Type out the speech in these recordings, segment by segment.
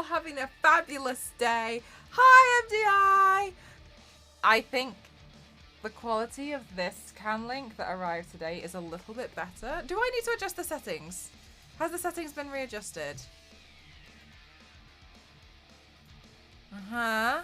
all having a fabulous day. Hi, MDI! I think the quality of this cam link that arrived today is a little bit better. Do I need to adjust the settings? Has the settings been readjusted? Uh-huh.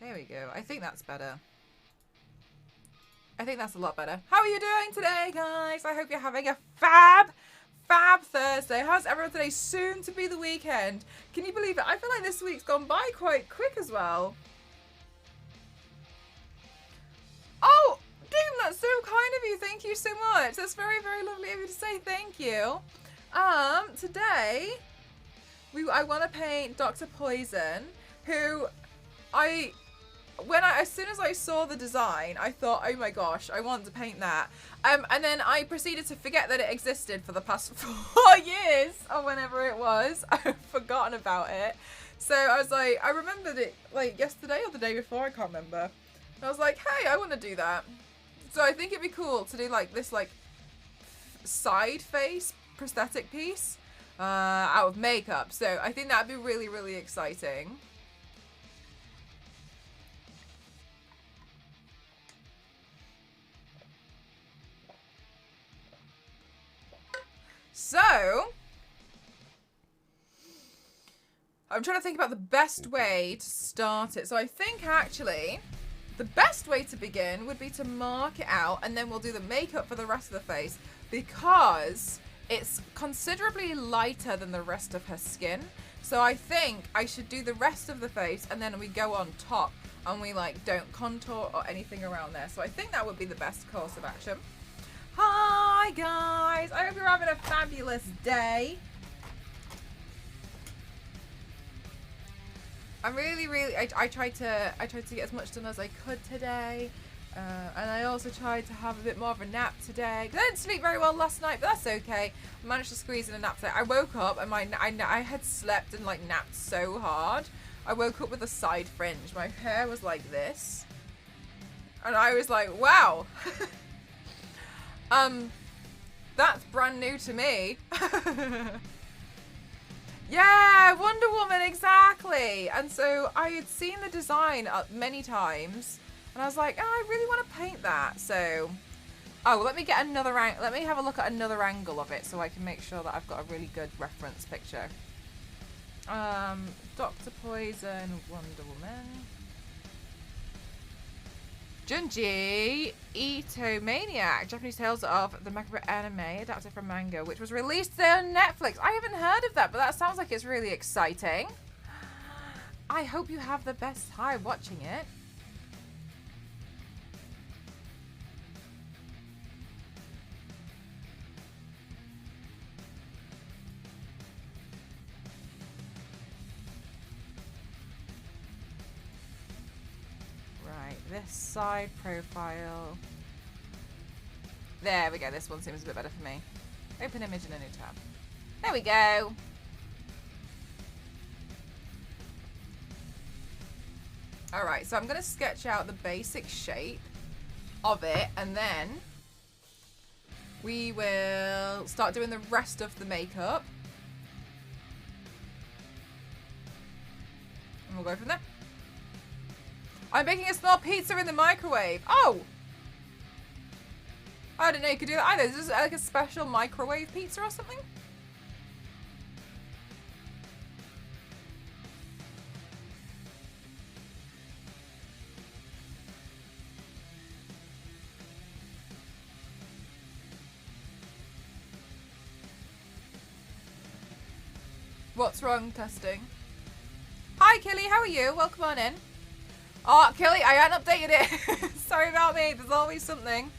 There we go. I think that's better. I think that's a lot better. How are you doing today, guys? I hope you're having a fab Thursday. How's everyone today? Soon to be the weekend. Can you believe it? I feel like this week's gone by quite quick as well. Oh, Doom, that's so kind of you. Thank you so much. That's very, very lovely of you to say thank you. Today, I want to paint Dr. Poison, who as soon as I saw the design, I thought, oh my gosh, I want to paint that. And then I proceeded to forget that it existed for the past 4 years, or whenever it was. I've forgotten about it. So I was like, I remembered it like yesterday or the day before, I can't remember. And I was like, hey, I want to do that. So I think it'd be cool to do like this like side face prosthetic piece out of makeup. So I think that'd be really, really exciting. So, I'm trying to think about the best way to start it. So I think actually the best way to begin would be to mark it out, and then we'll do the makeup for the rest of the face, because it's considerably lighter than the rest of her skin. So I think I should do the rest of the face, and then we go on top and we like don't contour or anything around there. So I think that would be the best course of action. Hi guys, I hope you're having a fabulous day. I'm really, I tried to get as much done as I could today, and I also tried to have a bit more of a nap today. I didn't sleep very well last night, but that's okay. I managed to squeeze in a nap today. I woke up and I had slept and like napped so hard. I woke up with a side fringe. My hair was like this, and I was like, wow. That's brand new to me. Yeah, Wonder Woman, exactly. And so I had seen the design many times, and I was like, oh, I really want to paint that. So, oh, let me get another let me have a look at another angle of it so I can make sure that I've got a really good reference picture. Dr. Poison, Wonder Woman. Junji Ito Maniac, Japanese Tales of the Macabre anime adapted from manga, which was released on Netflix. I haven't heard of that, but that sounds like it's really exciting. I hope you have the best time watching it. This side profile. There we go. This one seems a bit better for me. Open image in a new tab. There we go. Alright, so I'm going to sketch out the basic shape of it, and then we will start doing the rest of the makeup. And we'll go from there. I'm making a small pizza in the microwave. Oh! I didn't know you could do that either. Is this like a special microwave pizza or something? What's wrong, testing? Hi, Killy. How are you? Welcome on in. Oh, Kelly, I hadn't updated it. Sorry about me. There's always something.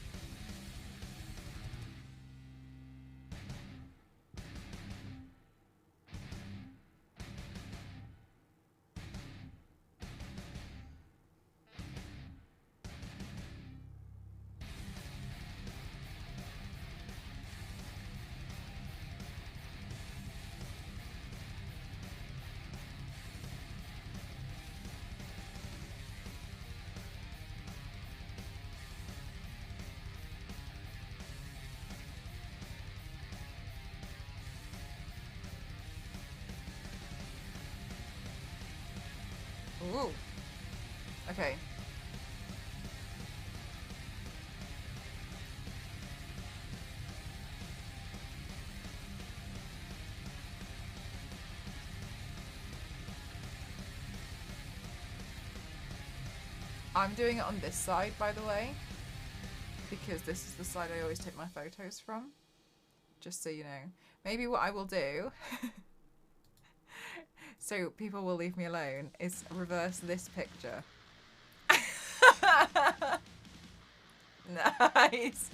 Okay. I'm doing it on this side, by the way, because this is the side I always take my photos from. Just so you know. Maybe what I will do, so people will leave me alone, is reverse this picture. Nice.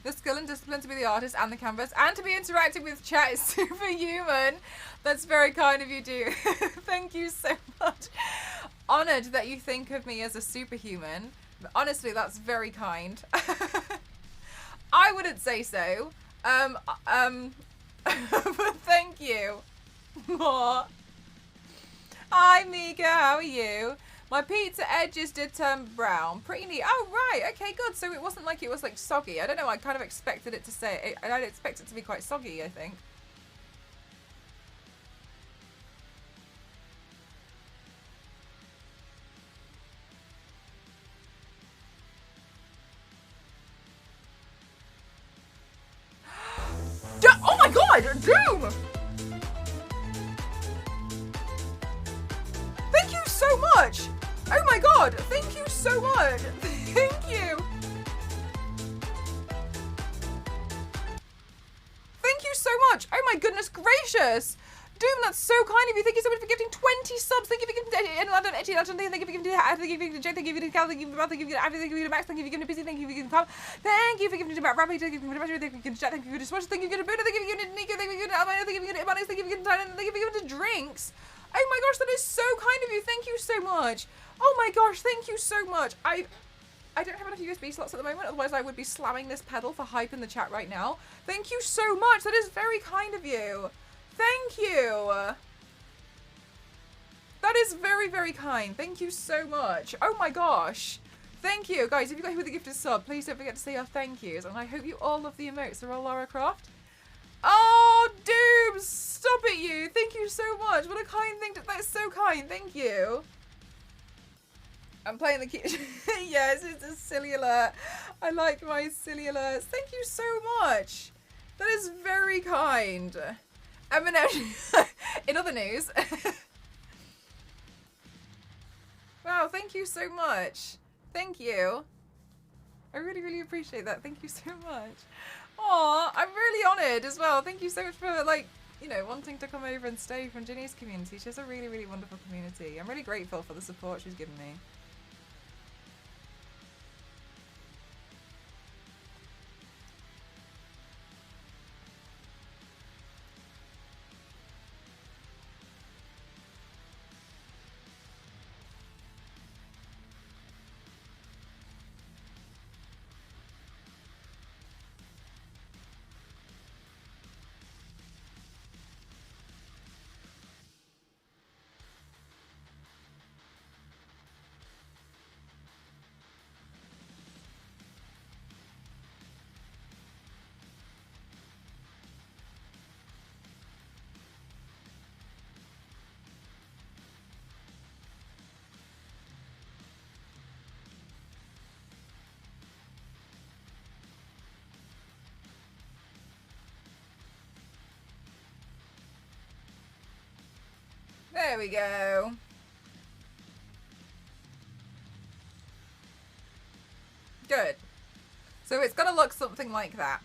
The skill and discipline to be the artist and the canvas and to be interacting with chat is superhuman. That's very kind of you, do. Thank you so much. Honoured that you think of me as a superhuman. Honestly, that's very kind. I wouldn't say so. But thank you. What? Hi, Mika. How are you? My pizza edges did turn brown. Pretty neat. Oh, right. Okay, good. So it wasn't like it was like soggy. I don't know. I kind of expected it to say... I'd expect it to be quite soggy, I think. Oh my god! Doom! Thank you so much! Oh my god! Thank you so much! Thank you! Thank you so much! Oh my goodness gracious! Doom, that's so kind of you. Thank you so much for gifting 20 subs. Thank you for giving London, Etty, London. Thank you for giving Hat. Thank you for giving Jake. Thank you for giving Cal. Thank you for Thank you for Abby. Thank you for giving Max. Thank you for giving Busy. Thank you for giving Calm. Thank you for giving Matt Rabbit. Thank you for giving Thank you for giving Chat. Thank you for Dishwasher. Thank you for giving Buddha. Thank you for giving Nico. Thank you for giving Almana. Thank you for giving Ibanez. Thank you for giving Thailand. Thank you for giving drinks. Oh my gosh, that is so kind of you. Thank you so much. Oh my gosh, thank you so much. I don't have enough USB slots at the moment, otherwise I would be slamming this pedal for hype in the chat right now. Thank you so much. That is very kind of you. Thank you. That is very, very kind. Thank you so much. Oh my gosh. Thank you. Guys, if you got here with a gifted sub, please don't forget to say our thank yous. And I hope you all love the emotes. They're all Lara Croft. Oh, Doom! Stop it, you. Thank you so much. What a kind thing. That's so kind. Thank you. I'm playing the key. Yes, it's a silly alert. I like my silly alerts. Thank you so much. That is very kind. Eminem. In other news. Wow, thank you so much. Thank you. I really, really appreciate that. Thank you so much. Aw, I'm really honoured as well. Thank you so much for, like, you know, wanting to come over and stay from Ginny's community. She has a really, really wonderful community. I'm really grateful for the support she's given me. There we go. Good. So it's going to look something like that.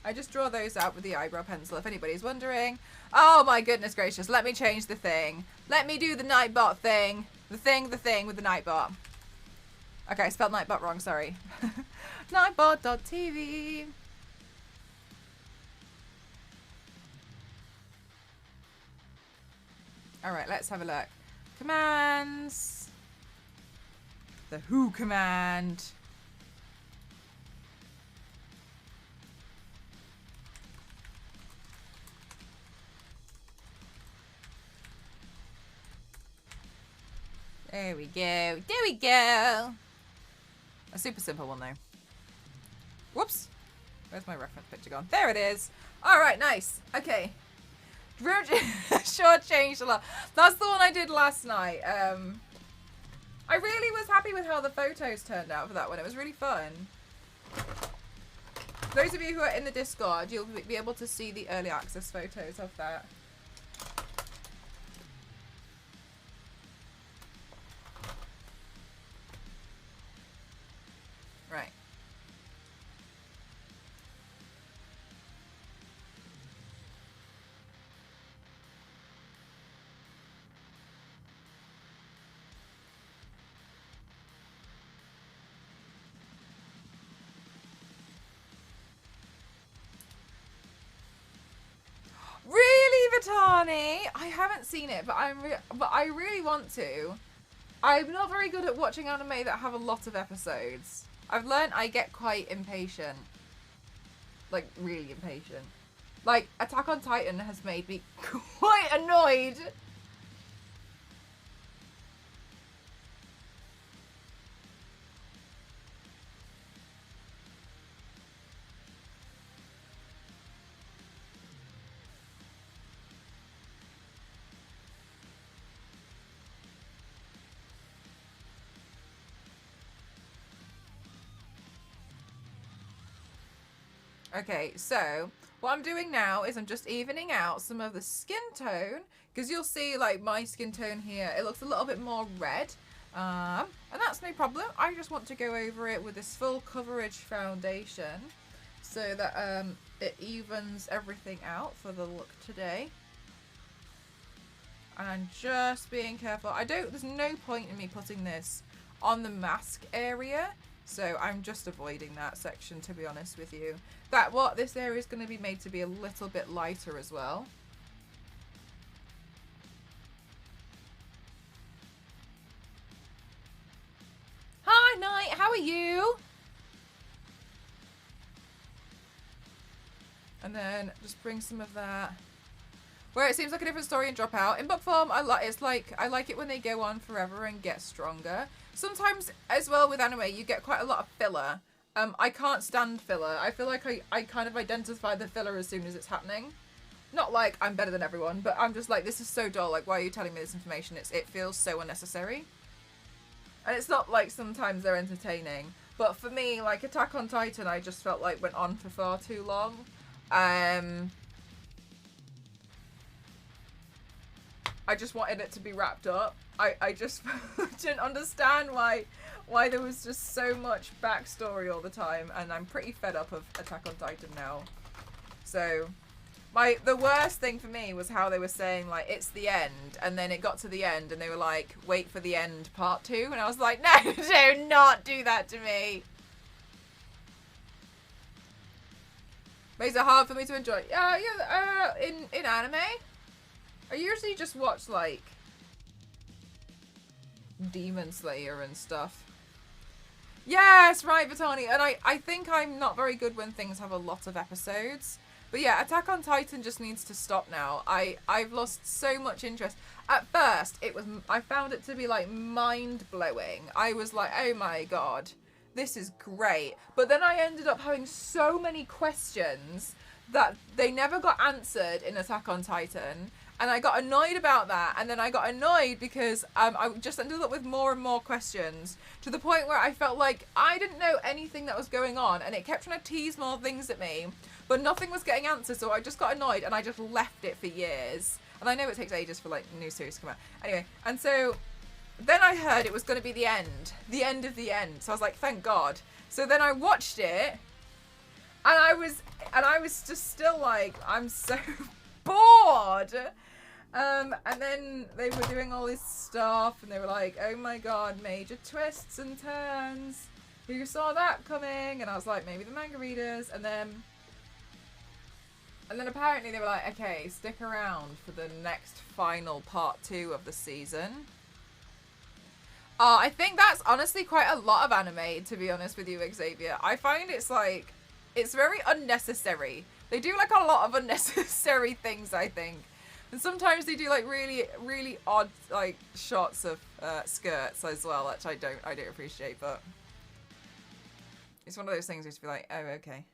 I just draw those out with the eyebrow pencil, if anybody's wondering. Oh my goodness gracious. Let me change the thing. Let me do the Nightbot thing. The thing with the Nightbot. Okay, I spelled Nightbot wrong, sorry. Nightbot.tv. Alright, let's have a look. Commands. The who command. There we go. There we go. A super simple one, though. Whoops. Where's my reference picture gone? There it is. All right, nice. Okay. Short changed a lot. That's the one I did last night. I really was happy with how the photos turned out for that one. It was really fun. Those of you who are in the Discord, you'll be able to see the early access photos of that. Right. Really, Vitani? I haven't seen it, but I really want to. I'm not very good at watching anime that have a lot of episodes. I've learned I get quite impatient. Like, really impatient. Like, Attack on Titan has made me quite annoyed. Okay, so what I'm doing now is I'm just evening out some of the skin tone, because you'll see like my skin tone here, it looks a little bit more red, and that's no problem. I just want to go over it with this full coverage foundation so that it evens everything out for the look today. And I'm just being careful. There's no point in me putting this on the mask area, so I'm just avoiding that section, to be honest with you. This area is going to be made to be a little bit lighter as well. Hi, Knight. How are you? And then just bring some of that where it seems like a different story and drop out. In book form, I like it when they go on forever and get stronger. Sometimes as well with anime, you get quite a lot of filler. I can't stand filler. I feel like I kind of identify the filler as soon as it's happening. Not like I'm better than everyone, but I'm just like, this is so dull. Like, why are you telling me this information? It feels so unnecessary. And it's not like sometimes they're entertaining. But for me, like Attack on Titan, I just felt like went on for far too long. I just wanted it to be wrapped up. I just didn't understand why there was just so much backstory all the time, and I'm pretty fed up of Attack on Titan now. So the worst thing for me was how they were saying like it's the end, and then it got to the end and they were like, wait for the end part 2, and I was like, no, do not do that to me. Makes it hard for me to enjoy. In anime, I usually just watch like Demon Slayer and stuff. Yes, right, Vitani. And I think I'm not very good when things have a lot of episodes. But yeah, Attack on Titan just needs to stop now. I've lost so much interest. At first, I found it to be like mind-blowing. I was like, oh my god, this is great. But then I ended up having so many questions that they never got answered in Attack on Titan. And I got annoyed about that, and then I got annoyed because I just ended up with more and more questions, to the point where I felt like I didn't know anything that was going on, and it kept trying to tease more things at me, but nothing was getting answered, so I just got annoyed, and I just left it for years. And I know it takes ages for like new series to come out. Anyway, and so then I heard it was going to be the end of the end, so I was like, thank God. So then I watched it, and I was just still like, I'm so bored. And then they were doing all this stuff, and they were like, oh my god, major twists and turns. Who saw that coming? And I was like, maybe the manga readers. And then apparently they were like, okay, stick around for the next final part 2 of the season. I think that's honestly quite a lot of anime, to be honest with you, Xavier. I find it's very unnecessary. They do like a lot of unnecessary things, I think. And sometimes they do like really, really odd like shots of skirts as well, which I don't appreciate, but it's one of those things where you just be like, oh, okay.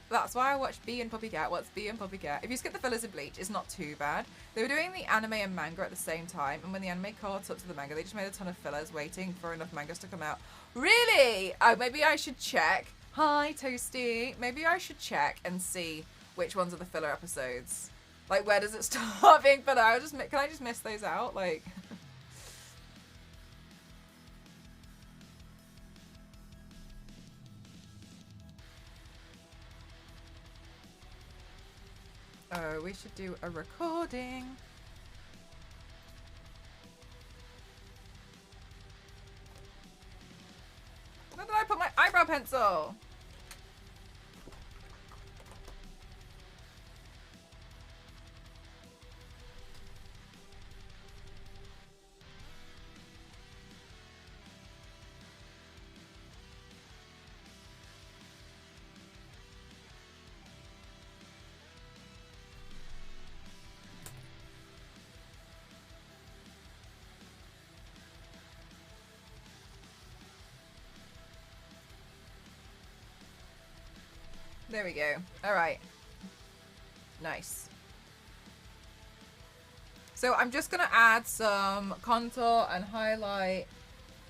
That's why I watch Bee and Puppycat. What's Bee and Puppycat? If you skip the fillers in Bleach, it's not too bad. They were doing the anime and manga at the same time, and when the anime caught up to the manga, they just made a ton of fillers waiting for enough mangas to come out. Really? Oh, maybe I should check. Hi, Toasty. Maybe I should check and see which ones are the filler episodes. Like, where does it start being filler? Can I just miss those out? Like... Oh, we should do a recording. Where did I put my eyebrow pencil? There we go. Alright. Nice. So I'm just going to add some contour and highlight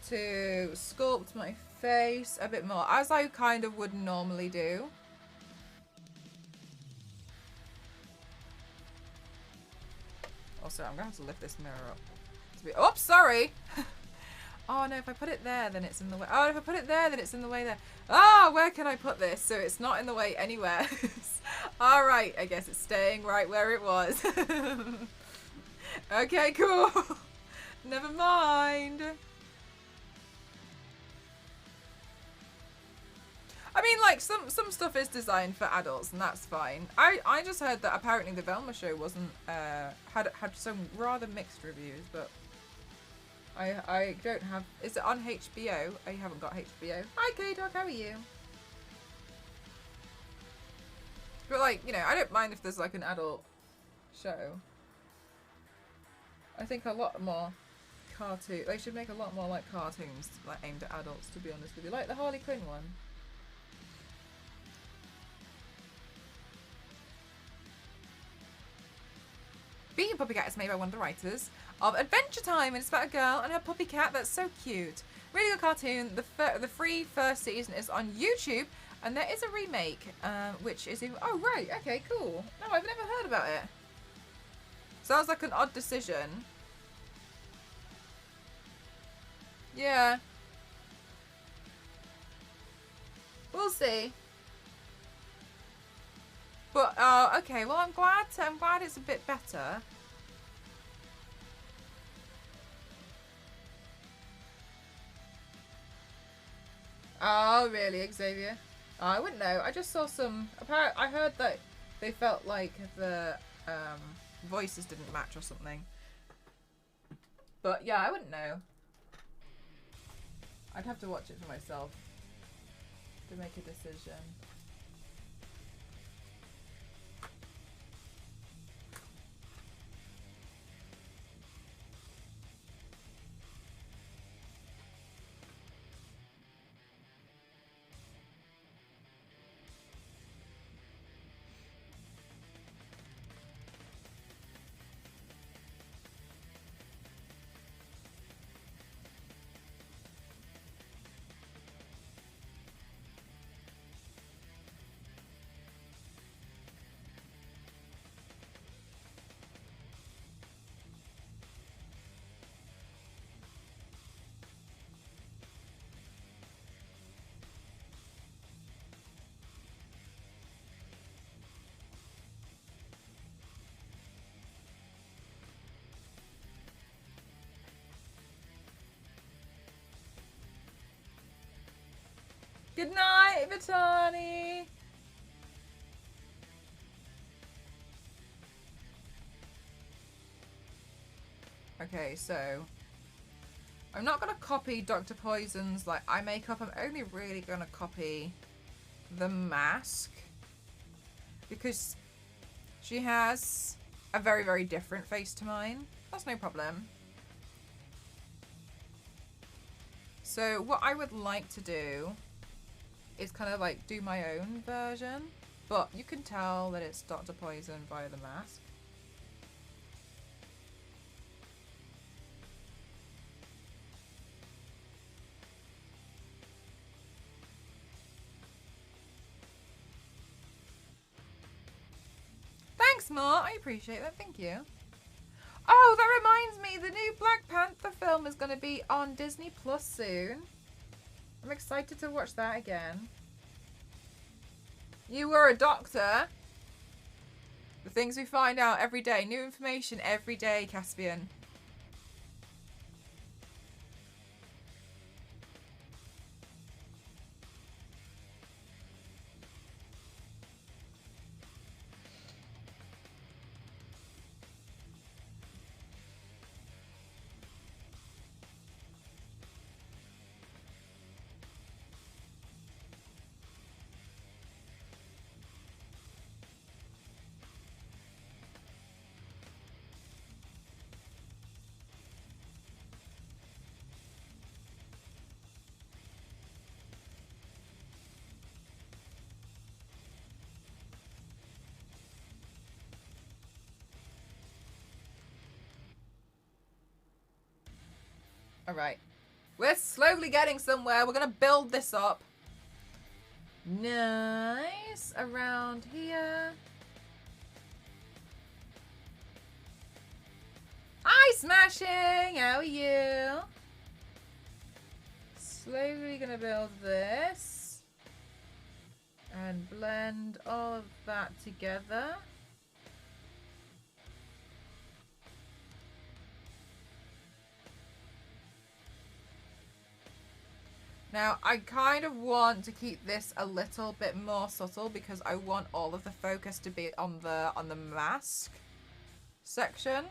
to sculpt my face a bit more, as I kind of would normally do. Also, I'm going to have to lift this mirror up. Oh, sorry! Oh no, if I put it there, then it's in the way. Oh, if I put it there, then it's in the way there. Ah, where can I put this so it's not in the way anywhere? Alright, I guess it's staying right where it was. Okay, cool. Never mind. I mean, like, some stuff is designed for adults, and that's fine. I just heard that apparently the Velma show wasn't, had some rather mixed reviews, but... I don't have... Is it on HBO? I haven't got HBO. Hi, K-Dog, how are you? But, like, you know, I don't mind if there's, like, an adult show. I think a lot more cartoon... They should make a lot more, like, cartoons, like, aimed at adults, to be honest with you. Like the Harley Quinn one. Being a Puppycat is made by one of the writers of Adventure Time, and it's about a girl and her puppy cat. That's so cute. Really good cartoon. The free first season is on YouTube, and there is a remake, which is even... Oh, right. Okay, cool. No, I've never heard about it. Sounds like an odd decision. Yeah. We'll see. But, okay, well, I'm glad it's a bit better. Oh, really, Xavier? Oh, I wouldn't know. I just saw some... I heard that they felt like the voices didn't match or something. But, yeah, I wouldn't know. I'd have to watch it for myself to make a decision. Good night, Vitani. Okay, so I'm not gonna copy Dr. Poison's like eye makeup. I'm only really gonna copy the mask because she has a very, very different face to mine. That's no problem. So what I would like to do is kind of like do my own version, but you can tell that it's Dr. Poison via the mask. Thanks, Mart. I appreciate that. Thank you. Oh, that reminds me. The new Black Panther film is going to be on Disney Plus soon. I'm excited to watch that again. You were a doctor. The things we find out every day. New information every day, Caspian. Alright. We're slowly getting somewhere. We're going to build this up. Nice. Around here. Hi, Smashing. How are you? Slowly going to build this. And blend all of that together. Now, I kind of want to keep this a little bit more subtle because I want all of the focus to be on the mask section.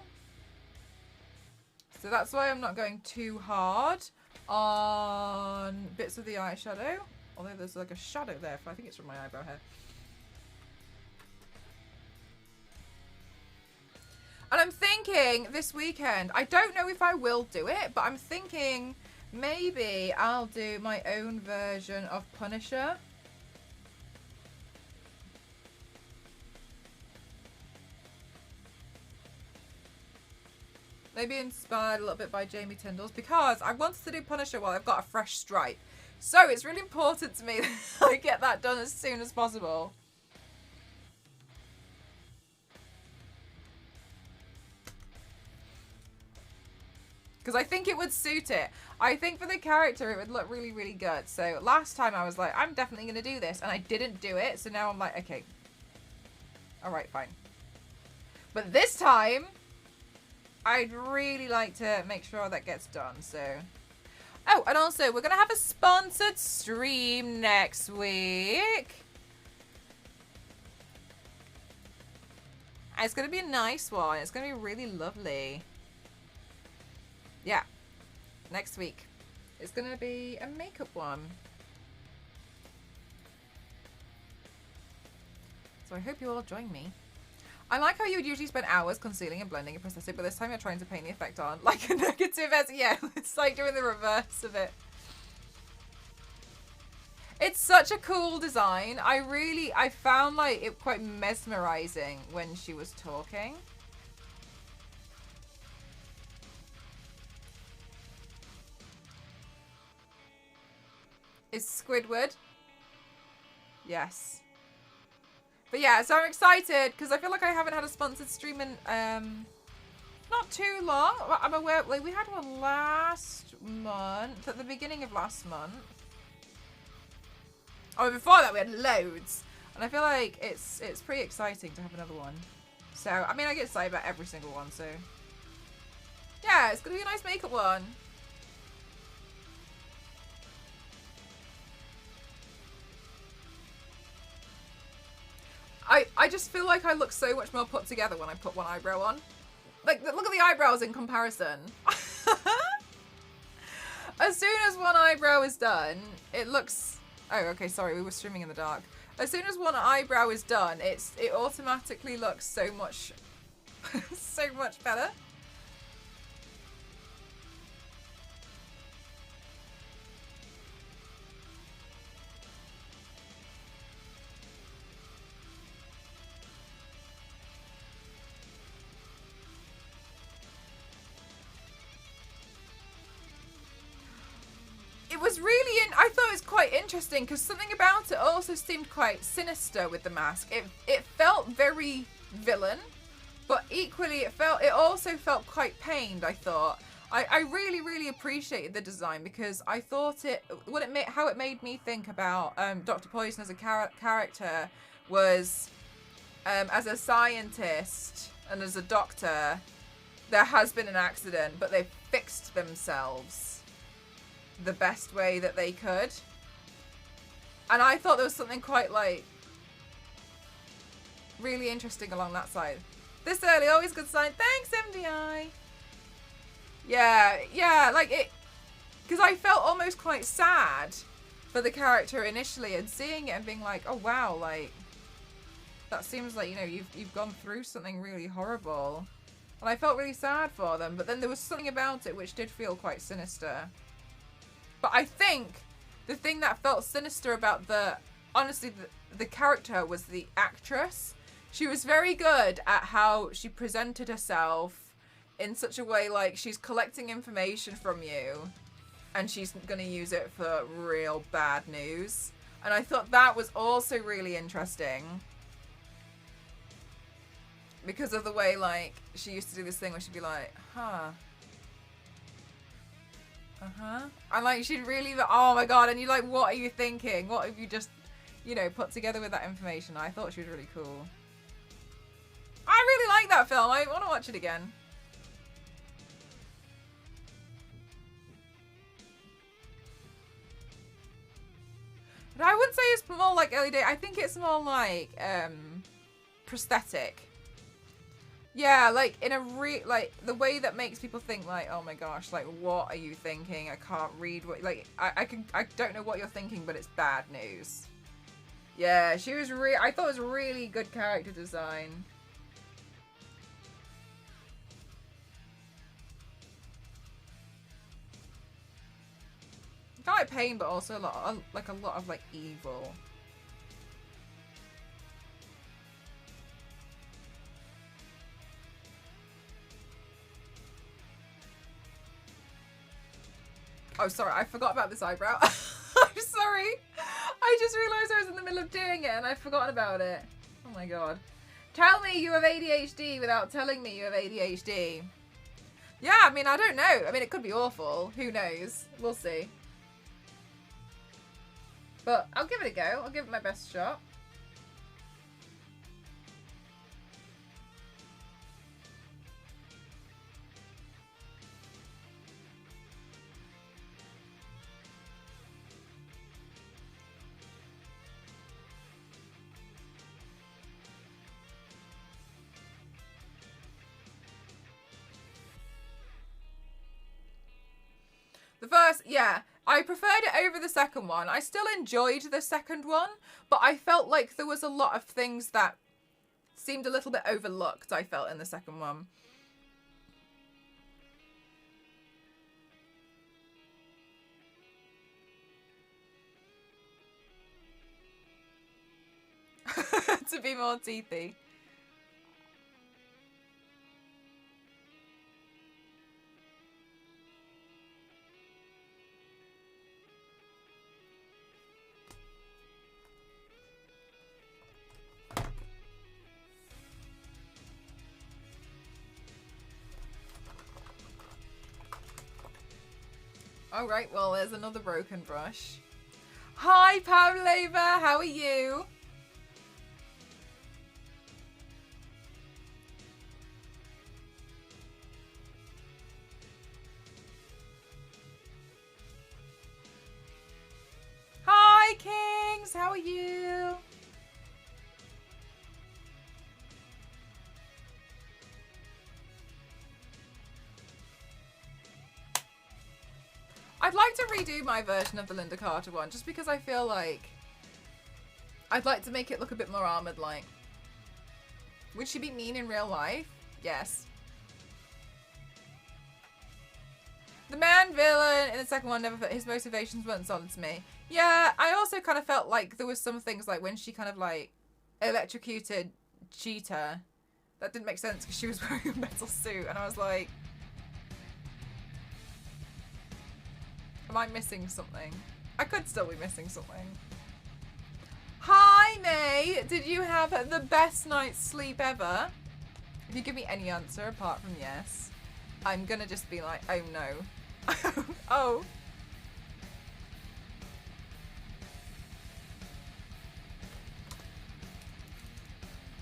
So that's why I'm not going too hard on bits of the eyeshadow. Although there's like a shadow there, I think it's from my eyebrow hair. And I'm thinking this weekend, I don't know if I will do it, but I'm thinking maybe I'll do my own version of Punisher. Maybe inspired a little bit by Jamie Tyndall's, because I wanted to do Punisher while I've got a fresh stripe. So it's really important to me that I get that done as soon as possible. Because I think it would suit it. I think for the character it would look really, really good. So last time I was like, I'm definitely going to do this. And I didn't do it. So now I'm like, okay. Alright, fine. But this time, I'd really like to make sure that gets done. So, oh, and also we're going to have a sponsored stream next week. And it's going to be a nice one. It's going to be really lovely. Yeah, next week. It's going to be a makeup one. So I hope you all join me. I like how you would usually spend hours concealing and blending a prosthetic, but this time you're trying to paint the effect on. Like a negative as, yeah, it's like doing the reverse of it. It's such a cool design. I found like it quite mesmerizing when she was talking. Is Squidward? Yes. But yeah, so I'm excited because I feel like I haven't had a sponsored stream in not too long. I'm aware, like, we had one last month, at the beginning of last month. Oh, before that we had loads. And I feel like it's pretty exciting to have another one. So, I mean, I get excited about every single one, so. Yeah, it's going to be a nice makeup one. I just feel like I look so much more put together when I put one eyebrow on. Like, look at the eyebrows in comparison. As soon as one eyebrow is done, it looks... Oh, okay, sorry, we were streaming in the dark. As soon as one eyebrow is done, it automatically looks so much So much better. It was really I thought it was quite interesting because something about it also seemed quite sinister with the mask. It felt very villain, but equally it also felt quite pained, I thought. I really appreciated the design because I thought how it made me think about Dr. Poison as a character was as a scientist and as a doctor, there has been an accident, but they've fixed themselves the best way that they could. And I thought there was something quite like really interesting along that side. This early, always good sign. Thanks, MDI. Yeah, like it, because I felt almost quite sad for the character initially, and seeing it and being like, oh wow, like that seems like, you know, you've gone through something really horrible, and I felt really sad for them. But then there was something about it which did feel quite sinister. But I think the thing that felt sinister about honestly, the character was the actress. She was very good at how she presented herself in such a way like she's collecting information from you and she's going to use it for real bad news. And I thought that was also really interesting because of the way like she used to do this thing where she'd be like, huh. And like she'd really, oh my god, and you're like, what are you thinking? What have you just, you know, put together with that information? I thought she was really cool. I really like that film. I want to watch it again. But I wouldn't say it's more like early day. I think it's more like prosthetic. Yeah, like in a like the way that makes people think like, oh my gosh, like what are you thinking? I can't read what, like I don't know what you're thinking, but it's bad news. Yeah, she was I thought it was really good character design. Kind of like pain, but also a lot of like evil. Oh, sorry, I forgot about this eyebrow. I'm sorry. I just realised I was in the middle of doing it and I've forgotten about it. Oh my god. Tell me you have ADHD without telling me you have ADHD. Yeah, I mean, I don't know. I mean, it could be awful. Who knows? We'll see. But I'll give it a go. I'll give it my best shot. The first, yeah, I preferred it over the second one. I still enjoyed the second one, but I felt like there was a lot of things that seemed a little bit overlooked, I felt, in the second one. To be more teethy. Alright, well, there's another broken brush. Hi, Pavlova, how are you? Hi, Kings, how are you? I'd like to redo my version of the Linda Carter one, just because I feel like I'd like to make it look a bit more armored-like. Would she be mean in real life? Yes. The man villain in the second one never. His motivations weren't solid to me. Yeah, I also kind of felt like there was some things like when she kind of like electrocuted Cheetah. That didn't make sense because she was wearing a metal suit, and I was like, am I missing something? I could still be missing something. Hi, May. Did you have the best night's sleep ever? If you give me any answer apart from yes, I'm gonna just be like, oh no. Oh.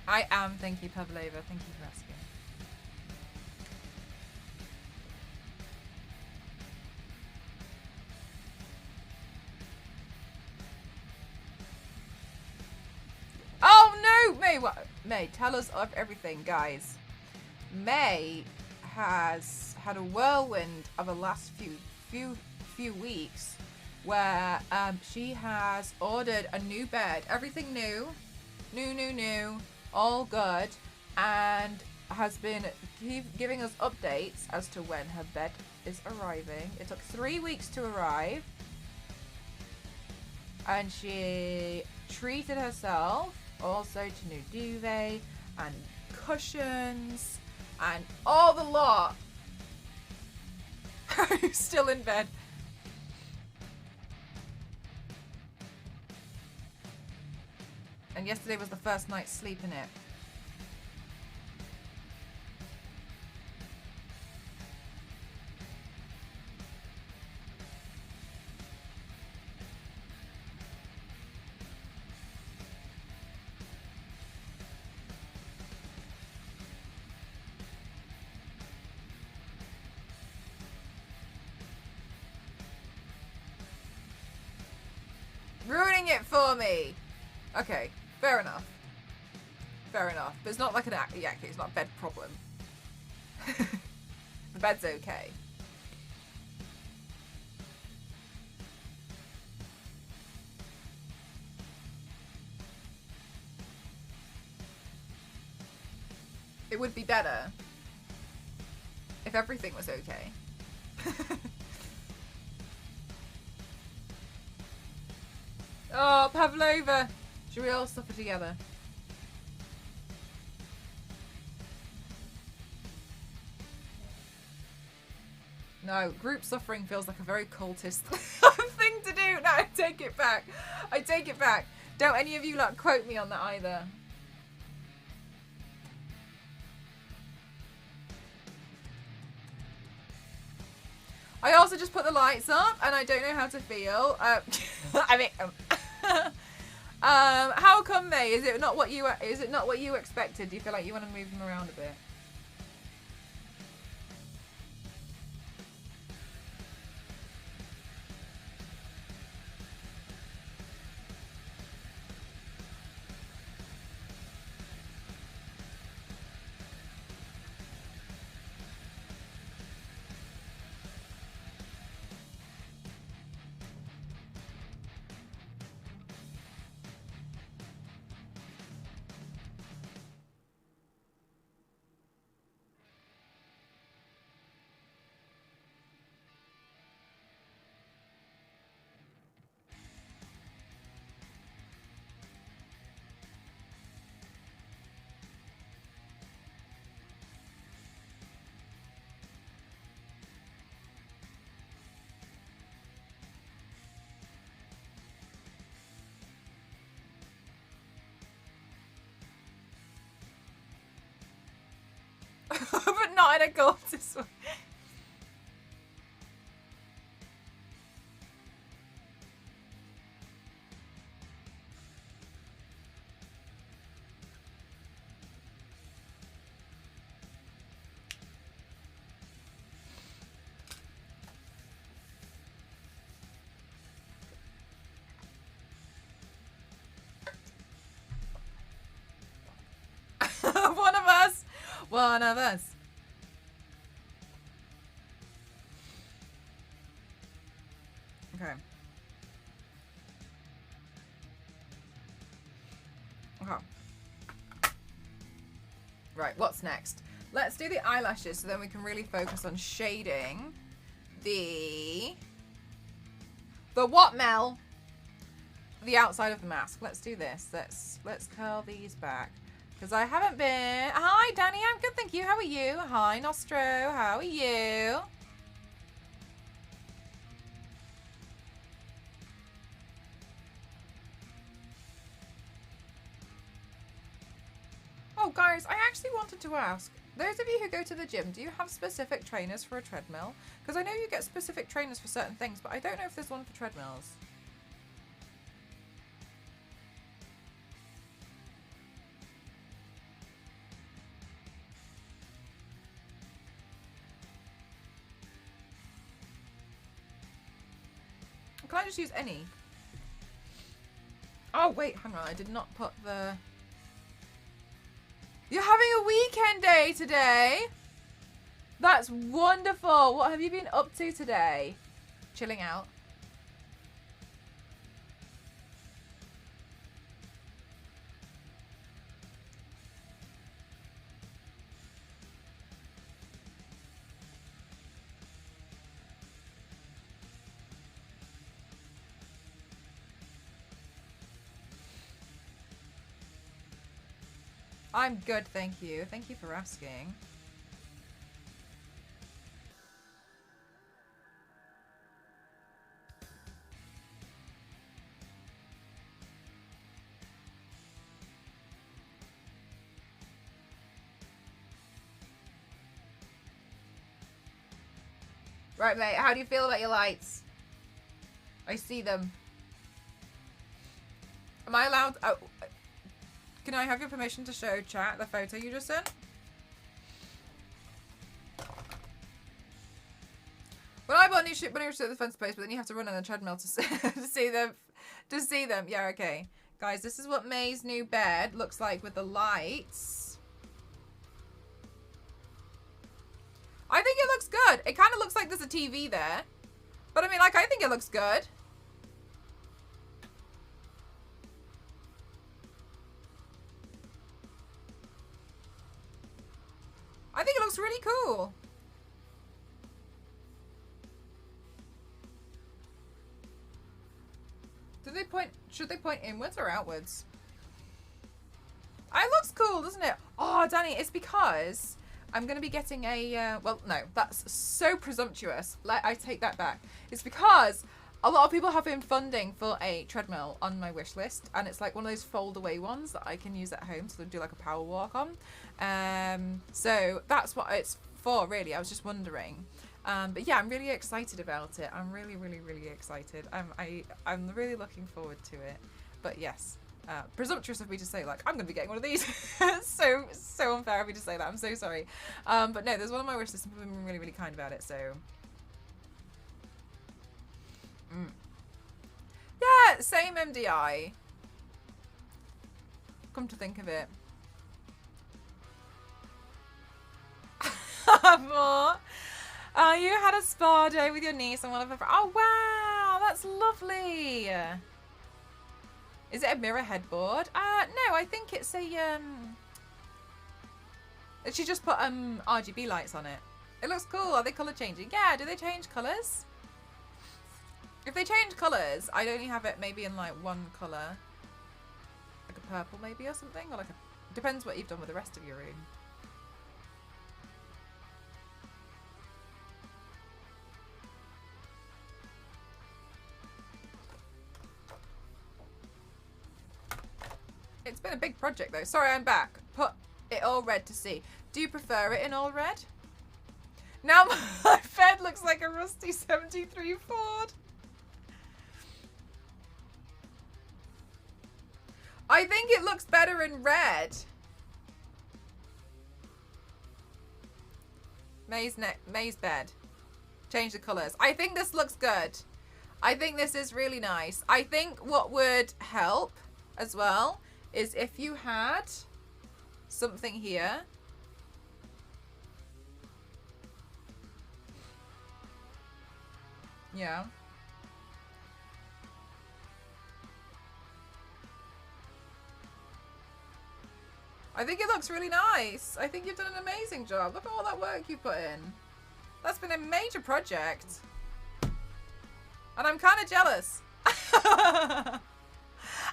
I am. Thank you, Pavlova. Thank you for asking. Oh no, May! What? May, tell us of everything, guys. May has had a whirlwind of the last few weeks, where she has ordered a new bed, everything new, all good, and has been giving us updates as to when her bed is arriving. It took 3 weeks to arrive, and she treated herself also to new duvet and cushions and all the lot. Still in bed. And yesterday was the first night's sleep in it. Ruining it for me. Okay, fair enough. Fair enough. But it's not like it's not a bed problem. The bed's okay. It would be better if everything was okay. Oh, Pavlova! Should we all suffer together? No, group suffering feels like a very cultist thing to do. No, I take it back. I take it back. Don't any of you like quote me on that either. I also just put the lights up, and I don't know how to feel. I mean, how come, May? Is it not what you expected? Do you feel like you want to move them around a bit? But not in a cultist way. One of us. One of us. Okay. Okay. Right, what's next? Let's do the eyelashes so then we can really focus on shading the what, Mel? The outside of the mask. Let's do this. Let's curl these back. Because I haven't been... Hi, Danny. I'm good, thank you. How are you? Hi, Nostro. How are you? Oh, guys, I actually wanted to ask. Those of you who go to the gym, do you have specific trainers for a treadmill? Because I know you get specific trainers for certain things, but I don't know if there's one for treadmills. Can I just use any? Oh, wait, hang on. I did not put the... You're having a weekend day today? That's wonderful. What have you been up to today? Chilling out. I'm good, thank you. Thank you for asking. Right, mate, how do you feel about your lights? I see them. Am I allowed... Oh, can I have your permission to show chat the photo you just sent? When I bought new shit, when I was at the fence place, but then you have to run on a treadmill to see them. To see them. Yeah, okay. Guys, this is what May's new bed looks like with the lights. I think it looks good. It kind of looks like there's a TV there. But I mean, like, I think it looks good. I think it looks really cool. Should they point inwards or outwards? It looks cool, doesn't it? Oh, Danny, it's because I'm going to be getting a, well, no, that's so presumptuous. I take that back. It's because a lot of people have been funding for a treadmill on my wish list, and it's like one of those fold away ones that I can use at home to do like a power walk on. So that's what it's for, really. I was just wondering. But yeah, I'm really excited about it. I'm really, really, really excited. I'm really looking forward to it. But yes, presumptuous of me to say, like, I'm going to be getting one of these. so unfair of me to say that. I'm so sorry. But no, there's one on my wish list, and people have been really, really kind about it. So yeah, same MDI. Come to think of it. What? You had a spa day with your niece and one of her friends. Oh, wow. That's lovely. Is it a mirror headboard? No, I think it's a, she just put, RGB lights on it. It looks cool. Are they colour changing? Yeah, do they change colours? If they change colours, I'd only have it maybe in, like, one colour. Like a purple, maybe, or something. Or like a... Depends what you've done with the rest of your room. It's been a big project though. Sorry, I'm back. Put it all red to see. Do you prefer it in all red? Now my bed looks like a rusty 73 Ford. I think it looks better in red. May's bed. Change the colours. I think this looks good. I think this is really nice. I think what would help as well is if you had something here. Yeah. I think it looks really nice. I think you've done an amazing job. Look at all that work you put in. That's been a major project. And I'm kind of jealous.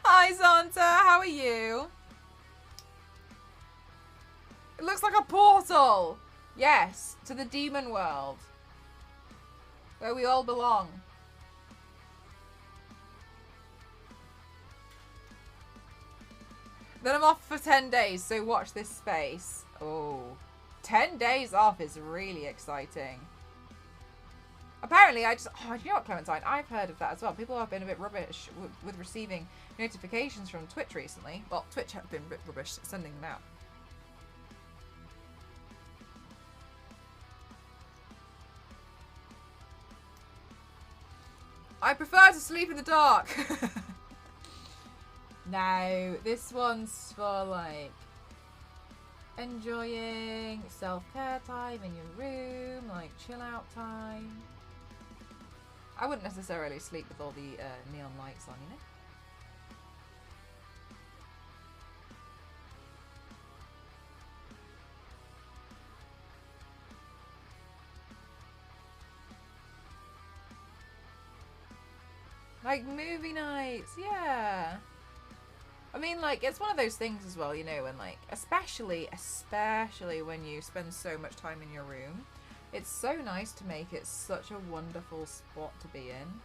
Hi, Zanta. How are you? It looks like a portal. Yes, to the demon world. Where we all belong. Then I'm off for 10 days, so watch this space. Oh, 10 days off is really exciting. Apparently, do you know what, Clementine? I've heard of that as well. People have been a bit rubbish with receiving notifications from Twitch recently. Well, Twitch have been a bit rubbish sending them out. I prefer to sleep in the dark. No, this one's for like enjoying self-care time in your room, like chill out time. I wouldn't necessarily sleep with all the neon lights on, you know? Like movie nights, yeah. I mean, like, it's one of those things as well, you know, when, like, especially when you spend so much time in your room, it's so nice to make it such a wonderful spot to be in.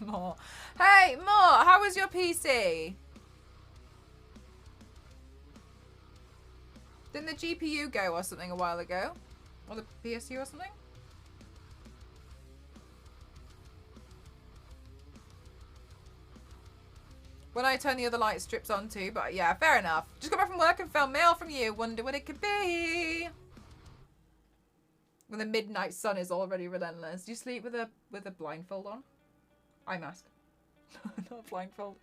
More. Hey, More, how was your PC? Didn't the GPU go or something a while ago? Or the PSU or something? When I turn the other light strips on too, but yeah, fair enough. Just got back from work and found mail from you. Wonder what it could be. When the midnight sun is already relentless. Do you sleep with a blindfold on? Eye mask. Not a blindfold.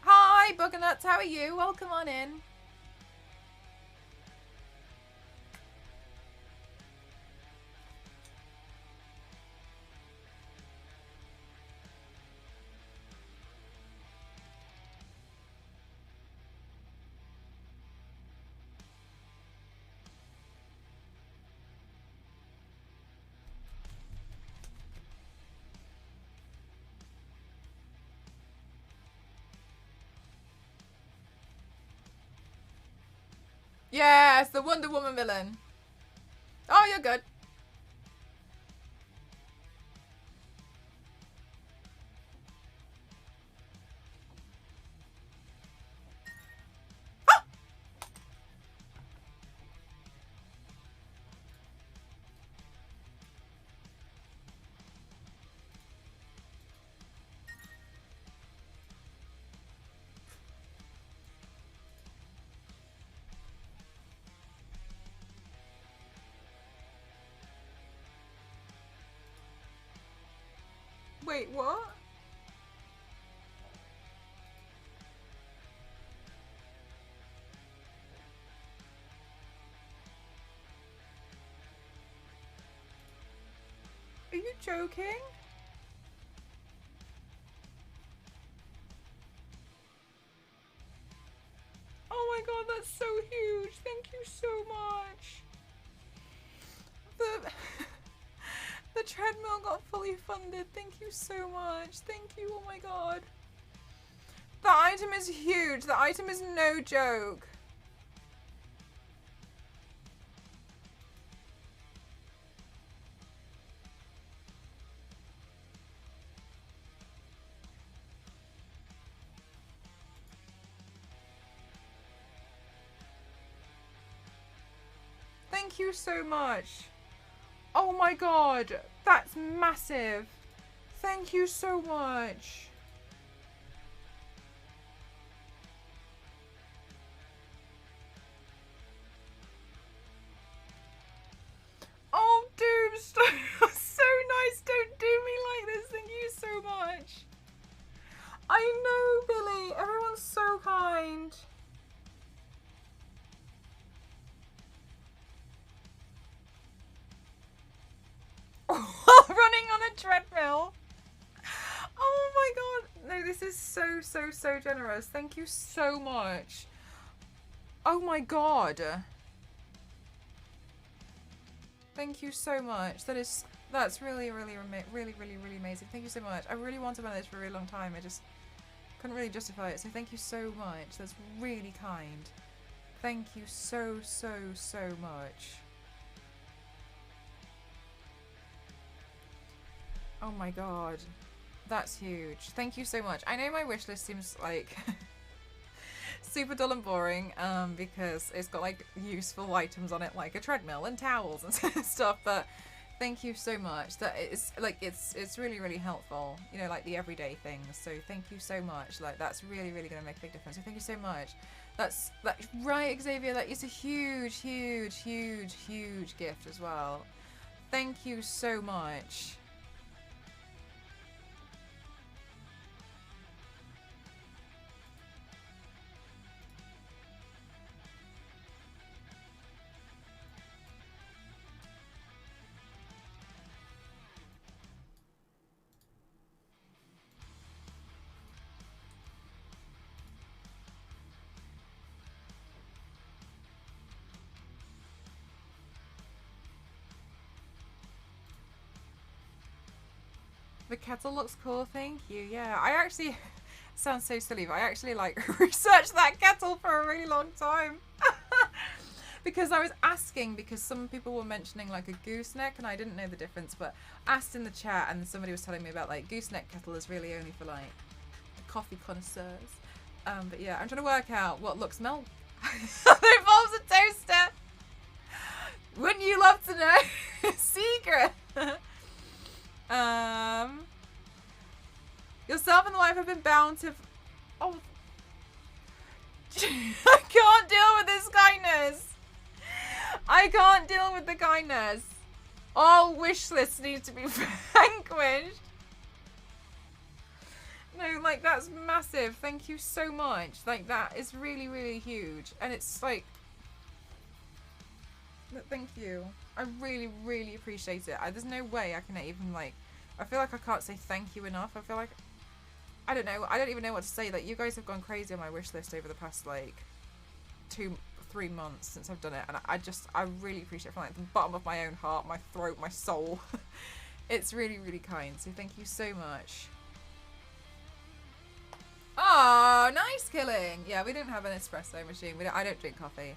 Hi, Buggernuts, how are you? Welcome on in. Yes, the Wonder Woman villain. Oh, you're good. Ah! Wait, what? Are you joking? Oh my god, that's so huge. Thank you so much. The treadmill got fully funded. Thank you so much. Thank you. Oh my god. The item is huge. The item is no joke. Thank you so much. Oh my god, that's massive. Thank you so much. so, so, so generous. Thank you so much. Oh my god. Thank you so much. That's really, really, really, really, really amazing. Thank you so much. I really wanted one of those for a really long time. I just couldn't really justify it. So thank you so much. That's really kind. Thank you so, so, so much. Oh my god. That's huge. Thank you so much. I know my wish list seems like super dull and boring because it's got like useful items on it like a treadmill and towels and stuff, but thank you so much. That it's like it's really, really helpful, you know, like the everyday things. So thank you so much. Like that's really, really going to make a big difference. So thank you so much. That's right, Xavier. That is a huge, huge, huge, huge gift as well. Thank you so much. The kettle looks cool, thank you. Yeah, I actually, sounds so silly, but I actually like researched that kettle for a really long time. Because I was asking, because some people were mentioning like a gooseneck and I didn't know the difference, but asked in the chat and somebody was telling me about like gooseneck kettle is really only for like coffee connoisseurs. But yeah, I'm trying to work out what looks melt. That involves a toaster. Wouldn't you love to know? Secret. Yourself and the wife have been bound to. Oh, I can't deal with this kindness. I can't deal with the kindness. All wish lists need to be vanquished. No, like that's massive. Thank you so much. Like that is really, really huge, and it's like. Thank you. I really, really appreciate it. There's no way I can even like. I feel like I can't say thank you enough. I feel like I don't know. I don't even know what to say. Like you guys have gone crazy on my wish list over the past like 2-3 months since I've done it, and I really appreciate it from like the bottom of my own heart, my throat, my soul. It's really, really kind. So thank you so much. Oh, nice killing. Yeah, we don't have an espresso machine. I don't drink coffee.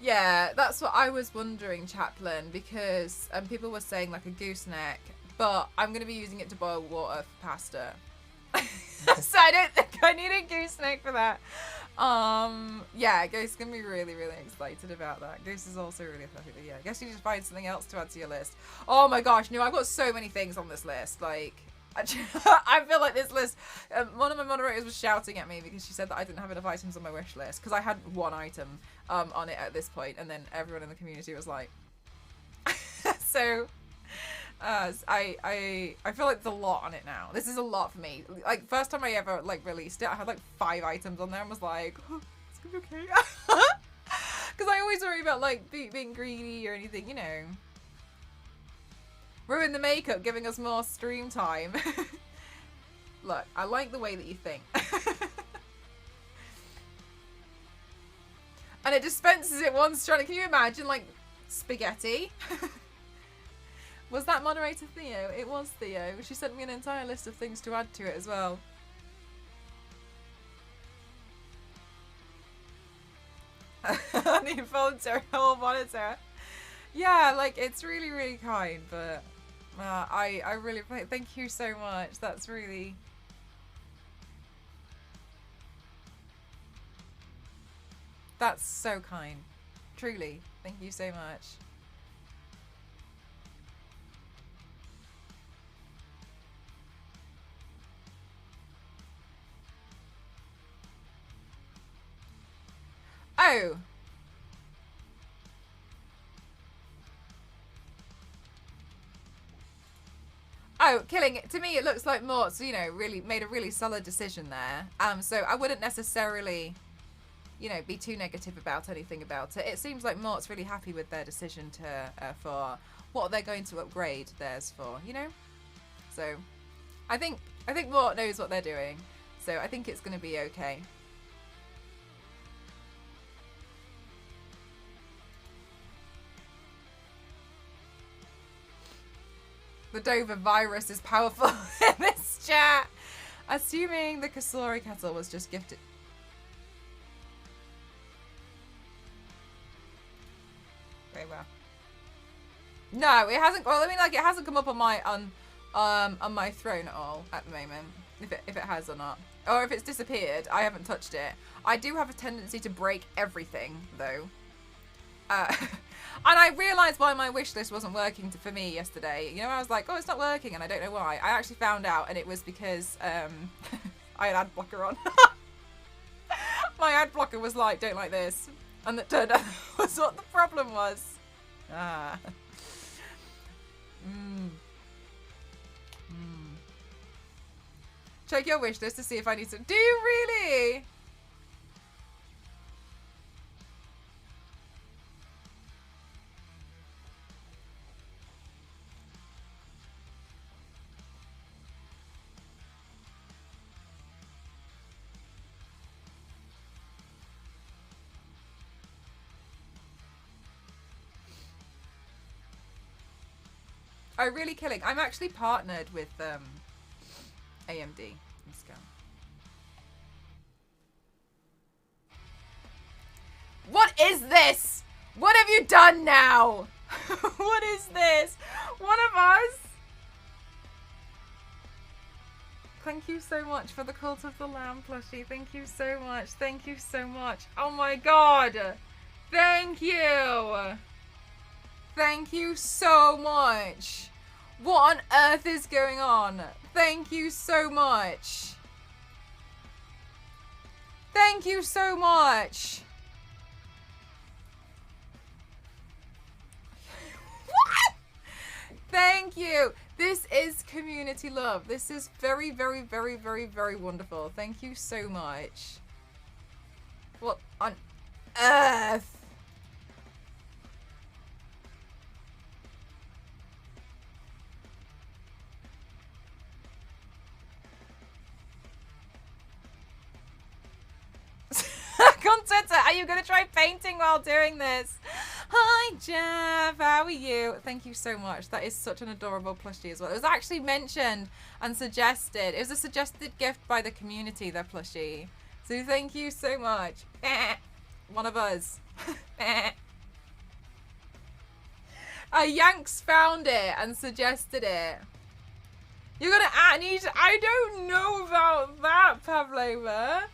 Yeah, that's what I was wondering, Chaplain, because people were saying like a gooseneck, but I'm going to be using it to boil water for pasta. So I don't think I need a gooseneck for that. Yeah, Ghost is going to be really, really excited about that. Ghost is also really happy, but yeah, I guess you just find something else to add to your list. Oh my gosh, no, I've got so many things on this list, like... I feel like this list, one of my moderators was shouting at me because she said that I didn't have enough items on my wish list because I had one item on it at this point, and then everyone in the community was like so I feel like there's a lot on it now. This is a lot for me. Like first time I ever like released it, I had like 5 items on there and was like, oh, it's gonna be okay. Because I always worry about like being greedy or anything, you know. Ruin the makeup, giving us more stream time. Look, I like the way that you think. And it dispenses it one strand. Can you imagine, like, spaghetti? Was that moderator Theo? It was Theo. She sent me an entire list of things to add to it as well. The involuntary whole monitor. Yeah, like, it's really, really kind, but... I really thank you so much. That's really that's so kind. Truly, thank you so much. Oh. Oh, killing it. To me, it looks like Mort's, you know, really made a really solid decision there. So I wouldn't necessarily, you know, be too negative about anything about it. It seems like Mort's really happy with their decision to for what they're going to upgrade theirs for, you know. So I think Mort knows what they're doing, so I think it's going to be okay. The Dover virus is powerful in this chat. Assuming the Kasori kettle was just gifted. Very well. No, it hasn't. Well, I mean, like, it hasn't come up on my throne at all at the moment. If it has or not, or if it's disappeared, I haven't touched it. I do have a tendency to break everything, though. And I realised why my wish list wasn't working for me yesterday. You know, I was like, oh, it's not working, and I don't know why. I actually found out, and it was because I had ad blocker on. My ad blocker was like, don't like this. And that turned out was what the problem was. Ah. Check your wish list to see if I need to. Do you really? Oh, really killing. I'm actually partnered with AMD. Let's go. What is this? What have you done now? What is this? One of us? Thank you so much for the Cult of the Lamb plushie. Thank you so much. Thank you so much. Oh my god. Thank you. Thank you so much. What on earth is going on? Thank you so much. Thank you so much. What? Thank you. This is community love. This is very, very, very, very, very wonderful. Thank you so much. What on earth? On Twitter, are you gonna try painting while doing this? Hi Jeff, how are you? Thank you so much. That is such an adorable plushie as well. It was actually mentioned and suggested. It was a suggested gift by the community, their plushie. So thank you so much. One of us. Yanks found it and suggested it. You're gonna I don't know about that, Pavlova.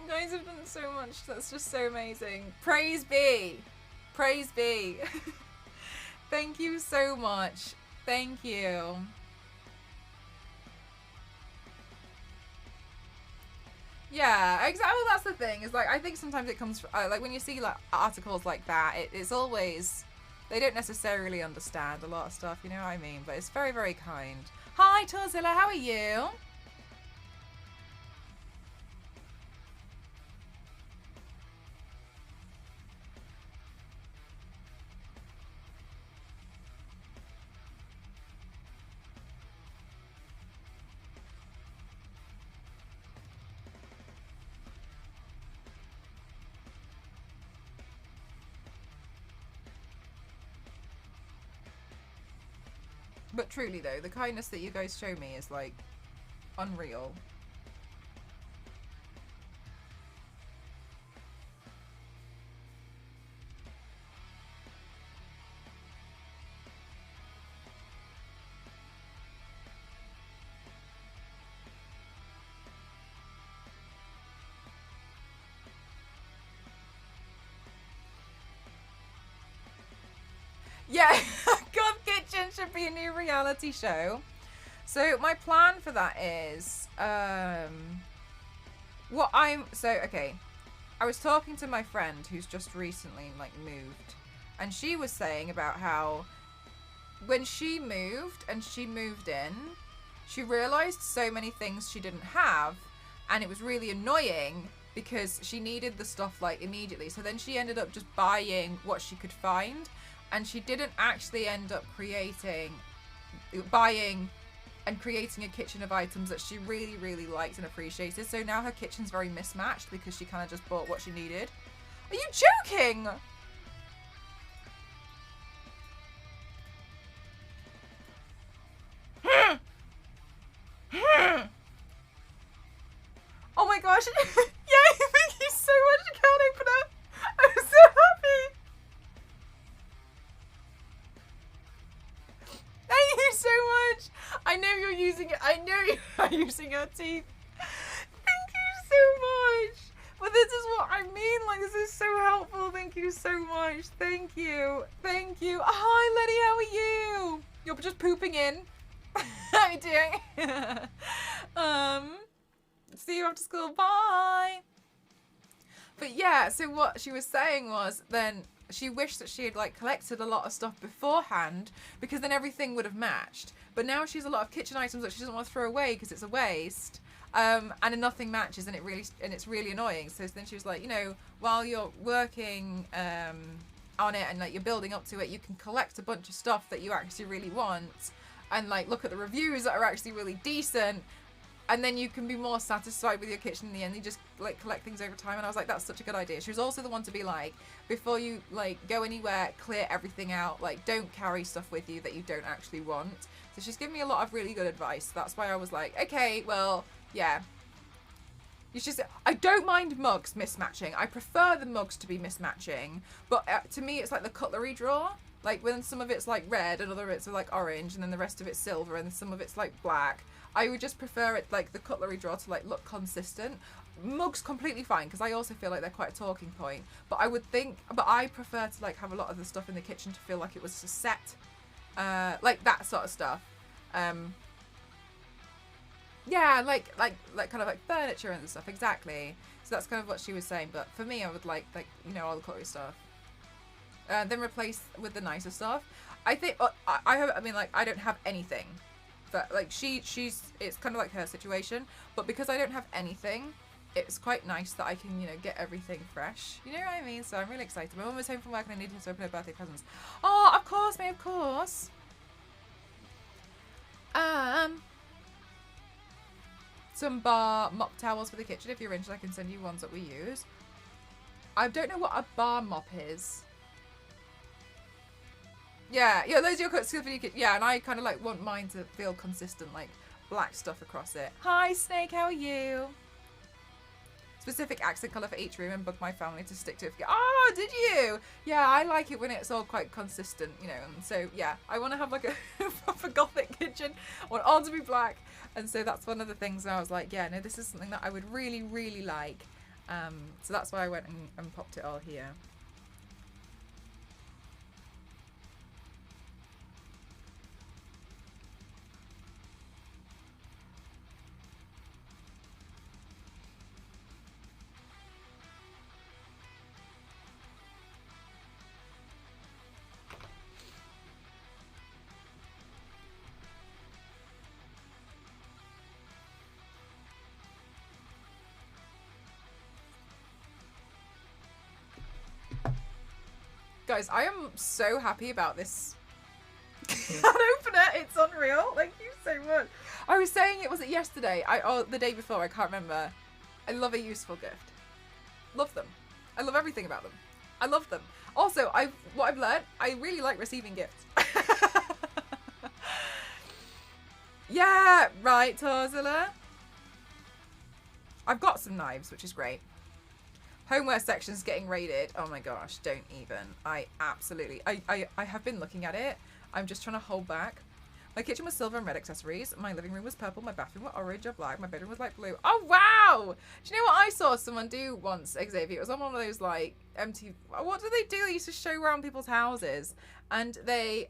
You guys have done so much. That's just so amazing. Praise be. Praise be. Thank you so much. Thank you. Yeah, exactly. That's the thing. Is like, I think sometimes it comes from, like when you see like articles like that, it's always, they don't necessarily understand a lot of stuff. You know what I mean? But it's very, very kind. Hi, Torzilla. How are you? But truly though, the kindness that you guys show me is like unreal. Yeah, Goth Kitchen should be a new reality show. So my plan for that is, okay. I was talking to my friend who's just recently like moved, and she was saying about how when she moved and she moved in, she realized so many things she didn't have, and it was really annoying because she needed the stuff like immediately. So then she ended up just buying what she could find. And she didn't actually end up creating buying and creating a kitchen of items that she really, really liked and appreciated. So now her kitchen's very mismatched because she kind of just bought what she needed. Are you joking? Oh my gosh. Yay, thank you so much, account opener. I'm so happy. Thank you so much. I know you're using it. I know you are using your teeth. Thank you so much. But this is what I mean. Like, this is so helpful. Thank you so much. Thank you. Thank you. Hi, Letty. How are you? You're just pooping in. How are you doing? See you after school. Bye. But yeah, so what she was saying was then she wished that she had like collected a lot of stuff beforehand because then everything would have matched. But now she has a lot of kitchen items that she doesn't want to throw away because it's a waste. And nothing matches, and it's really annoying. So then she was like, you know, while you're working on it and like you're building up to it, you can collect a bunch of stuff that you actually really want, and like look at the reviews that are actually really decent, and then you can be more satisfied with your kitchen in the end. You just like collect things over time. And I was like, that's such a good idea. She was also the one to be like, before you like go anywhere, clear everything out. Like, don't carry stuff with you that you don't actually want. So she's given me a lot of really good advice. That's why I was like, okay, well, yeah. It's just, I don't mind mugs mismatching. I prefer the mugs to be mismatching. But to me, it's like the cutlery drawer. Like when some of it's like red and other bits are like orange and then the rest of it's silver and some of it's like black. I would just prefer it like the cutlery drawer to like look consistent. Mugs completely fine because I also feel like they're quite a talking point. But I prefer to like have a lot of the stuff in the kitchen to feel like it was a set. Like that sort of stuff. Yeah, like kind of like furniture and stuff, exactly. So that's kind of what she was saying. But for me, I would like you know, all the cutlery stuff. Then replace with the nicer stuff. I think I mean like I don't have anything, but like she's it's kind of like her situation. But because I don't have anything, it's quite nice that I can, you know, get everything fresh. You know what I mean? So I'm really excited. My mum was home from work and I needed to open her birthday presents. Oh, of course, mate, of course. Some bar mop towels for the kitchen if you're interested. I can send you ones that we use. I don't know what a bar mop is. Yeah, those are your cuts for your kitchen. Yeah, and I kind of like want mine to feel consistent, like black stuff across it. Hi, Snake, how are you? Specific accent colour for each room and bug my family to stick to it. Oh, did you? Yeah, I like it when it's all quite consistent, you know. And so, yeah, I want to have like a proper gothic kitchen. I want it all to be black. And so that's one of the things I was like, yeah, no, this is something that I would really, really like. So that's why I went and popped it all here. Guys, I am so happy about this can opener. It's unreal. Thank you so much. I was saying it, was it yesterday? Or the day before, I can't remember. I love a useful gift. Love them. I love everything about them. I love them. Also, what I've learned, I really like receiving gifts. Yeah, right, Torzilla. I've got some knives, which is great. Homeware section's getting raided. Oh my gosh, don't even. I have been looking at it. I'm just trying to hold back. My kitchen was silver and red accessories. My living room was purple. My bathroom was orange or black. My bedroom was light blue. Oh, wow! Do you know what I saw someone do once, Xavier? It was on one of those, like, MTV... What do they do? They used to show around people's houses. And they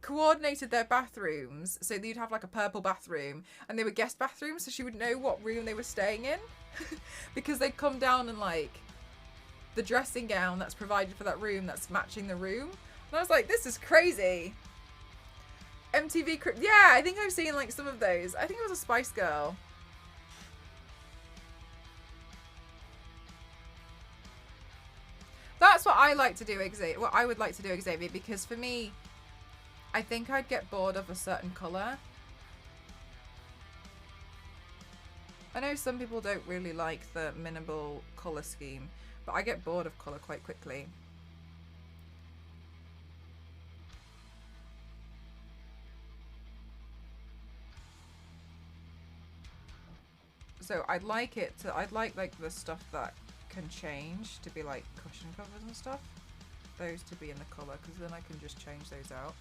coordinated their bathrooms. So you'd have, like, a purple bathroom. And they were guest bathrooms, so she would know what room they were staying in. Because they'd come down and, like, the dressing gown that's provided for that room that's matching the room. And I was like, this is crazy. MTV, yeah, I think I've seen like some of those. I think it was a Spice Girl. That's what I like to do, Xavier. What I would like to do, Xavier, because for me, I think I'd get bored of a certain colour. I know some people don't really like the minimal colour scheme, but I get bored of colour quite quickly. So I'd like the stuff that can change to be like cushion covers and stuff. Those to be in the colour, because then I can just change those out.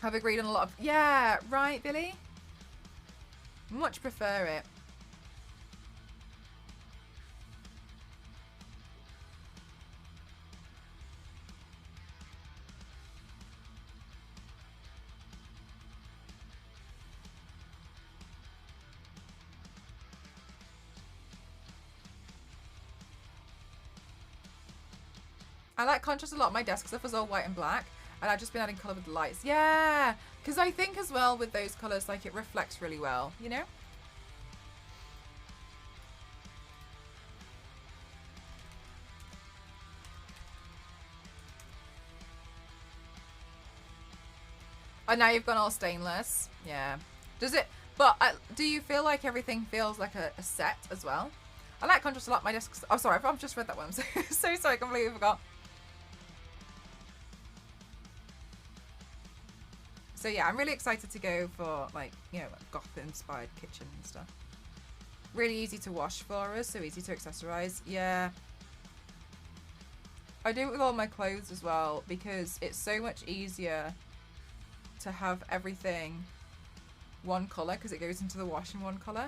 I've agreed on a lot of... Yeah, right, Billy? Much prefer it. I like contrast a lot. My desk stuff was all white and black, and I've just been adding colour with the lights. Yeah, because I think as well with those colours, like it reflects really well, you know? Oh, now you've gone all stainless. Yeah. Does it? But do you feel like everything feels like a set as well? I like contrast a lot. My desk. Oh, sorry, I've just read that one. I'm so sorry. I completely forgot. So yeah, I'm really excited to go for like, you know, like goth-inspired kitchen and stuff. Really easy to wash for us, so easy to accessorize. Yeah. I do it with all my clothes as well because it's so much easier to have everything one colour because it goes into the wash in one colour.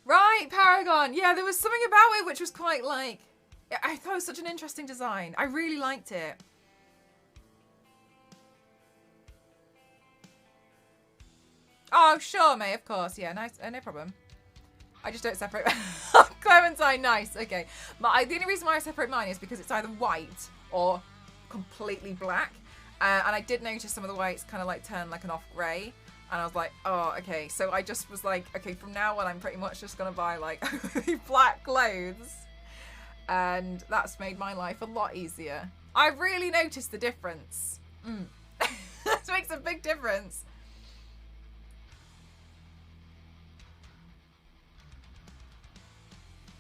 Right, Paragon. Yeah, there was something about it which was quite like... I thought it was such an interesting design. I really liked it. Oh, sure, May, of course. Yeah, nice. No problem. I just don't separate... Clementine, nice. Okay. The only reason why I separate mine is because it's either white or completely black. And I did notice some of the whites kind of like turn like an off grey. And I was like, oh, okay. So I just was like, okay, from now on, I'm pretty much just going to buy like black clothes. And that's made my life a lot easier. I really noticed the difference. This makes a big difference.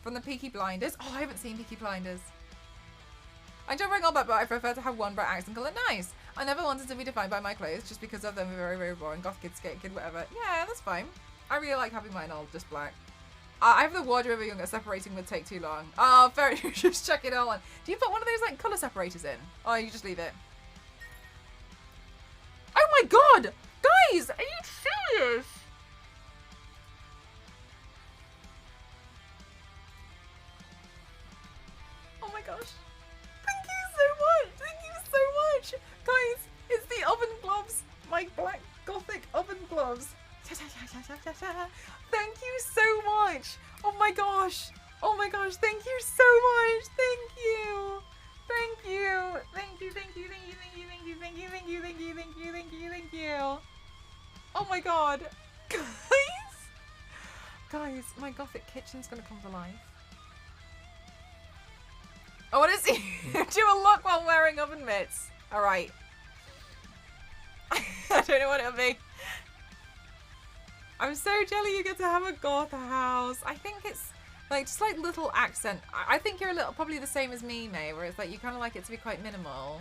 From the Peaky Blinders. Oh, I haven't seen Peaky Blinders. I don't bring all that, but I prefer to have one bright accent colour. Nice. I never wanted to be defined by my clothes just because of them are very, very boring. Goth kid, skate kid, whatever. Yeah, that's fine. I really like having mine all just black. I have the wardrobe younger. Separating would take too long. Oh, fair enough. Just check it all on. Do you put one of those like colour separators in? Or you just leave it? Oh my god! Guys, are you serious? Oh my gosh. Thank you so much. Thank you so much. Guys, it's the oven gloves. My black gothic oven gloves. Thank you so much. Oh my gosh. Oh my gosh. Thank you so much. Thank you. Thank you. Thank you. Thank you. Thank you. Thank you. Thank you. Thank you. Thank you. Thank you. Thank you. Thank you. Thank you. Oh my god. Guys, my gothic kitchen's gonna come to life. I want to see you do a look while wearing oven mitts. All right. I don't know what it'll be. I'm so jelly you get to have a goth house. I think it's like just like little accent. I think you're a little probably the same as me, May, where it's like you kind of like it to be quite minimal,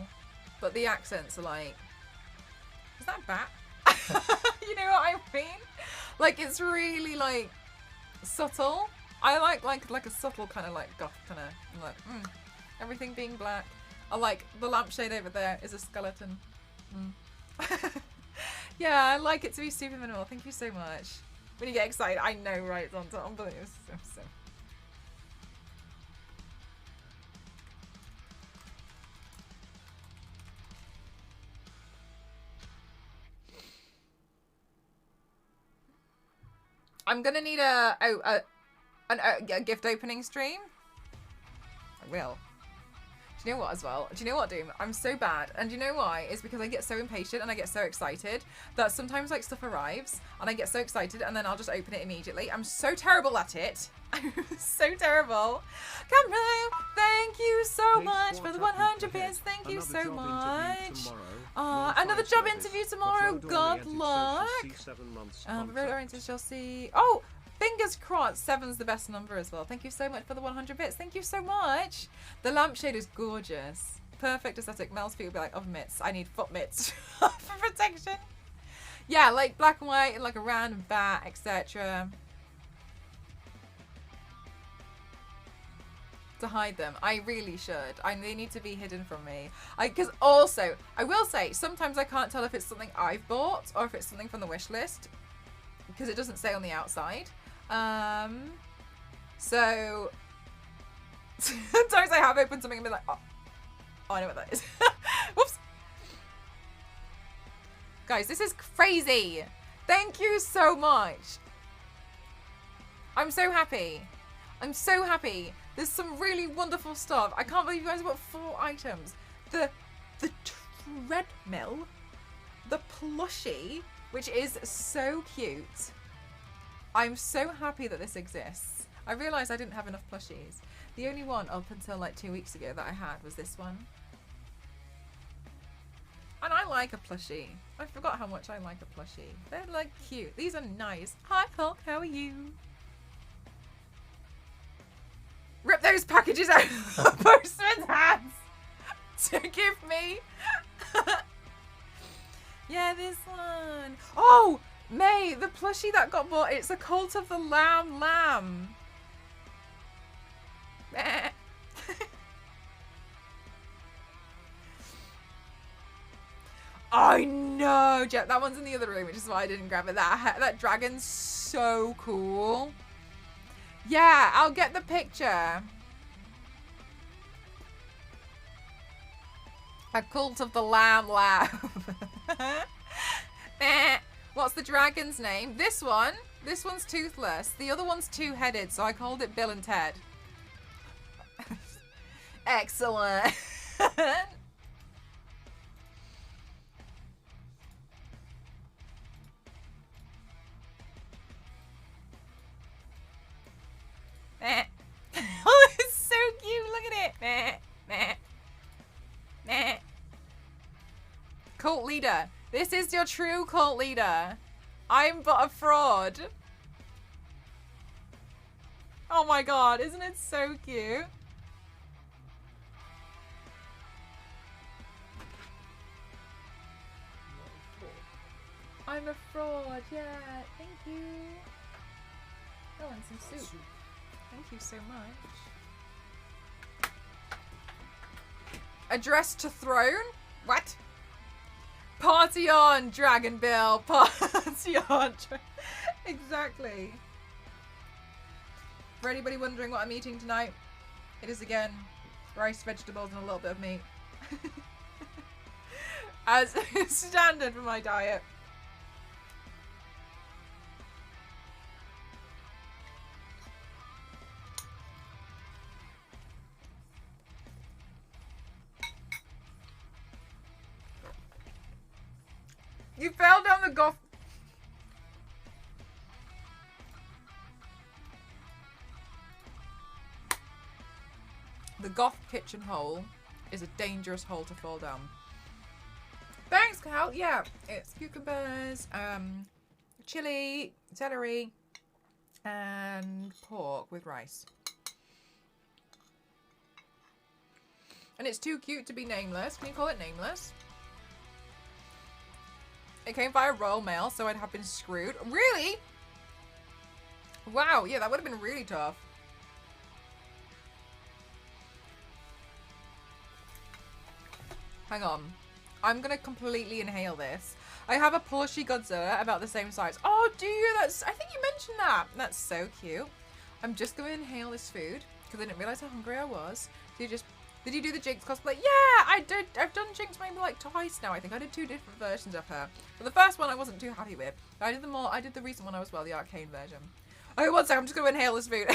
but the accents are like, is that a bat? You know what I mean? Like, it's really, like, subtle. I like a subtle kind of, like, goth kind of, like, everything being black. I like the lampshade over there is a skeleton. Yeah, I like it to be super minimal. Thank you so much. When you get excited, I know, right? It's on top, but it's so. I'm gonna need a gift opening stream. I will. Do you know what as well? Do you know what, Doom? I'm so bad. And do you know why? It's because I get so impatient and I get so excited that sometimes like stuff arrives and I get so excited and then I'll just open it immediately. I'm so terrible at it. I'm so terrible. Camro, thank you so much for the 100 bits. Thank you so much. Another job interview tomorrow. God luck. Road oriented shall see. Oh! Fingers crossed, 7's the best number as well. Thank you so much for the 100 bits. Thank you so much. The lampshade is gorgeous. Perfect aesthetic. Mel's feet would be like, of mitts. I need foot mitts for protection. Yeah, like black and white and like a random bat, etc. To hide them. I really should. They need to be hidden from me. Because also, I will say, sometimes I can't tell if it's something I've bought or if it's something from the wish list. Because it doesn't say on the outside. So sometimes I have opened something and been like, oh, I know what that is. Whoops. Guys, this is crazy. Thank you so much. I'm so happy. I'm so happy. There's some really wonderful stuff. I can't believe you guys have got 4 items. The treadmill, the plushie, which is so cute. I'm so happy that this exists. I realised I didn't have enough plushies. The only one up until like 2 weeks ago that I had was this one. And I like a plushie. I forgot how much I like a plushie. They're like cute. These are nice. Hi Hulk, how are you? Rip those packages out of the postman's hands to give me. Yeah, this one. Oh! May, the plushie that got bought, it's a Cult of the Lamb. I know, Jet. That one's in the other room, which is why I didn't grab it. That dragon's so cool. Yeah, I'll get the picture. A Cult of the Lamb. What's the dragon's name? This one's toothless. The other one's two-headed, so I called it Bill and Ted. Excellent. Oh, it's so cute. Look at it. Cult leader. This is your true cult leader. I'm but a fraud. Oh my god, isn't it so cute? I'm a fraud, yeah. Thank you. Oh, and some soup. Thank you so much. Address to throne? What? Party on, Dragon Bill. Party on. Exactly. For anybody wondering what I'm eating tonight, it is again rice, vegetables, and a little bit of meat. As standard for my diet. You fell down the goth. The goth kitchen hole is a dangerous hole to fall down. Thanks, Cal. Yeah, it's cucumbers, chili, celery, and pork with rice. And it's too cute to be nameless. Can you call it nameless? It came via Royal Mail, so I'd have been screwed. Really? Wow, yeah, that would have been really tough. Hang on. I'm gonna completely inhale this. I have a plushie Godzilla about the same size. Oh, do you? That's, I think you mentioned that. That's so cute. I'm just gonna inhale this food because I didn't realize how hungry I was. Did you do the Jinx cosplay? Yeah, I did. I've done Jinx maybe like twice now. I think I did 2 different versions of her. But the first one I wasn't too happy with. I did the recent one as well, the arcane version. Okay, one sec. I'm just gonna inhale this food.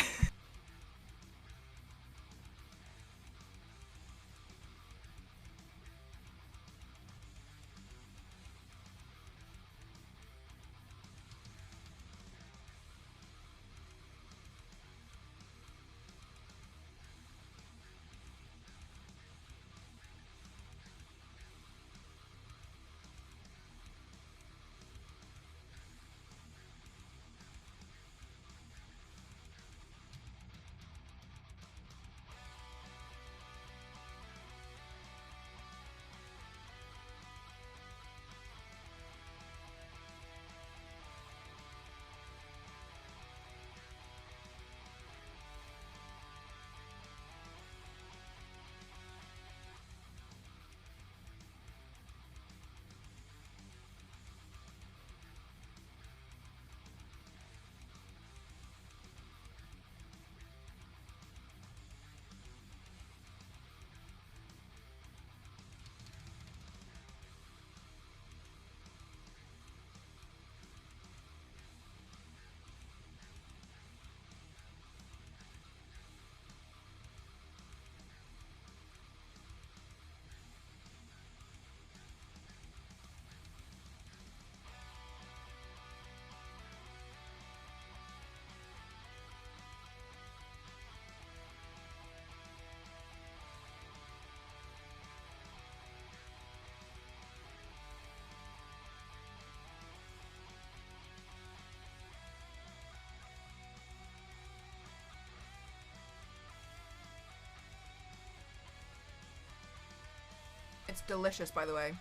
It's delicious, by the way.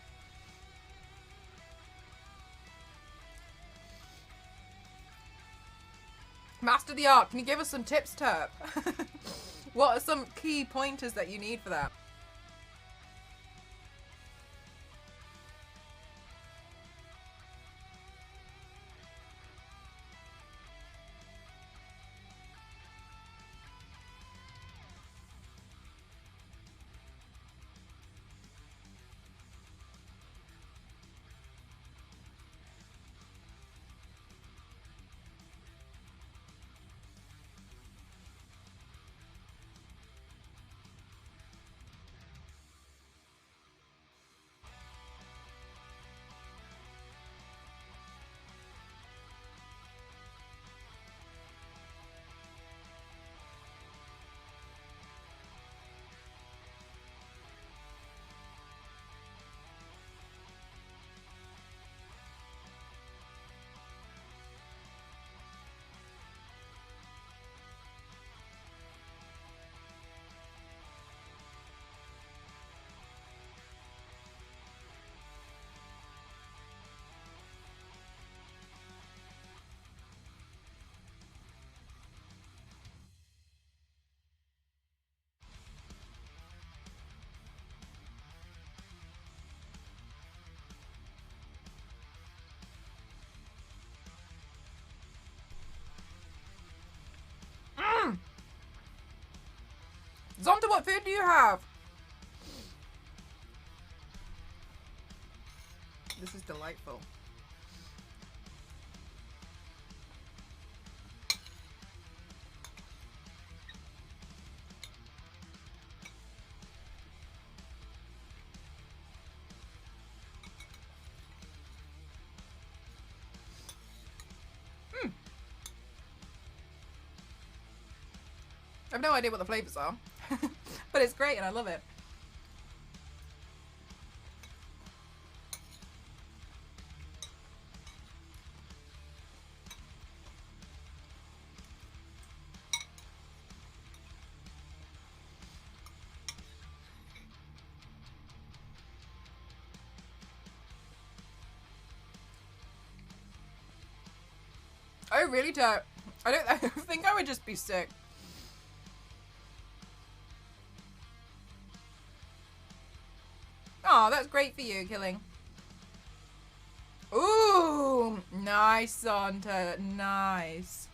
Master the art. Can you give us some tips, Terp? What are some key pointers that you need for that? Zonta, what food do you have? This is delightful. I have no idea what the flavors are, but it's great and I love it. Oh, really, Joe? I think I would just be sick. Oh, that's great for you, Killing. Ooh, nice, Santa. Nice.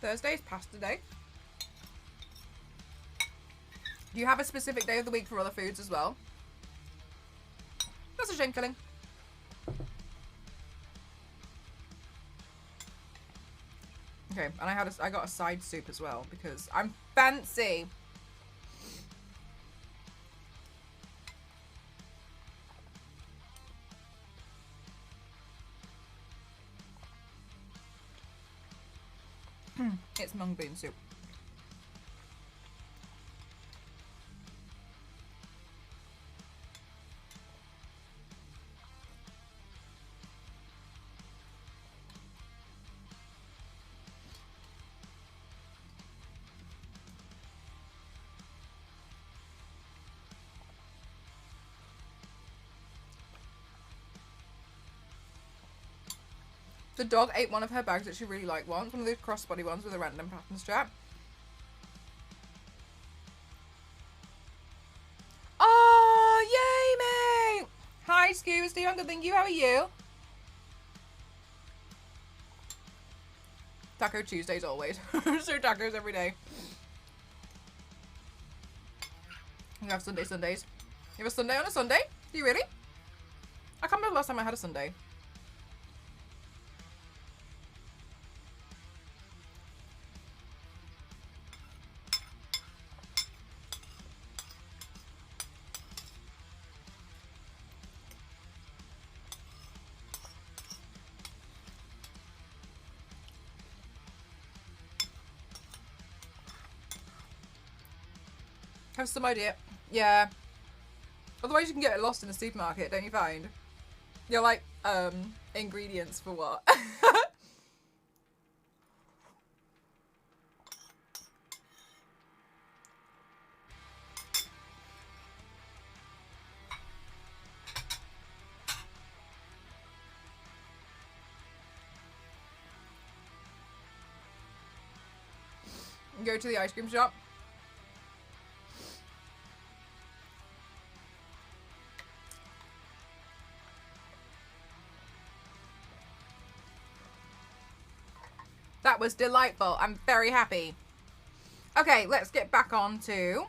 Thursday's pasta day. Do you have a specific day of the week for other foods as well? That's a shame, Killing. Okay, and I got a side soup as well because I'm fancy. It's mung bean soup. The dog ate one of her bags that she really liked once, one of those crossbody ones with a random pattern strap. Oh, yay, mate! Hi, Scuba Steve, I'm good, thank you. How are you? Taco Tuesdays always. So tacos every day. You have Sundays. You have a Sunday on a Sunday? Do you really? I can't remember the last time I had a Sunday. Have some idea. Yeah. Otherwise you can get lost in the supermarket, don't you find? You're like, ingredients for what? Go to the ice cream shop. That was delightful. I'm very happy. Okay, let's get back on to...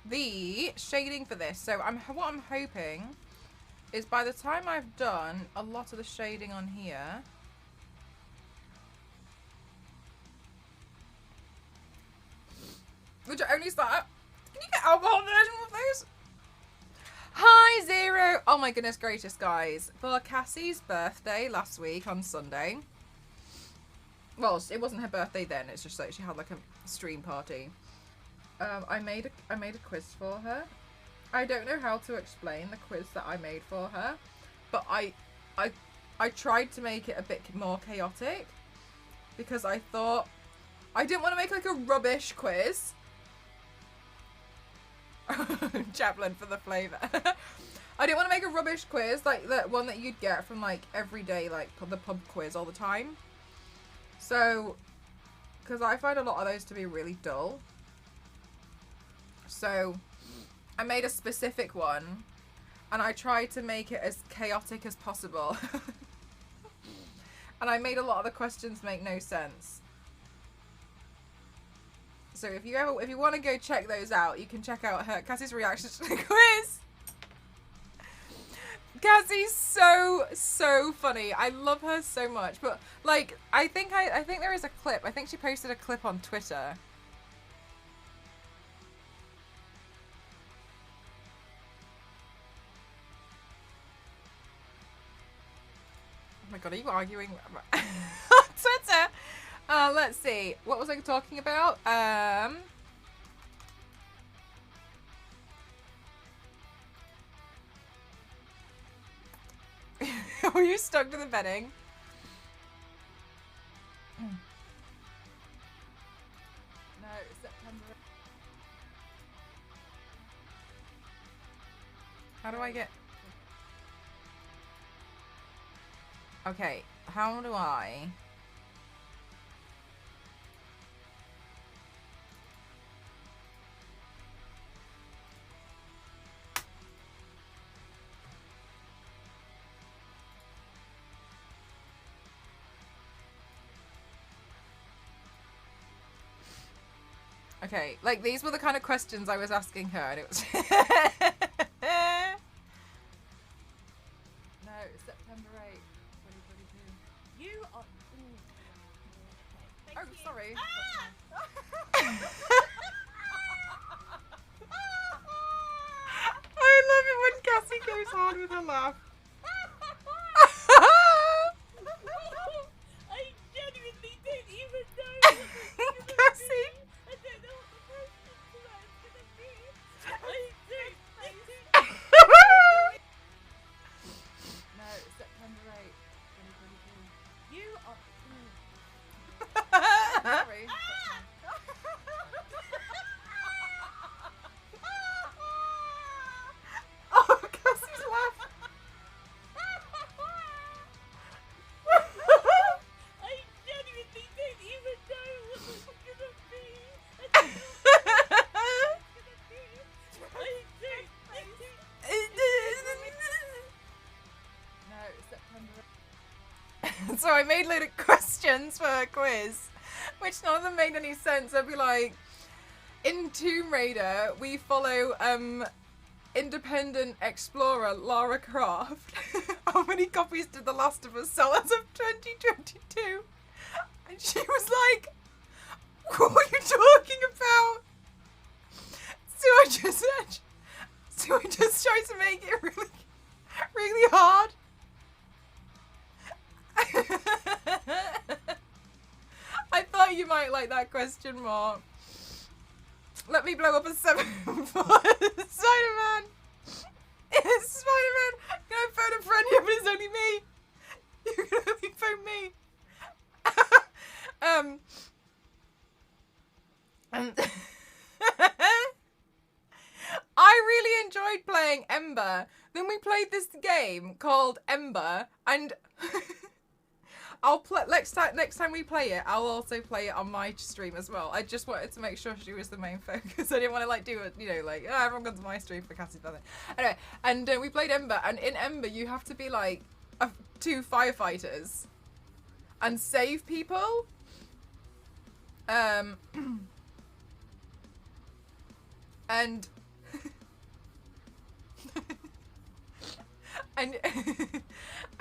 the shading for this. So what I'm hoping is by the time I've done a lot of the shading on here... Would you only start? Can you get alcohol version of those? Hi, Zero. Oh my goodness gracious, guys. For Cassie's birthday last week on Sunday. Well, it wasn't her birthday then. It's just like she had like a stream party. I made a quiz for her. I don't know how to explain the quiz that I made for her, but I tried to make it a bit more chaotic because I thought I didn't want to make like a rubbish quiz. Chaplain for the flavour. I didn't want to make a rubbish quiz like that one that you'd get from like everyday like the pub quiz all the time. So, because I find a lot of those to be really dull. So, I made a specific one and I tried to make it as chaotic as possible. And I made a lot of the questions make no sense. So if you want to go check those out, you can check out Cassie's reaction to the quiz. Cassie's so funny. I love her so much. But like, I think there is a clip. I think she posted a clip on Twitter. my god, are you arguing on Twitter? Let's see. What was I talking about? Were you stuck to the bedding? No, September. How do I get... Okay, how do I... Okay, like these were the kind of questions I was asking her, and it was. No, September 8th, 2022. You are. Oh, sorry. I love it when Cassie goes hard with her laugh. I genuinely don't even know. Cassie. I don't know what the question tonight is gonna be. I don't. No, September 8th, 2022. You are. Sorry. Oh, Cassie's laugh. I genuinely don't even know what this is gonna be. I don't know what it's gonna be. No, September. So I made a load of questions for a quiz, which none of them made any sense. I'd be like, in Tomb Raider, we follow independent explorer Lara Croft. How many copies did The Last of Us sell as of 2022? And she was like, what are you talking about? So I just tried to make it really, really hard. I thought you might like that question more. Let me blow up a 7-foot Spider-Man. It's Spider-Man. Can I phone a friend? Yeah, but it's only me. You can only phone me. And I really enjoyed playing Ember. Then we played this game called Ember, and I'll play next time we play it. I'll also play it on my stream as well. I just wanted to make sure she was the main focus. I didn't want to like do it, you know, like everyone comes to my stream for Cassie's birthday. Anyway, and we played Ember, and in Ember you have to be like two firefighters and save people. And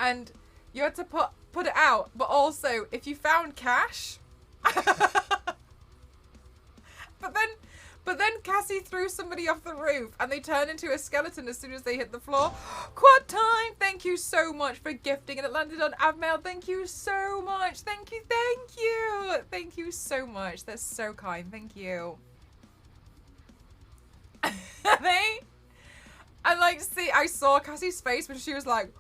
and you had to put it out, but also if you found cash. But then Cassie threw somebody off the roof and they turned into a skeleton as soon as they hit the floor. Quad time! Thank you so much for gifting, and it landed on Avmail. Thank you so much. Thank you. Thank you so much. That's so kind. Thank you. And like, see, I saw Cassie's face when she was like,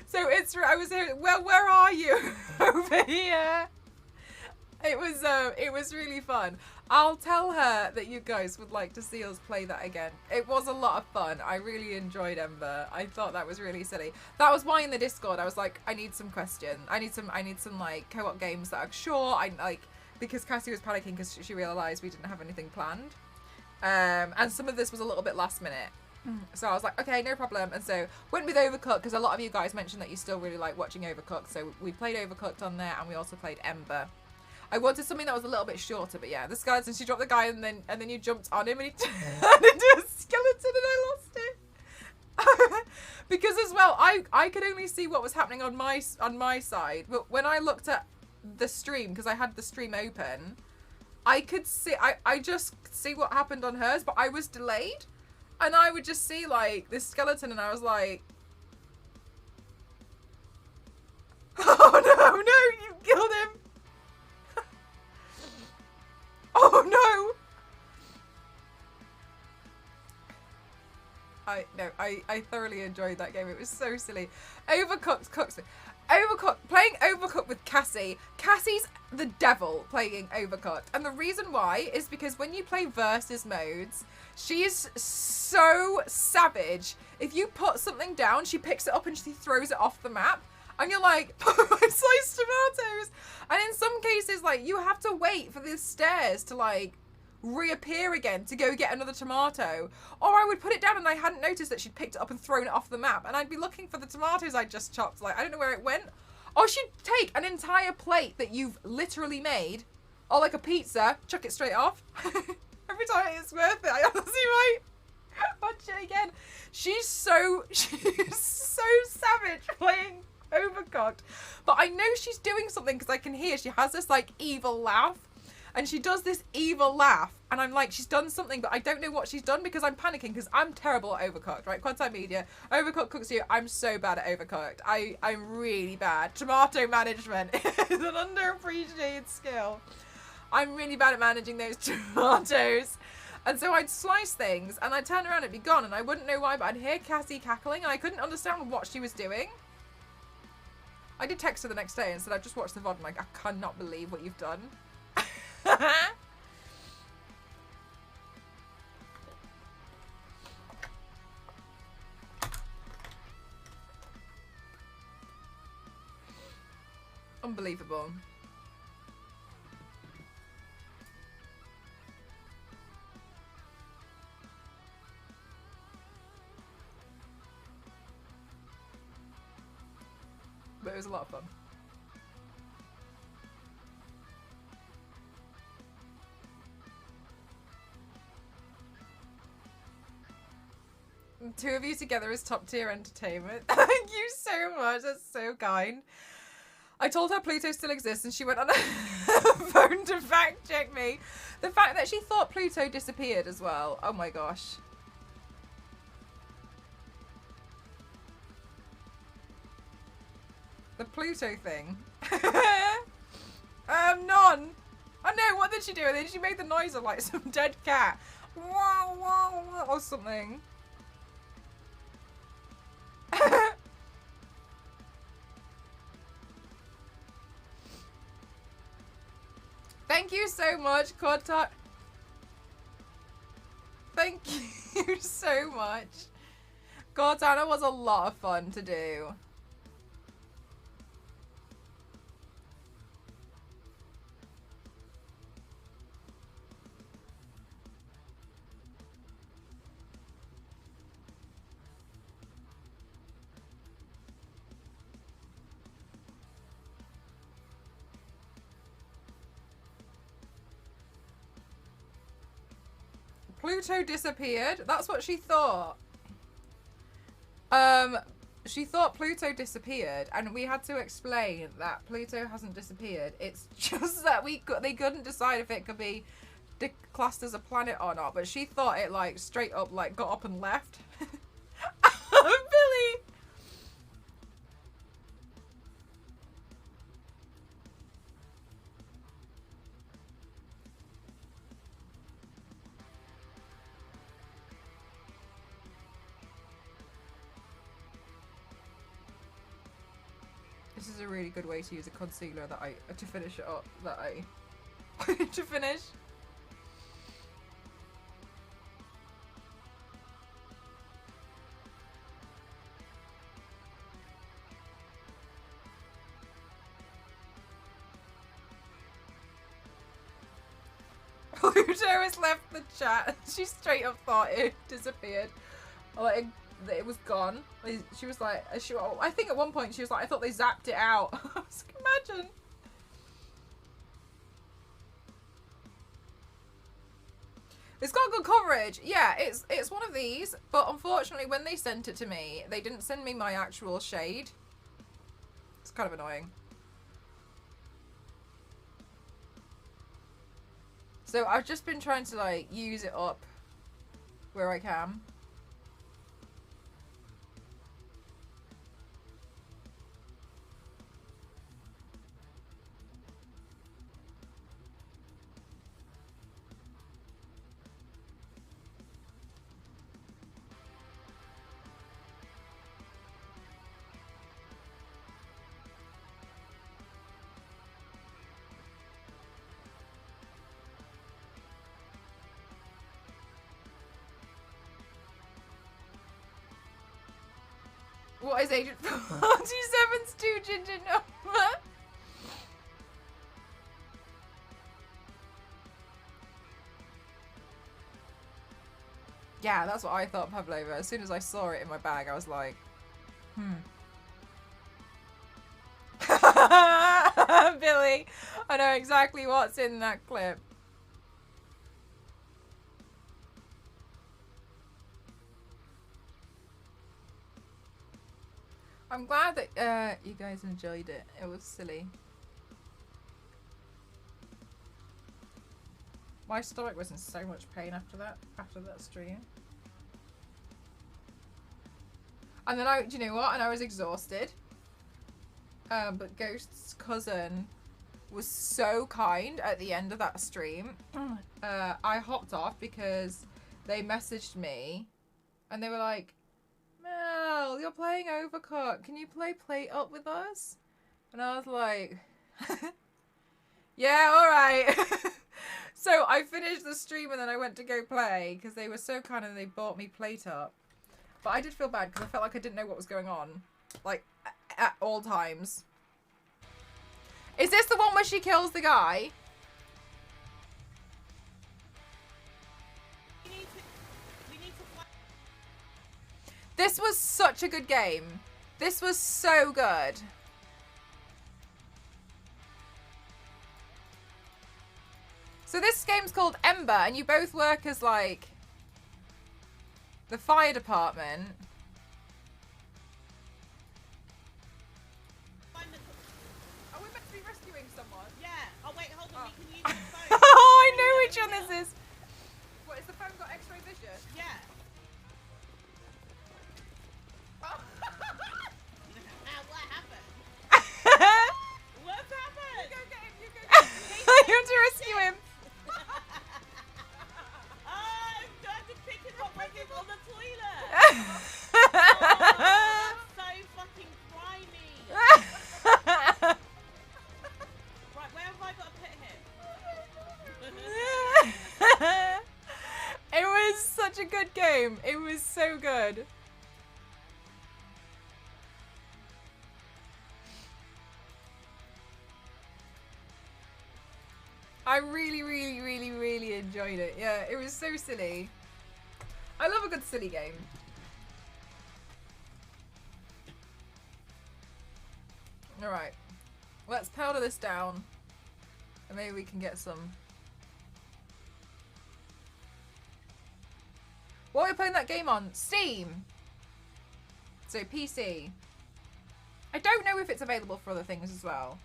so I was here, well, where are you? Over here. It was really fun. I'll tell her that you guys would like to see us play that again. It was a lot of fun. I really enjoyed Ember. I thought that was really silly. That was why in the Discord I was like, I need some questions. I need some like co-op games that are short. Because Cassie was panicking because she realised we didn't have anything planned. And some of this was a little bit last minute. So I was like, okay, no problem. And so went with Overcooked because a lot of you guys mentioned that you still really like watching Overcooked. So we played Overcooked on there, and we also played Ember. I wanted something that was a little bit shorter, but yeah, the skeleton, she dropped the guy and then you jumped on him and he turned into a skeleton and I lost it. Because as well, I could only see what was happening on my side, but when I looked at the stream, because I had the stream open, I could see, I just see what happened on hers, but I was delayed, and I would just see like this skeleton, and I was like, Oh no, no, you killed him. Oh no. I thoroughly enjoyed that game. It was so silly. Overcooked cooks. Playing Overcooked with Cassie. Cassie's the devil playing Overcooked. And the reason why is because when you play versus modes, she is so savage. If you put something down, she picks it up and she throws it off the map. And you're like, sliced tomatoes. And in some cases, like, you have to wait for the stairs to, like, reappear again to go get another tomato. Or I would put it down and I hadn't noticed that she'd picked it up and thrown it off the map. And I'd be looking for the tomatoes I just chopped. Like, I don't know where it went. Or she'd take an entire plate that you've literally made, or like a pizza, chuck it straight off. Every time it's worth it. I honestly might watch it again. She's so savage playing Overcooked. But I know she's doing something because I can hear she has this like evil laugh. And she does this evil laugh. And I'm like, she's done something, but I don't know what she's done because I'm panicking because I'm terrible at Overcooked, right? Quantum Media. Overcooked cooks you. I'm so bad at Overcooked. I'm really bad. Tomato management is an underappreciated skill. I'm really bad at managing those tomatoes. And so I'd slice things and I'd turn around and it'd be gone. And I wouldn't know why, but I'd hear Cassie cackling and I couldn't understand what she was doing. I did text her the next day and said, I just watched the VOD. I'm like, I cannot believe what you've done. Unbelievable. But it was a lot of fun. Two of you together is top tier entertainment. Thank you so much. That's so kind. I told her Pluto still exists and she went on her phone to fact check me. The fact that she thought Pluto disappeared as well. Oh my gosh. The Pluto thing. None. I know, what did she do? And then she made the noise of like some dead cat. Wow, wow, wow, or something. Thank you so much, Corta. Thank you so much. Cortana was a lot of fun to do. Pluto disappeared. That's what she thought. She thought Pluto disappeared, and we had to explain that Pluto hasn't disappeared. It's just that they couldn't decide if it could be classed as a planet or not. But she thought it like straight up like got up and left. Billy. This is a really good way to use a concealer to finish it up that I wanted to finish. Pluto has left the chat. She straight up thought it disappeared. Like, that it was gone. She was like, I think at one point she was like, I thought they zapped it out. Imagine. It's got good coverage. Yeah, it's one of these, but unfortunately when they sent it to me, they didn't send me my actual shade. It's kind of annoying. So I've just been trying to like use it up where I can. What is Agent 47's two-digit number? Yeah, that's what I thought, Pavlova. As soon as I saw it in my bag, I was like, Billy, I know exactly what's in that clip. I'm glad that you guys enjoyed it. It was silly. My stomach was in so much pain after that stream. And then do you know what? And I was exhausted. But Ghost's cousin was so kind at the end of that stream. I hopped off because they messaged me and they were like, Mel, you're playing Overcooked. Can you play Up with us? And I was like, yeah, alright. So I finished the stream and then I went to go play because they were so kind and they bought me Plate Up. But I did feel bad because I felt like I didn't know what was going on. Like, at all times. Is this the one where she kills the guy? This was such a good game. This was so good. So this game's called Ember, and you both work as, like, the fire department. Are we meant to be rescuing someone? Yeah. Oh, wait, hold on. We can use the phone. Oh, I know which one this is. What, has the phone got X-ray vision? Yeah. What happened? What's happened? You go get him, you go get him. You have to rescue him. I'm trying to pick him up like he's on the toilet. Oh, that's so fucking grimy. Right, where have I got to put him? It was such a good game. It was so good. I really, really, really, really enjoyed it. Yeah, it was so silly. I love a good silly game. Alright. Let's powder this down. And maybe we can get some. What are we playing that game on? Steam! So PC. I don't know if it's available for other things as well.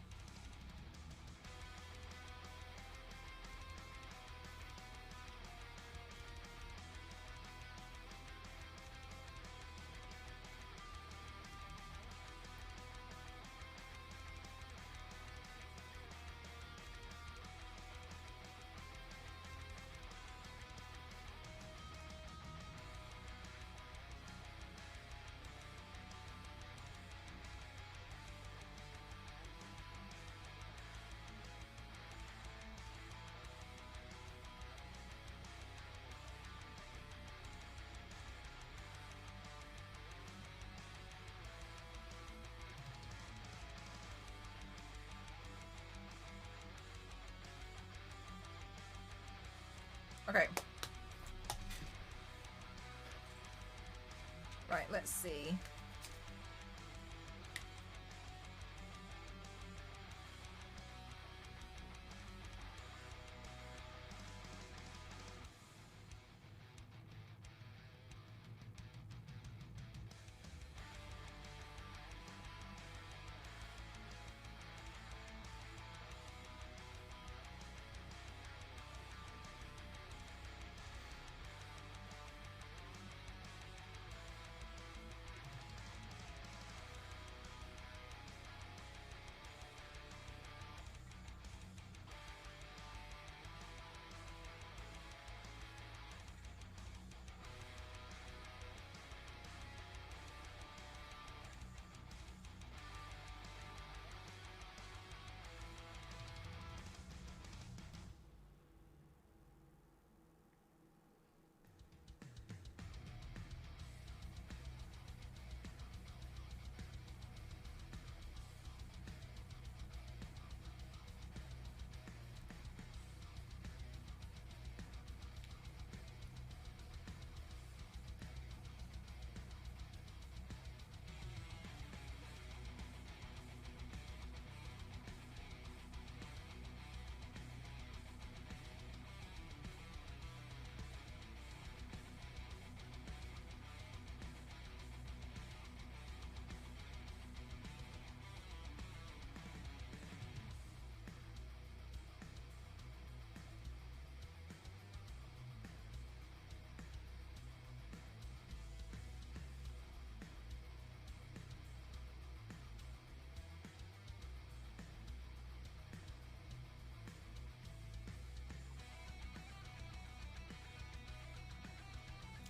Okay. Right, let's see.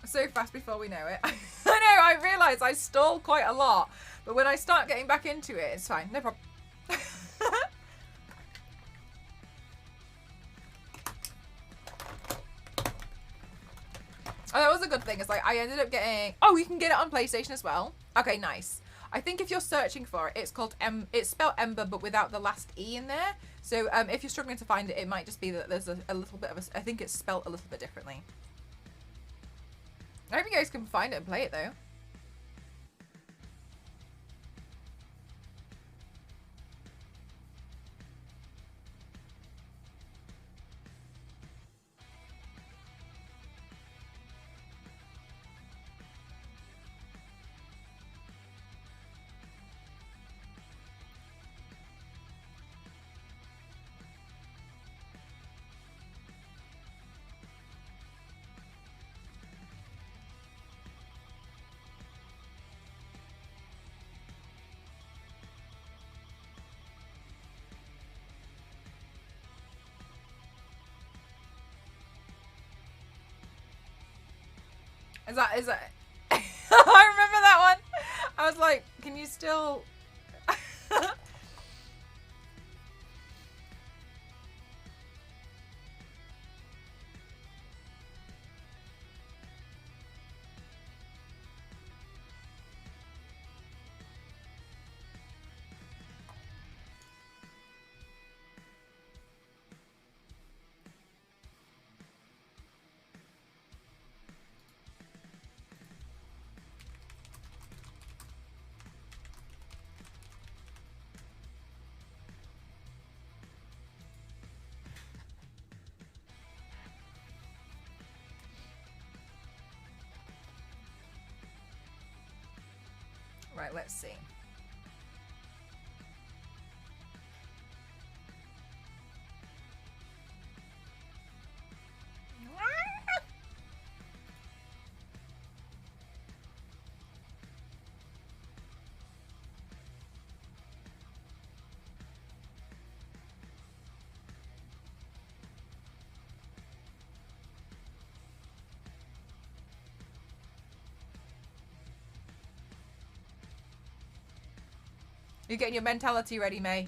so fast before we know it. I know, I realise I stall quite a lot, but when I start getting back into it, it's fine. No problem. Oh, that was a good thing. It's like I ended up getting... Oh, you can get it on PlayStation as well. Okay, nice. I think if you're searching for it, it's called it's spelled Ember, but without the last E in there. So if you're struggling to find it, it might just be that there's a little bit of a... I think it's spelled a little bit differently. I hope you guys can find it and play it, though. Is that I remember that one. I was like, can you still Right, let's see. You're getting your mentality ready, May.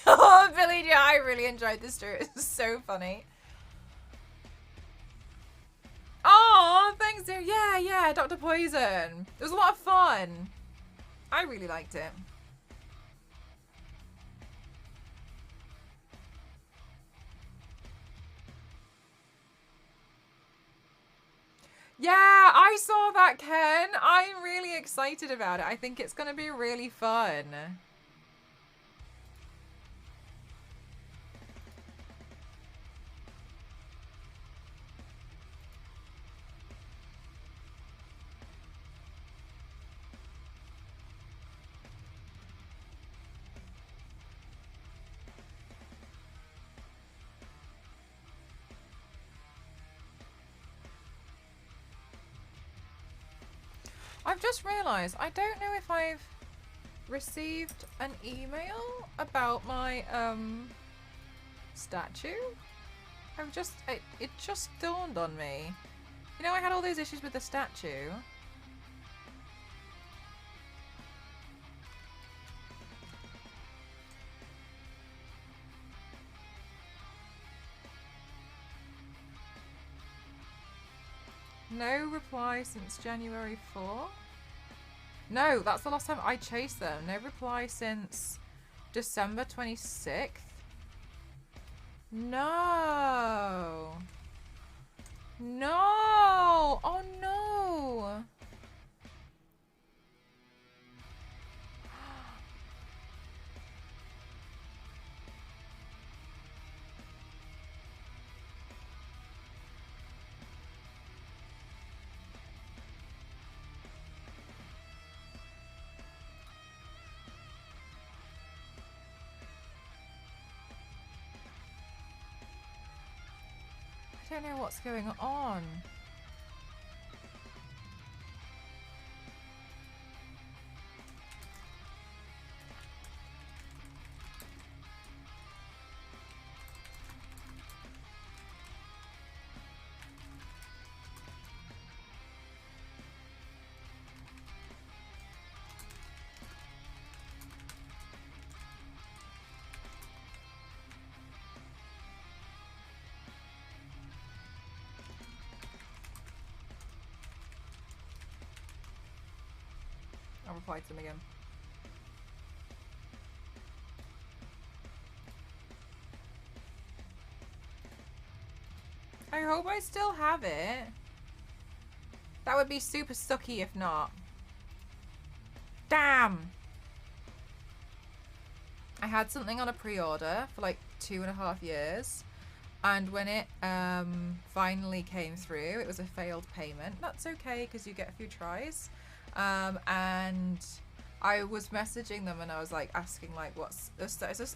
Oh, Billy, yeah, I really enjoyed this too. It was so funny. Oh, thanks, dear. Yeah, yeah, Dr. Poison. It was a lot of fun. I really liked it. Yeah, I saw that, Ken. I'm really excited about it. I think it's going to be really fun. I've just realised I don't know if I've received an email about my statue. It just dawned on me. You know, I had all those issues with the statue. No reply since January 4. No, that's the last time I chased them. No reply since December 26th. No. No. Oh no. don't know what's going on. I'll reply to them again. I hope I still have it. That would be super sucky if not. Damn! I had something on a pre-order for like 2.5 years. And when it finally came through, it was a failed payment. That's okay, because you get a few tries. And I was messaging them and I was like asking like what's this? It's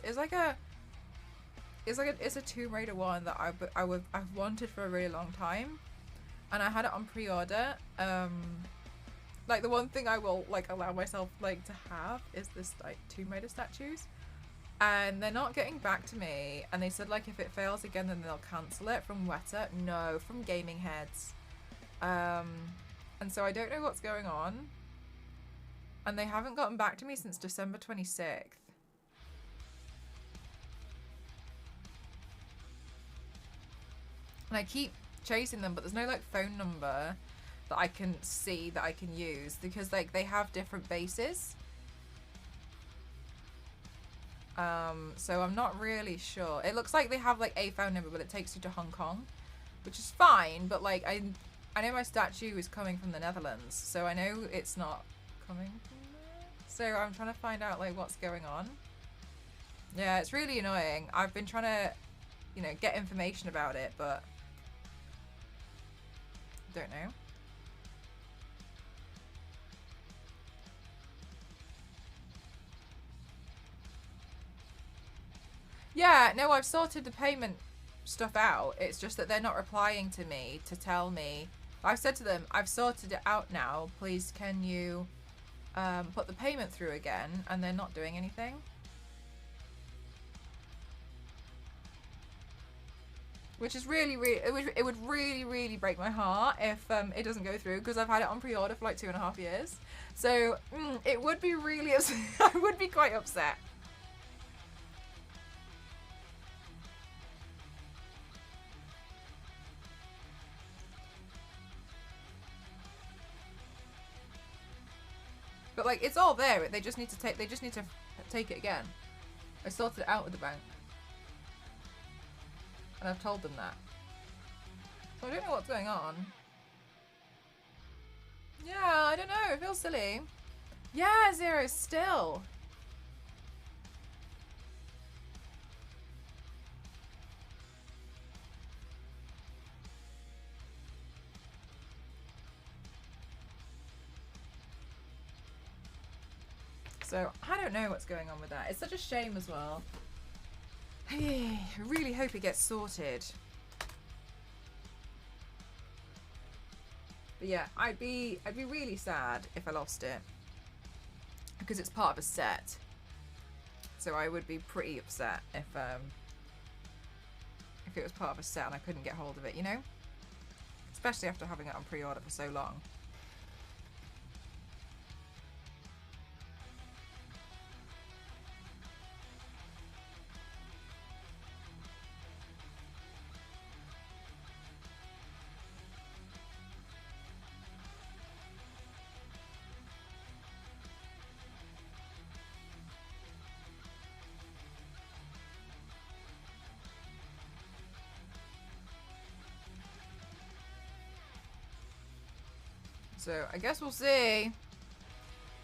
a Tomb Raider one that I've wanted for a really long time, and I had it on pre-order. Like the one thing I will like allow myself like to have is this like Tomb Raider statues, and they're not getting back to me. And they said like if it fails again then they'll cancel it. From Weta, no, from Gaming Heads. And so I don't know what's going on. And they haven't gotten back to me since December 26th. And I keep chasing them, but there's no like phone number that I can see that I can use, because like they have different bases. So I'm not really sure. It looks like they have like a phone number, but it takes you to Hong Kong, which is fine, but like I know my statue is coming from the Netherlands, so I know it's not coming from there. So I'm trying to find out like what's going on. Yeah, it's really annoying. I've been trying to, you know, get information about it, but don't know. Yeah, no, I've sorted the payment stuff out. It's just that they're not replying to me to tell me. I've said to them, I've sorted it out now. Please, can you put the payment through again? And they're not doing anything. Which is really, it would really, really break my heart if it doesn't go through, because I've had it on pre-order for like 2.5 years. So it would be really upset. I would be quite upset. But like, it's all there. They just need to take. They just need to take it again. I sorted it out with the bank, and I've told them that. So I don't know what's going on. Yeah, I don't know. It feels silly. Yeah, Zero still. So I don't know what's going on with that. It's such a shame as well. I really hope it gets sorted. But yeah, I'd be really sad if I lost it, because it's part of a set. So I would be pretty upset if it was part of a set and I couldn't get hold of it, you know? Especially after having it on pre-order for so long. So I guess we'll see.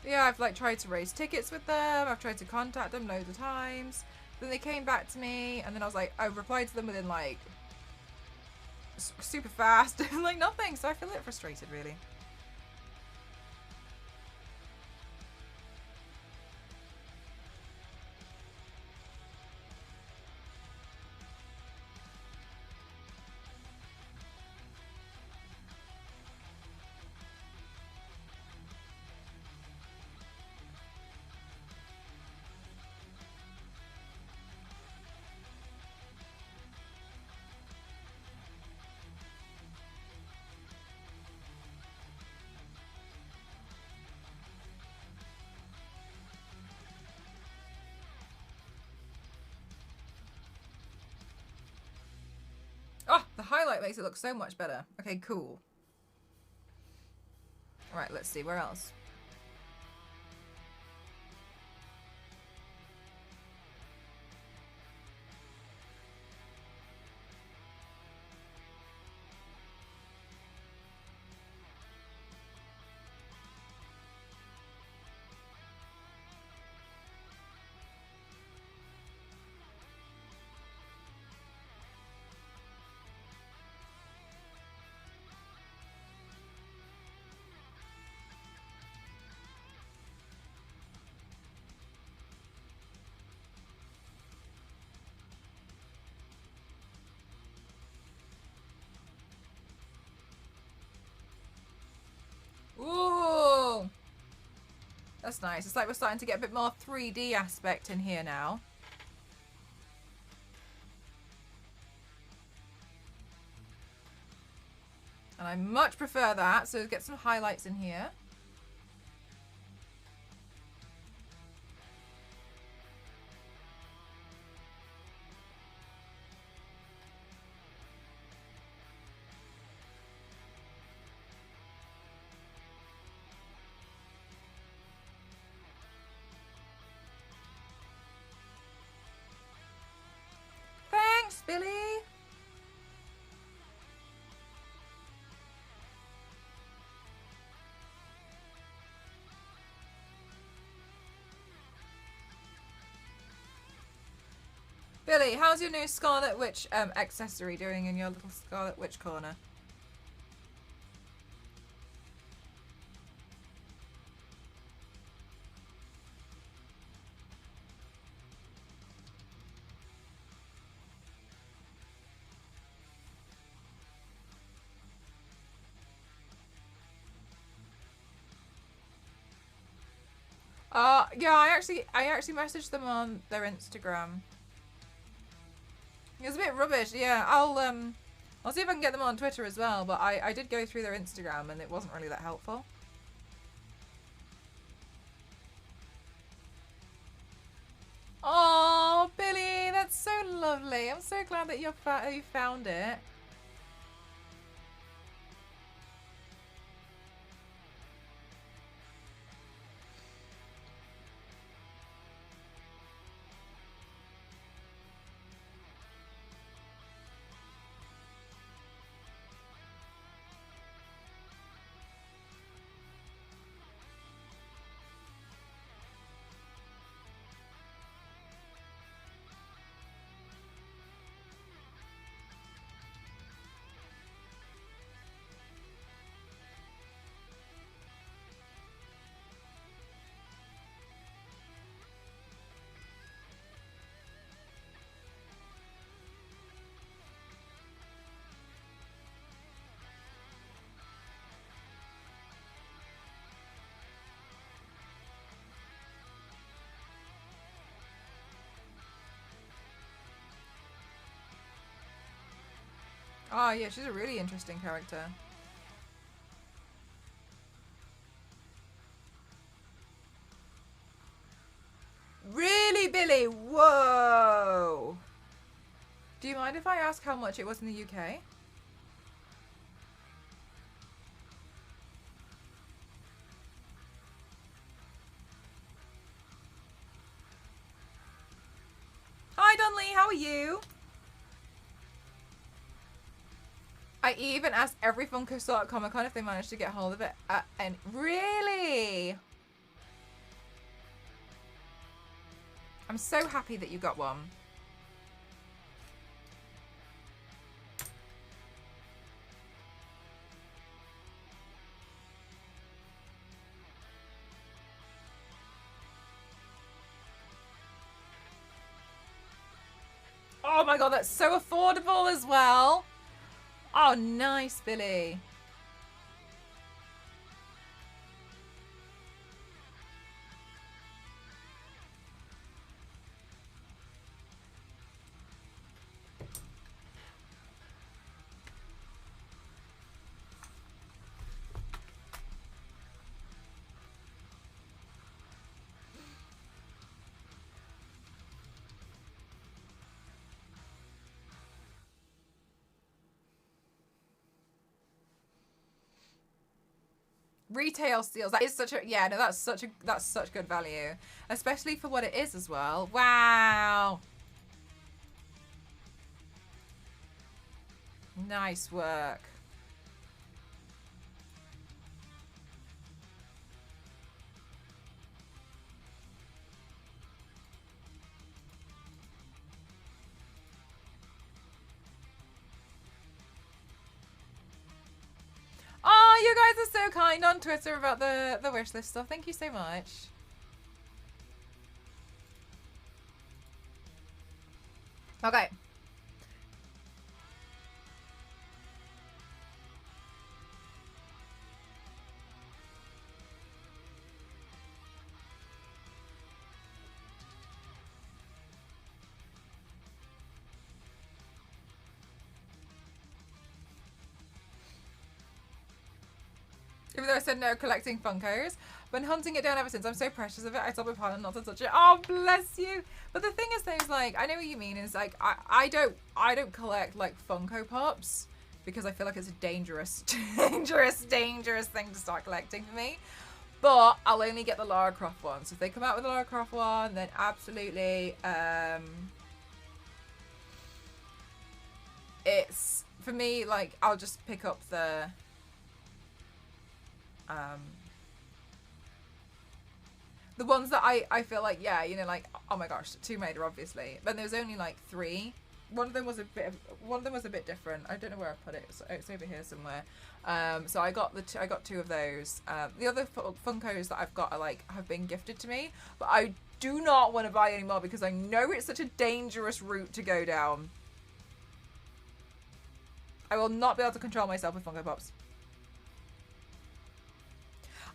But yeah, I've like tried to raise tickets with them. I've tried to contact them loads of times. Then they came back to me, and then I was like, I replied to them within like super fast, and like nothing. So I feel a bit frustrated, really. highlight makes it look so much better. Okay, cool. Right, let's see, where else? Ooh! That's nice. It's like we're starting to get a bit more 3D aspect in here now. And I much prefer that, so get some highlights in here. Thanks, Billy! Billy, how's your new Scarlet Witch accessory doing in your little Scarlet Witch corner? Yeah, I actually messaged them on their Instagram. It was a bit rubbish. Yeah, I'll see if I can get them on Twitter as well, but I did go through their Instagram and it wasn't really that helpful. Oh, Billy, that's so lovely. I'm so glad that you found it. Oh, yeah, she's a really interesting character. Really, Billy? Whoa! Do you mind if I ask how much it was in the UK? Hi, Dunley, how are you? I even asked every Funko store at Comic Con if they managed to get hold of it. And really? I'm so happy that you got one. Oh my god, that's so affordable as well. Oh, nice, Billy. Retail steals. That is such a, yeah, no, that's such good value, especially for what it is as well. Wow. Nice work. Oh, you guys are so kind on Twitter about the wish list stuff. Thank you so much. Okay. Even though I said no collecting Funkos, been hunting it down ever since. I'm so precious of it. I told my partner not to touch it. Oh, bless you. But the thing is, things like, I know what you mean. Is like I don't collect like Funko Pops because I feel like it's a dangerous thing to start collecting for me. But I'll only get the Lara Croft one. So if they come out with the Lara Croft one, then absolutely. It's for me like I'll just pick up the. The ones that I feel like, yeah, you know, like, oh my gosh, Tomb Raider, obviously. But there's only like 3. One of them was a bit different. I don't know where I put it. It's over here somewhere. So I got I got 2 of those. The other Funkos that I've got are like have been gifted to me, but I do not want to buy any more because I know it's such a dangerous route to go down. I will not be able to control myself with Funko Pops.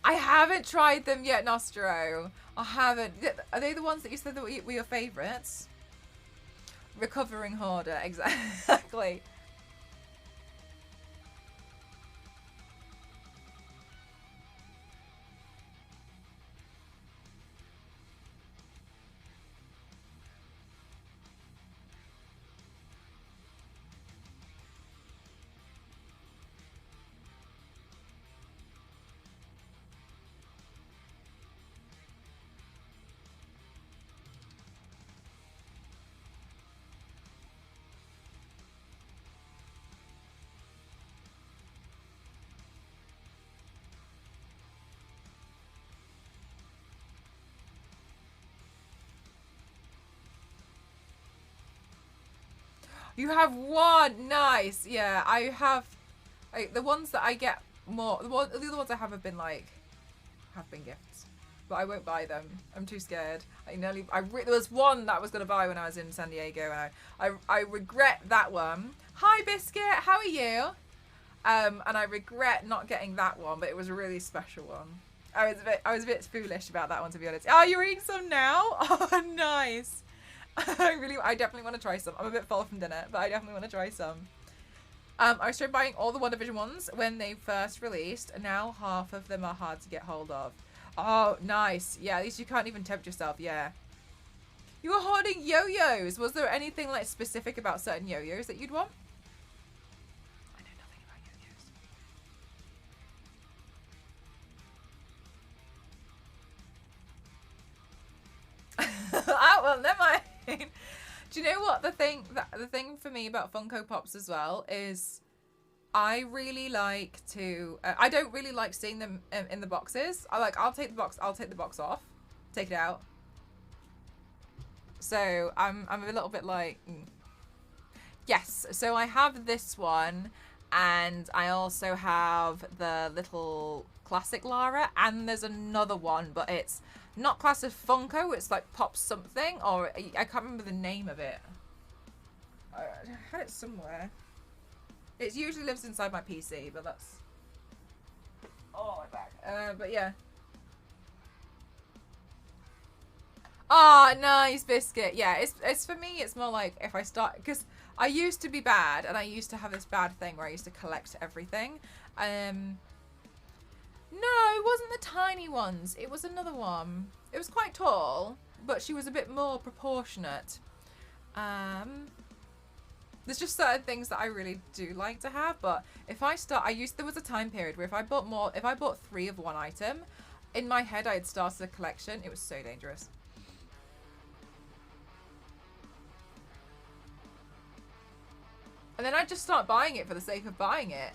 I haven't tried them yet, Nostro. I haven't. Are they the ones that you said that were your favourites? Recovering Hoarder, exactly. You have one, nice. Yeah, I have. The ones that I get more. The other ones I have been like, have been gifts, but I won't buy them. I'm too scared. There was one that I was gonna buy when I was in San Diego, and I regret that one. Hi, Biscuit. How are you? And I regret not getting that one, but it was a really special one. I was a bit foolish about that one, to be honest. Oh, you're eating some now? Oh, nice. I definitely want to try some. I'm a bit full from dinner, but I definitely want to try some. I started buying all the WandaVision ones when they first released, and now half of them are hard to get hold of. Oh, nice. Yeah, at least you can't even tempt yourself. Yeah. You were hoarding yo-yos. Was there anything like specific about certain yo-yos that you'd want? I know nothing about yo-yos. Oh, well, never mind. Do you know what the thing for me about Funko Pops as well is I really like to I don't really like seeing them in the boxes. I'll take the box off, take it out. So I'm a little bit like yes, so I have this one, and I also have the little classic Lara, and there's another one, but it's not classed as Funko, it's like Pop something, or I can't remember the name of it. I had it somewhere. It usually lives inside my PC, but that's... Oh, my back. But yeah. Ah, oh, nice, Biscuit. Yeah, it's for me, it's more like if I start... Because I used to be bad, and I used to have this bad thing where I used to collect everything. No, it wasn't the tiny ones. It was another one. It was quite tall, but she was a bit more proportionate. There's just certain things that I really do like to have, but if I start, there was a time period where if I bought 3 of one item, in my head I had started a collection. It was so dangerous. And then I'd just start buying it for the sake of buying it.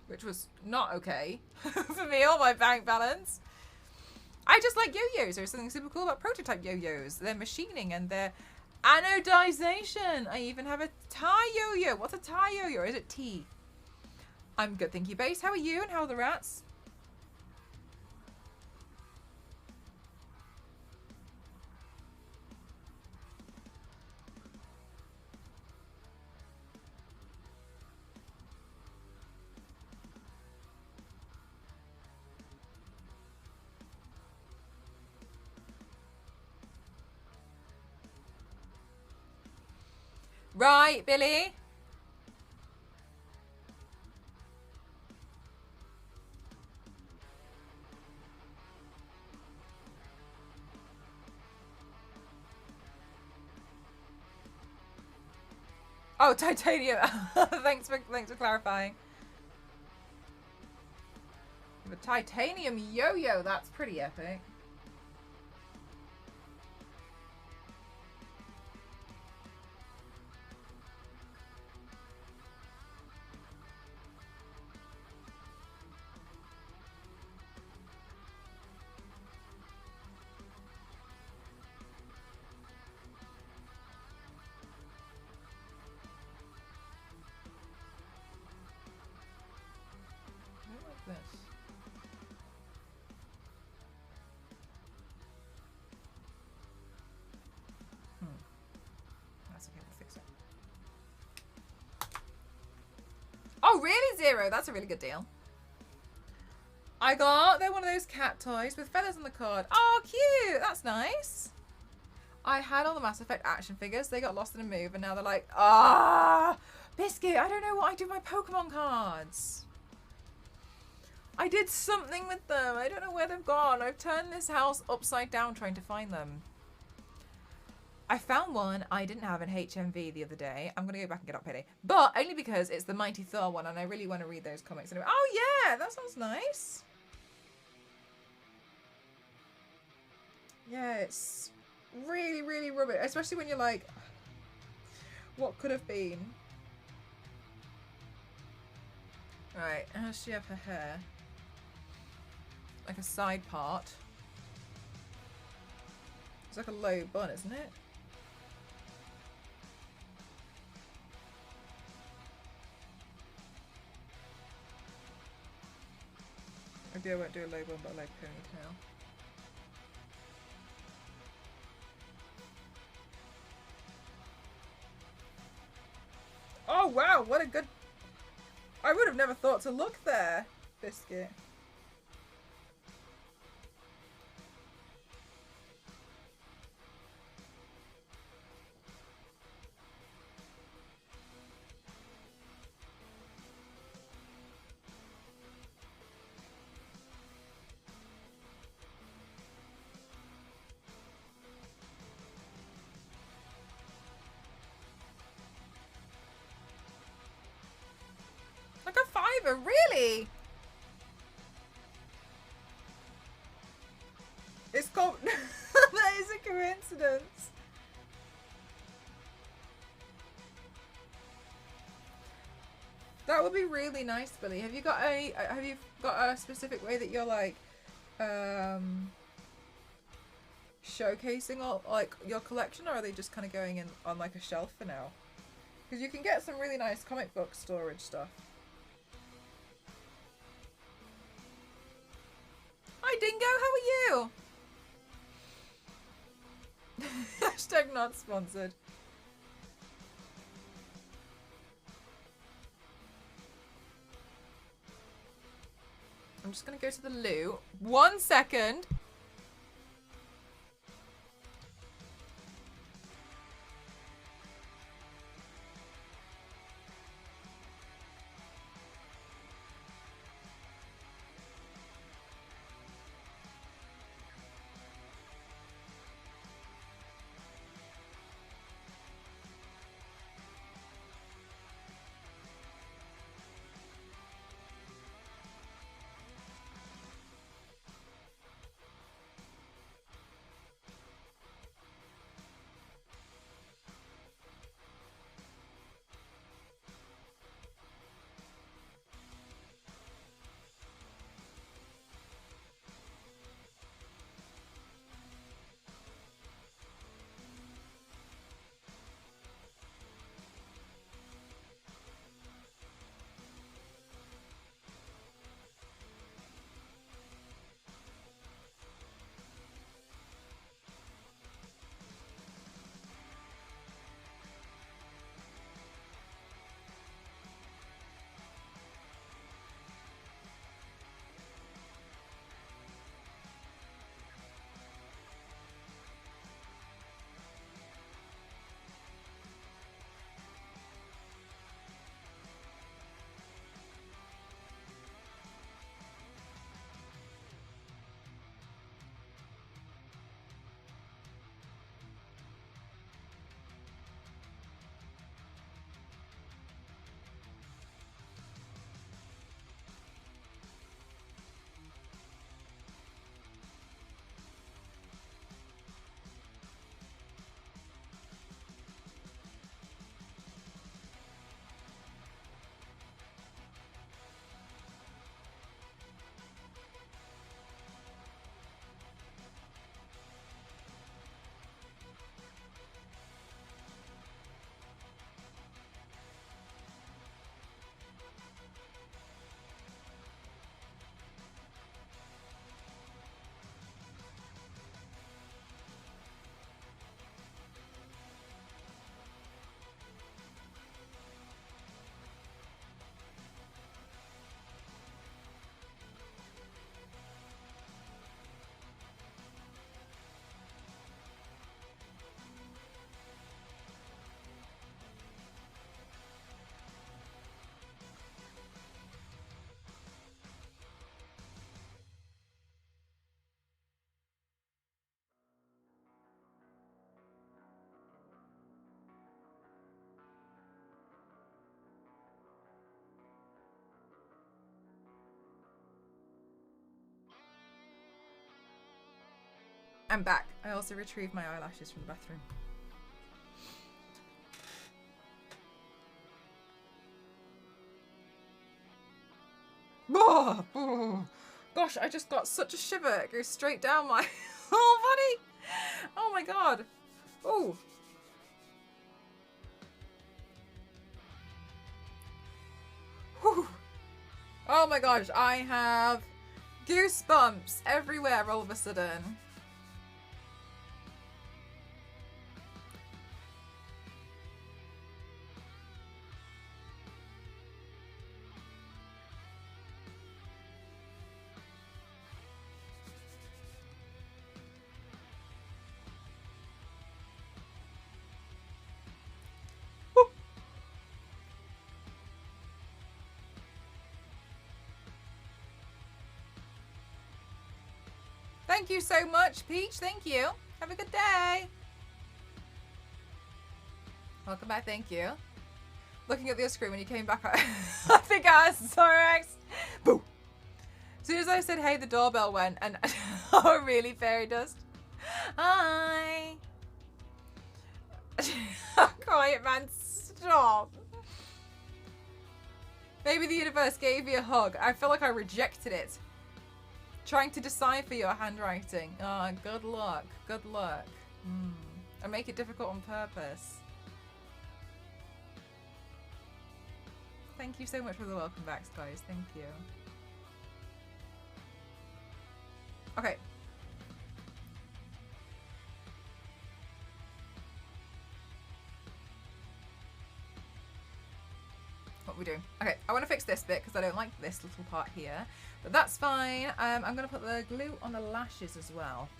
Which was not okay for me or my bank balance. I just like yo-yos. There's something super cool about prototype yo-yos. Their machining and their anodization. I even have a Thai yo-yo. What's a Thai yo-yo? Or is it tea? I'm good, thank you, Base. How are you and how are the rats? Right, Billy. Oh, titanium. thanks for clarifying. The titanium yo-yo, that's pretty epic. This. That's okay, we'll fix it. Oh, really, Zero? That's a really good deal. They're one of those cat toys with feathers on the card. Oh, cute. That's nice. I had all the Mass Effect action figures. They got lost in a move, and now they're like, Biscuit, I don't know what I do with my Pokemon cards. I did something with them. I don't know where they've gone. I've turned this house upside down trying to find them. I found one I didn't have in HMV the other day. I'm going to go back and get up payday. But only because it's the Mighty Thor one and I really want to read those comics. Anyway. Oh yeah, that sounds nice. Yeah, it's really, really rubbish. Especially when you're like, what could have been? Right, how does she have her hair? Like a side part. It's like a low bun, isn't it? Maybe I won't do a low bun, but a low ponytail. Oh wow, what a good... I would have never thought to look there, Biscuit. Like a fiver, really? It's called... That is a coincidence. That would be really nice, Billy. Have you got a specific way that you're like showcasing all like your collection, or are they just kind of going in on like a shelf for now? Because you can get some really nice comic book storage stuff. Hi Dingo, how are you? Hashtag not sponsored. I'm just gonna go to the loo. 1 second. I'm back. I also retrieved my eyelashes from the bathroom. Oh, gosh, I just got such a shiver. It goes straight down my whole body. Oh my god. Oh. Whew. Oh my gosh, I have goosebumps everywhere all of a sudden. Thank you so much, Peach. Thank you. Have a good day. Welcome back. Thank you. Looking at the screen when you came back, I think I was so excited. Boo. As soon as I said, hey, the doorbell went, and oh, really, fairy dust? Hi. Quiet, man. Stop. Maybe the universe gave you a hug. I feel like I rejected it. Trying to decipher your handwriting. Ah, oh, good luck. Good luck. I make it difficult on purpose. Thank you so much for the welcome backs, guys. Thank you. Okay. What are we doing? Okay, I want to fix this bit because I don't like this little part here. But that's fine. I'm going to put the glue on the lashes as well.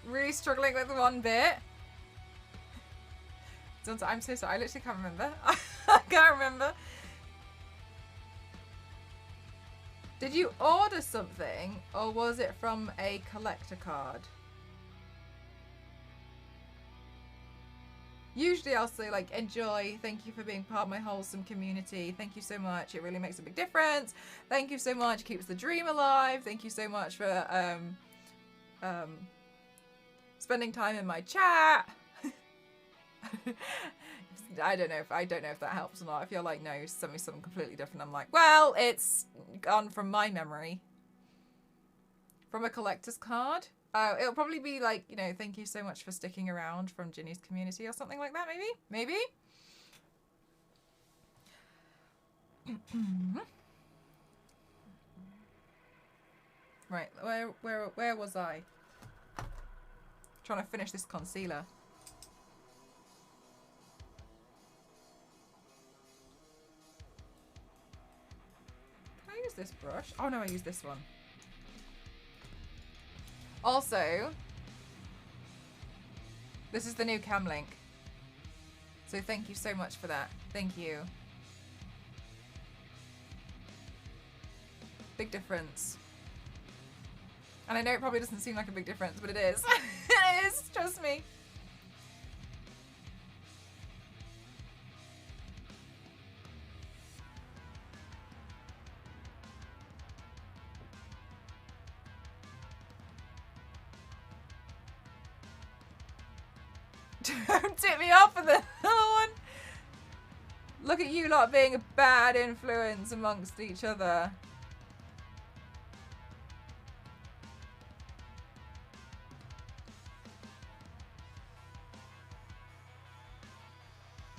Really struggling with one bit. I'm so sorry. I literally can't remember. I can't remember. Did you order something or was it from a collector card? Usually I'll say like, enjoy. Thank you for being part of my wholesome community. Thank you so much. It really makes a big difference. Thank you so much. Keeps the dream alive. Thank you so much for spending time in my chat. I don't know if that helps or not. If you're like, no, send me something completely different, I'm like, well, it's gone from my memory. From a collector's card. It'll probably be like, you know, thank you so much for sticking around from Ginny's community or something like that, maybe? Right, where was I? Trying to finish this concealer. Can I use this brush? Oh no, I use this one. Also, this is the new cam link. So thank you so much for that. Thank you. Big difference. And I know it probably doesn't seem like a big difference, but it is. It is, trust me. Don't tip me off for the other one. Look at you lot being a bad influence amongst each other.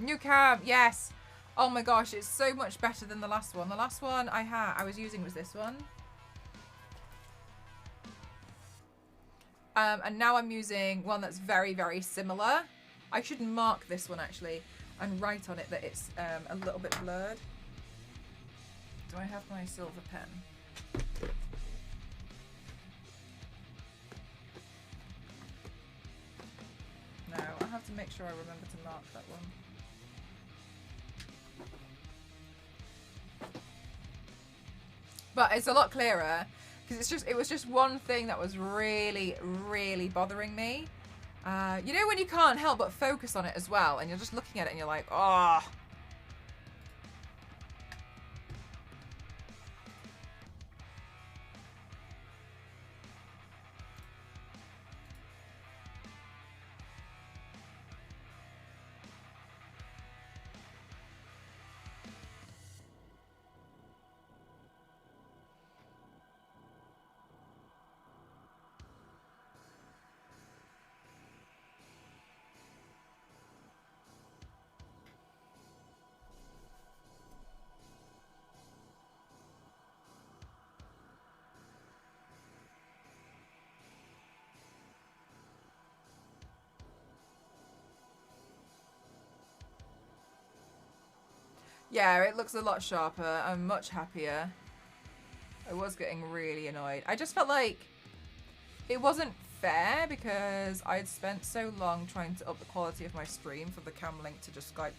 New cam, yes. Oh my gosh, it's so much better than the last one. The last one I was using was this one. And now I'm using one that's very, very similar. I should mark this one actually and write on it that it's a little bit blurred. Do I have my silver pen? No, I have to make sure I remember to mark that one. But it's a lot clearer because it was just one thing that was really, really bothering me. You know when you can't help but focus on it as well, and you're just looking at it and you're like, oh. Yeah, it looks a lot sharper. I'm much happier. I was getting really annoyed. I just felt like it wasn't fair because I'd spent so long trying to up the quality of my stream for the cam link to just like...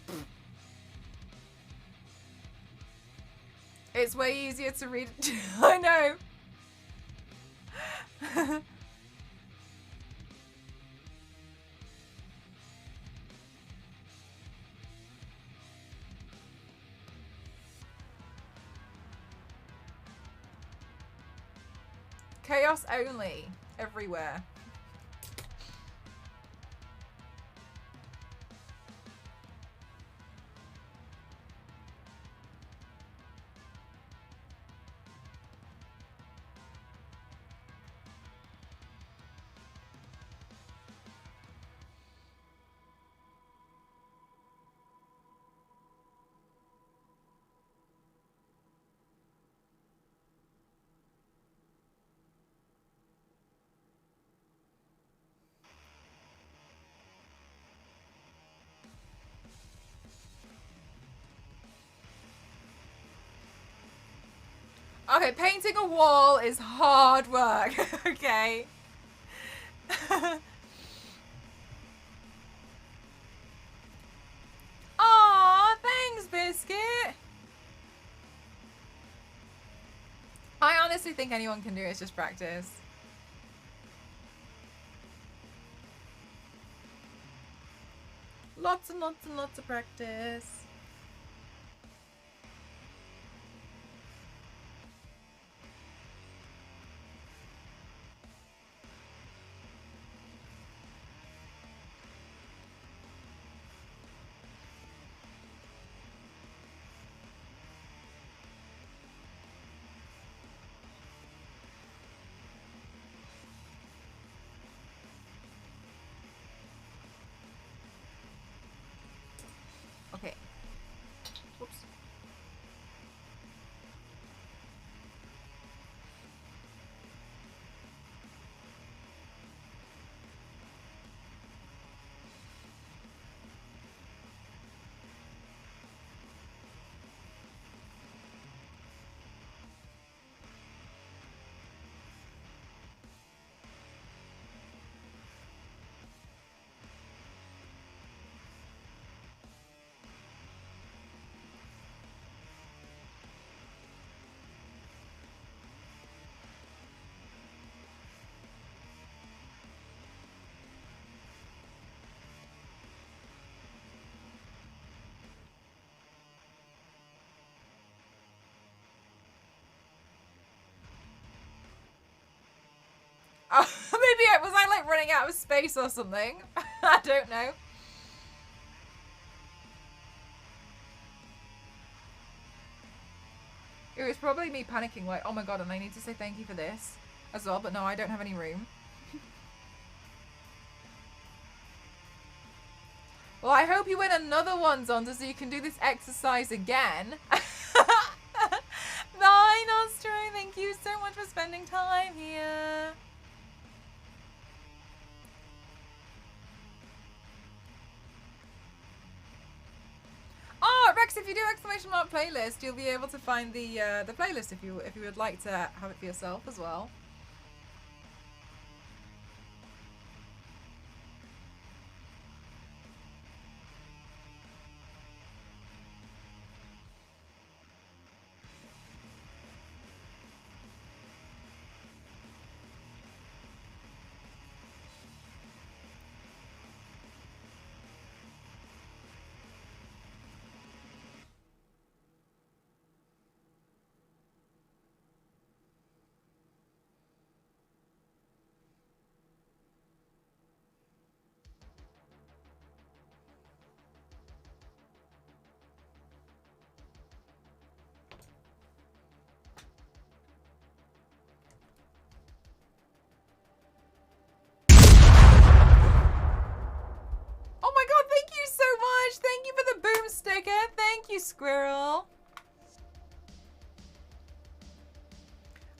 It's way easier to read. I know. Chaos only. Everywhere. Okay, painting a wall is hard work. Okay. Aw, thanks, Biscuit. I honestly think anyone can do it, it's just practice. Lots and lots and lots of practice. Okay. Whoops. Oh, maybe was I like running out of space or something? I don't know. It was probably me panicking like, oh my god, and I need to say thank you for this as well, but no, I don't have any room. Well, I hope you win another one, Zonda, so you can do this exercise again. Bye, Nostro. Thank you so much for spending time here. Oh, Rex, if you do exclamation mark playlist, you'll be able to find the playlist if you would like to have it for yourself as well.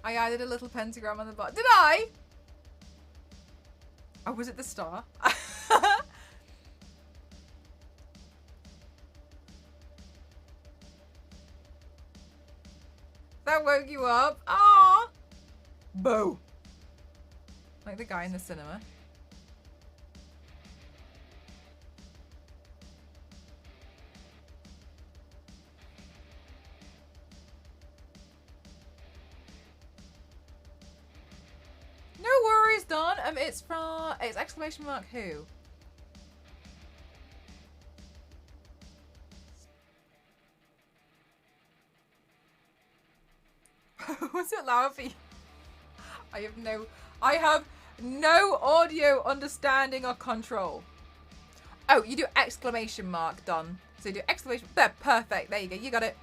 I added a little pentagram on the bottom. Did I? Oh, was it the star? That woke you up? Ah, boo. Like the guy in the cinema. No worries, Don. It's exclamation mark who? Was it loud for you? I have no audio understanding or control. Oh, you do exclamation mark, Don. So you do exclamation. There, perfect. There you go. You got it.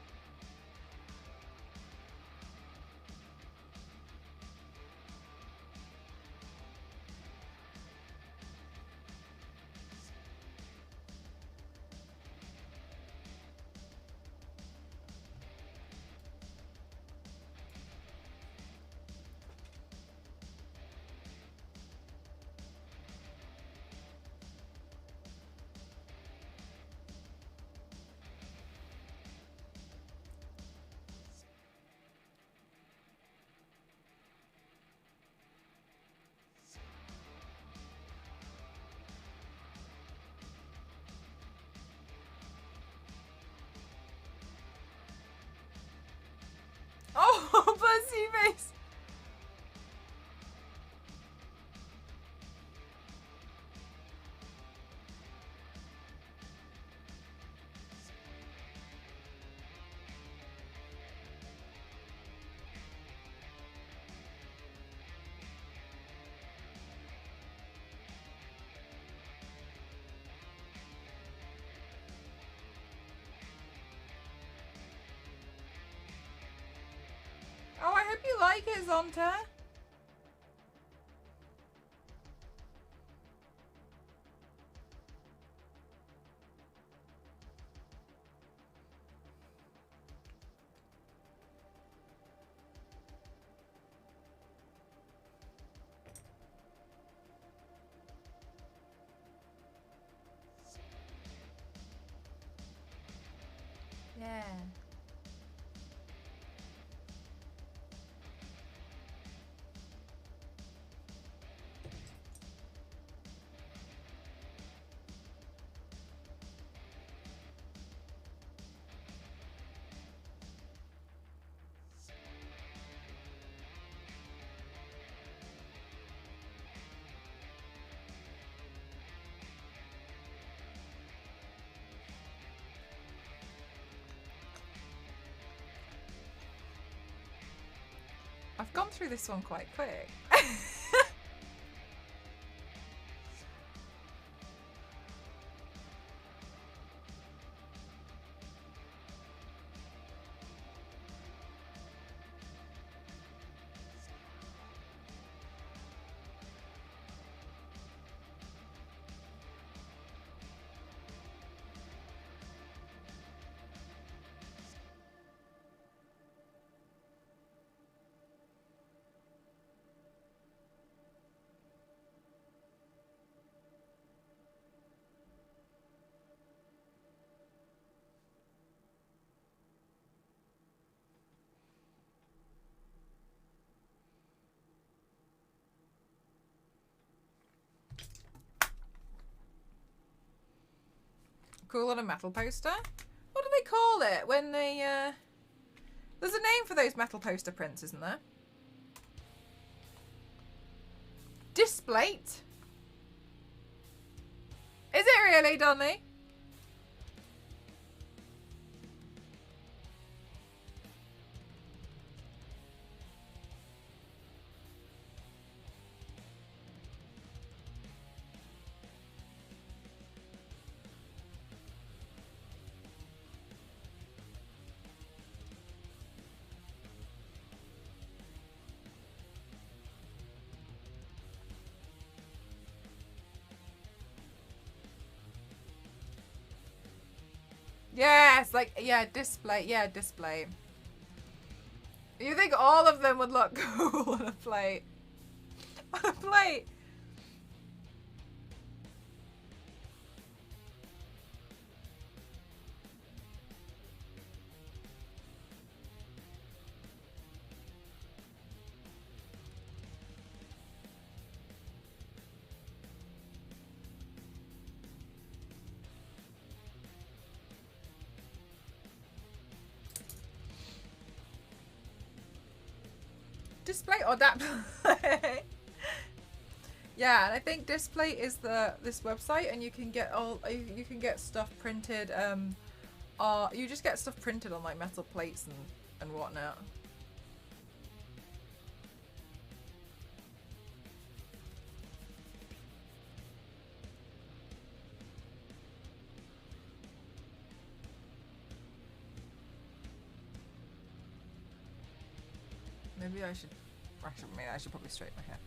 Oh, pussy face. Oh, I hope you like it, Zonta. Yeah. I've gone through this one quite quick. Cool on a metal poster. What do they call it when they, There's a name for those metal poster prints, isn't there? Displate? Is it really, Donny? Yes, like, yeah, display. Yeah, display. You think all of them would look cool on a plate? On a plate. Display or that play? Yeah, and I think Display is this website, and you can get you can get stuff printed. You just get stuff printed on like metal plates and whatnot. Maybe I should. Actually, maybe I should probably straighten my hair.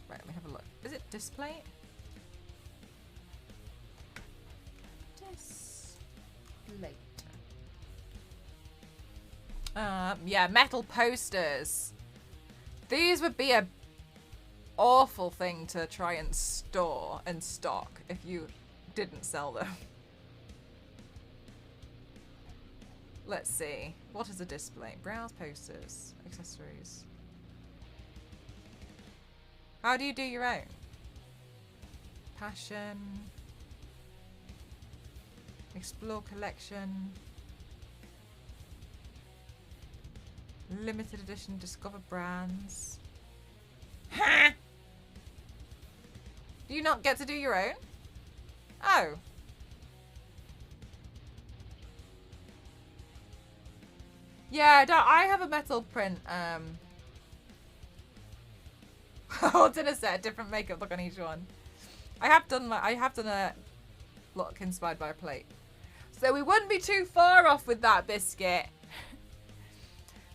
Right, let me have a look. Is it Display? Display. Yeah, metal posters. These would be a awful thing to try and store and stock if you didn't sell them. Let's see. What is a display? Browse posters, accessories. How do you do your own? Passion. Explore collection. Limited edition, discover brands. Ha! Do you not get to do your own? Oh. Yeah, I have a metal print. Oh, dinner set, different makeup look on each one. I have done a look inspired by a plate. So we wouldn't be too far off with that, Biscuit.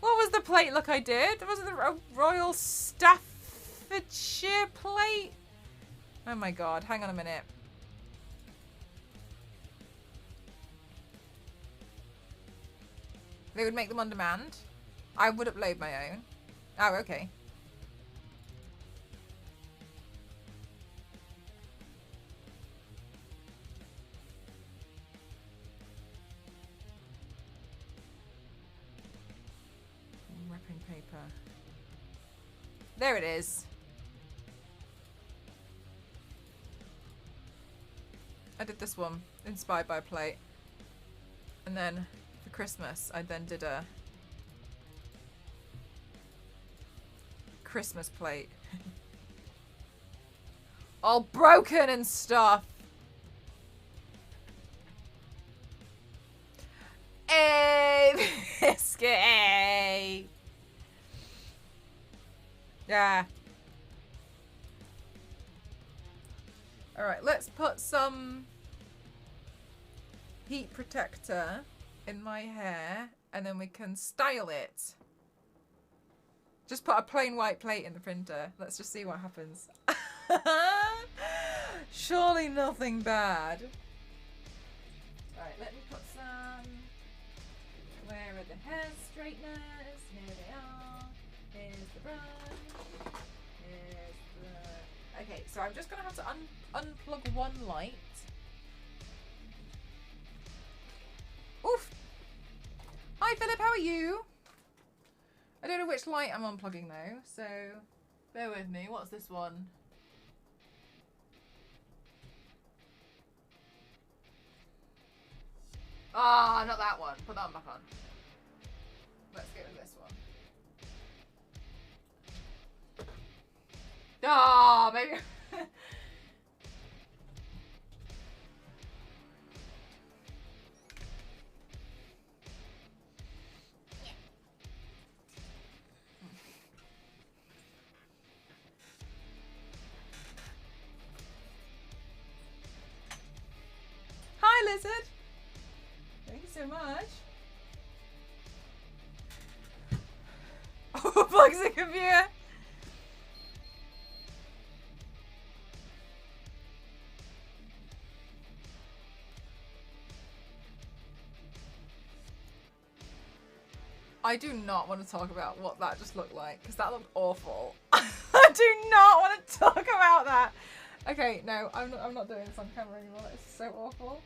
What was the plate look I did? Was it the Royal Staffordshire plate? Oh my god, hang on a minute. They would make them on demand. I would upload my own. Oh, okay. Wrapping paper. There it is. I did this one, inspired by a plate. And then for Christmas, I then did a Christmas plate. All broken and stuff. Hey, Biscuit, hey. Yeah. All right, let's put some heat protector in my hair, and then we can style it. Just put a plain white plate in the printer. Let's just see what happens. Surely nothing bad. Alright, let me put some... Where are the hair straighteners? Here they are. Here's the brush. Here's the... Okay, so I'm just going to have to unplug one light. Oof! Hi Philip, how are you? I don't know which light I'm unplugging though, so bear with me. What's this one? Ah, not that one. Put that one back on. Let's go with this one. Ah, maybe. Hi, Lizard. Thank you so much. Oh, plugs the computer. I do not want to talk about what that just looked like, because that looked awful. I do not want to talk about that. Okay, no, I'm not doing this on camera anymore. It's so awful.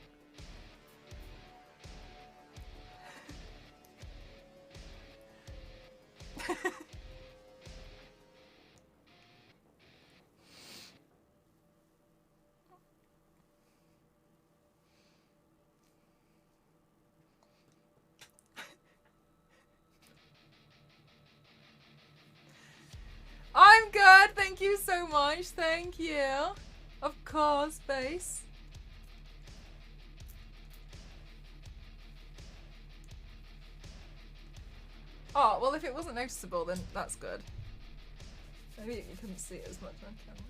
I'm good, thank you so much, thank you. Of course, base. Oh, well if it wasn't noticeable then that's good. Maybe you couldn't see it as much on camera.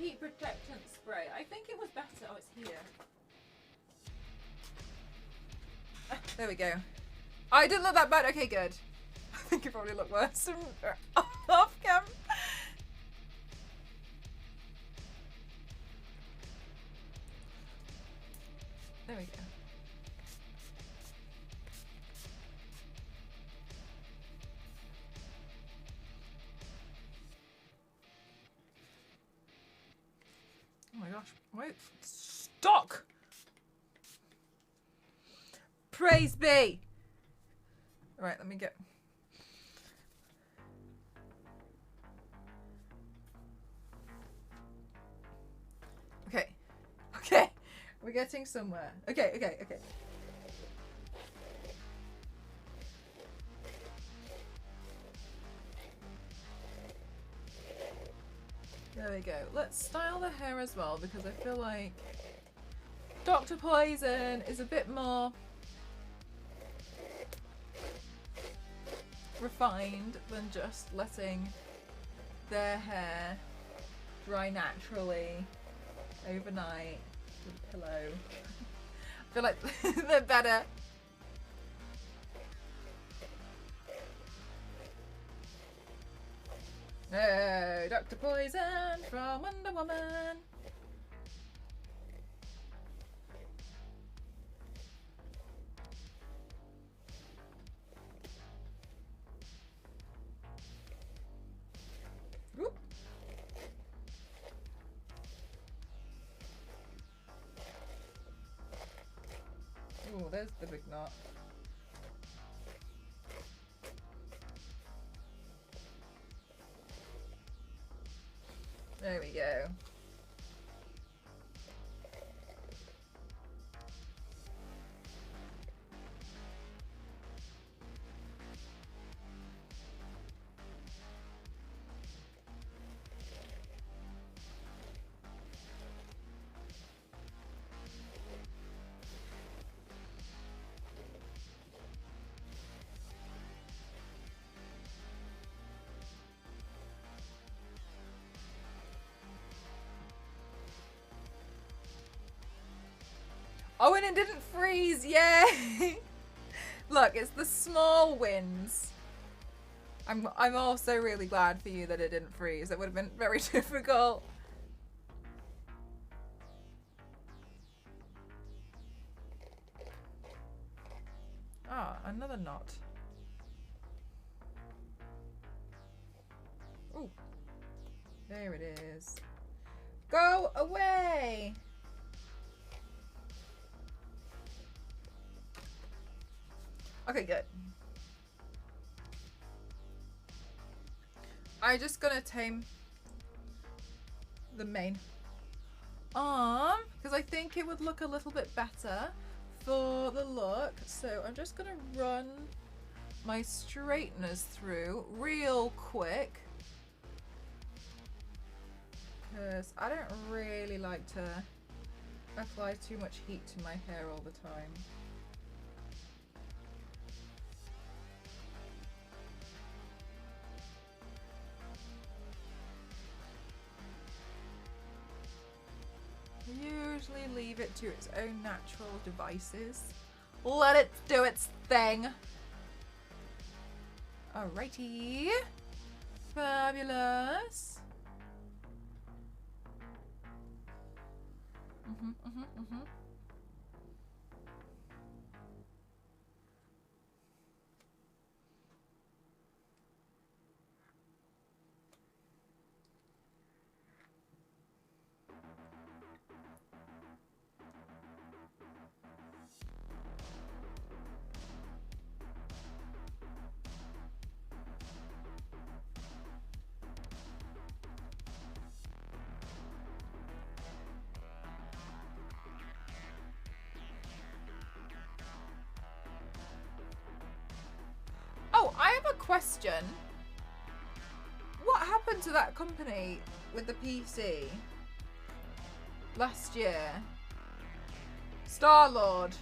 Heat protectant spray. I think it was better. Oh, it's here. There we go. Oh, I didn't look that bad. Okay, good. I think it probably looked worse off cam. There we go. Oh my gosh, wait, stock! Praise be! Alright, let me get... Okay, okay, we're getting somewhere. Okay, okay, okay. There we go. Let's style the hair as well because I feel like Dr. Poison is a bit more refined than just letting their hair dry naturally overnight with a pillow. I feel like they're better. No, Dr. Poison from Wonder Woman. Whoop. Oh, there's the big knot. There we go. Oh, and it didn't freeze, yay! Look, it's the small wins. I'm also really glad for you that it didn't freeze. It would have been very difficult. Ah, another knot. Ooh. There it is. Go away! Okay, good. I'm just gonna tame the main arm because I think it would look a little bit better for the look. So I'm just gonna run my straighteners through real quick, because I don't really like to apply too much heat to my hair all the time. Usually leave it to its own natural devices. Let it do its thing. Alrighty. Fabulous. Oh, I have a question. What happened to that company with the PC last year? Star-Lord.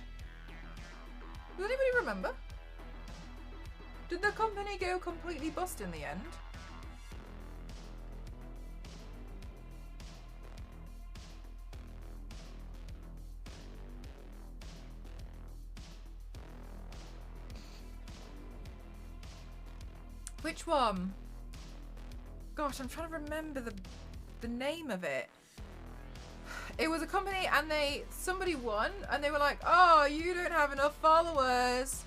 Does anybody remember? Did the company go completely bust in the end? Which one? Gosh, I'm trying to remember the name of it. It was a company and somebody won and they were like, oh, you don't have enough followers,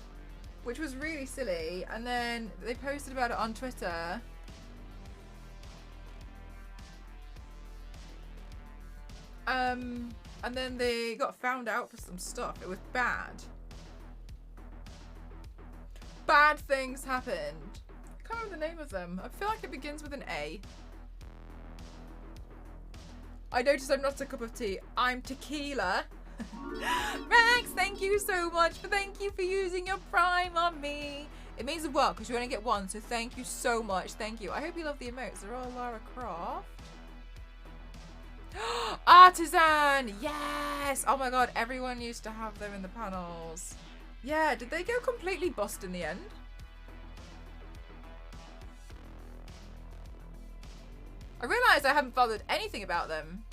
which was really silly. And then they posted about it on Twitter. And then they got found out for some stuff. It was bad. Bad things happened. I can't remember the name of them. I feel like it begins with an A. I noticed I'm not a cup of tea. I'm tequila. Max, thank you so much. Thank you for using your Prime on me. It means the world because you only get one, so thank you so much. Thank you. I hope you love the emotes. They're all Lara Croft. Artisan! Yes! Oh my god, everyone used to have them in the panels. Yeah, did they go completely bust in the end? I realised I haven't followed anything about them.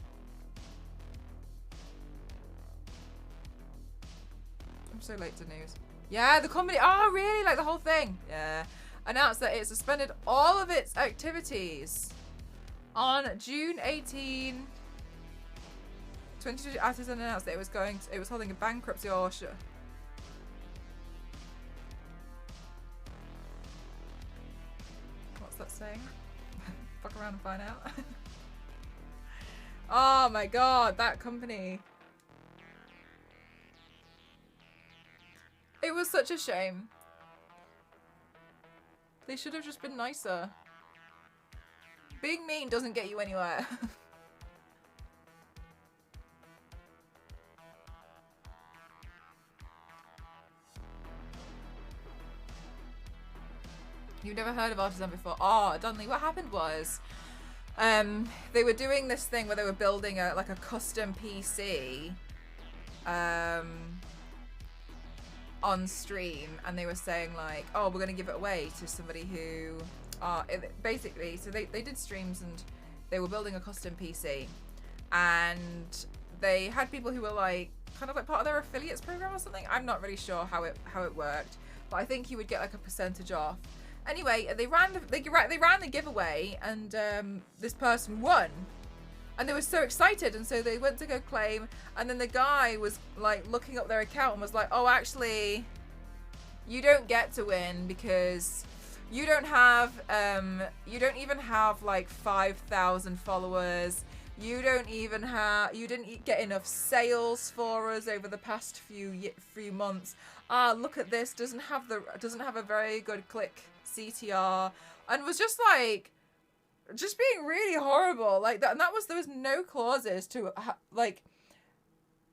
I'm so late to news. Yeah, the company. Oh, really? Like the whole thing? Yeah. Announced that it suspended all of its activities on June 18. 2022. Artisan announced that it was holding a bankruptcy or what's that saying? Fuck around and find out. Oh my god, that company. It was such a shame. They should have just been nicer. Being mean doesn't get you anywhere. You've never heard of Artisan before? Oh, Dudley, what happened was they were doing this thing where they were building a custom PC on stream, and they were saying like, oh, we're going to give it away to somebody who basically, so they did streams and they were building a custom PC, and they had people who were like kind of like part of their affiliates program or something. I'm not really sure how it worked, but I think you would get like a percentage off. Anyway, they ran the giveaway, and this person won, and they were so excited, and so they went to go claim, and then the guy was like looking up their account and was like, oh, actually, you don't get to win because you don't even have like 5,000 followers. You didn't get enough sales for us over the past few months. Look at this, doesn't have a very good click CTR, and was just like, just being really horrible like that. And there was no clauses to like,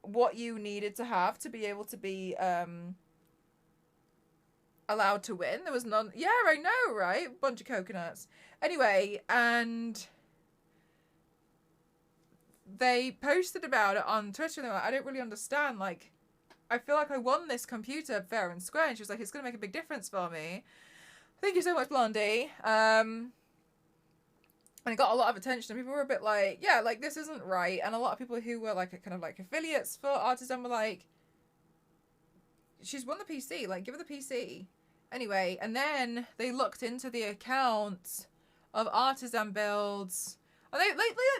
what you needed to have to be able to be allowed to win. There was none. Yeah, I know, right? Bunch of coconuts. Anyway, and they posted about it on Twitter, and they were like, I don't really understand. Like, I feel like I won this computer fair and square. And she was like, it's going to make a big difference for me. Thank you so much, Blondie. And it got a lot of attention. And people were a bit like, yeah, like, this isn't right. And a lot of people who were, like, kind of, like, affiliates for Artisan were like, she's won the PC. Like, give her the PC. Anyway, and then they looked into the account of Artisan Builds. And they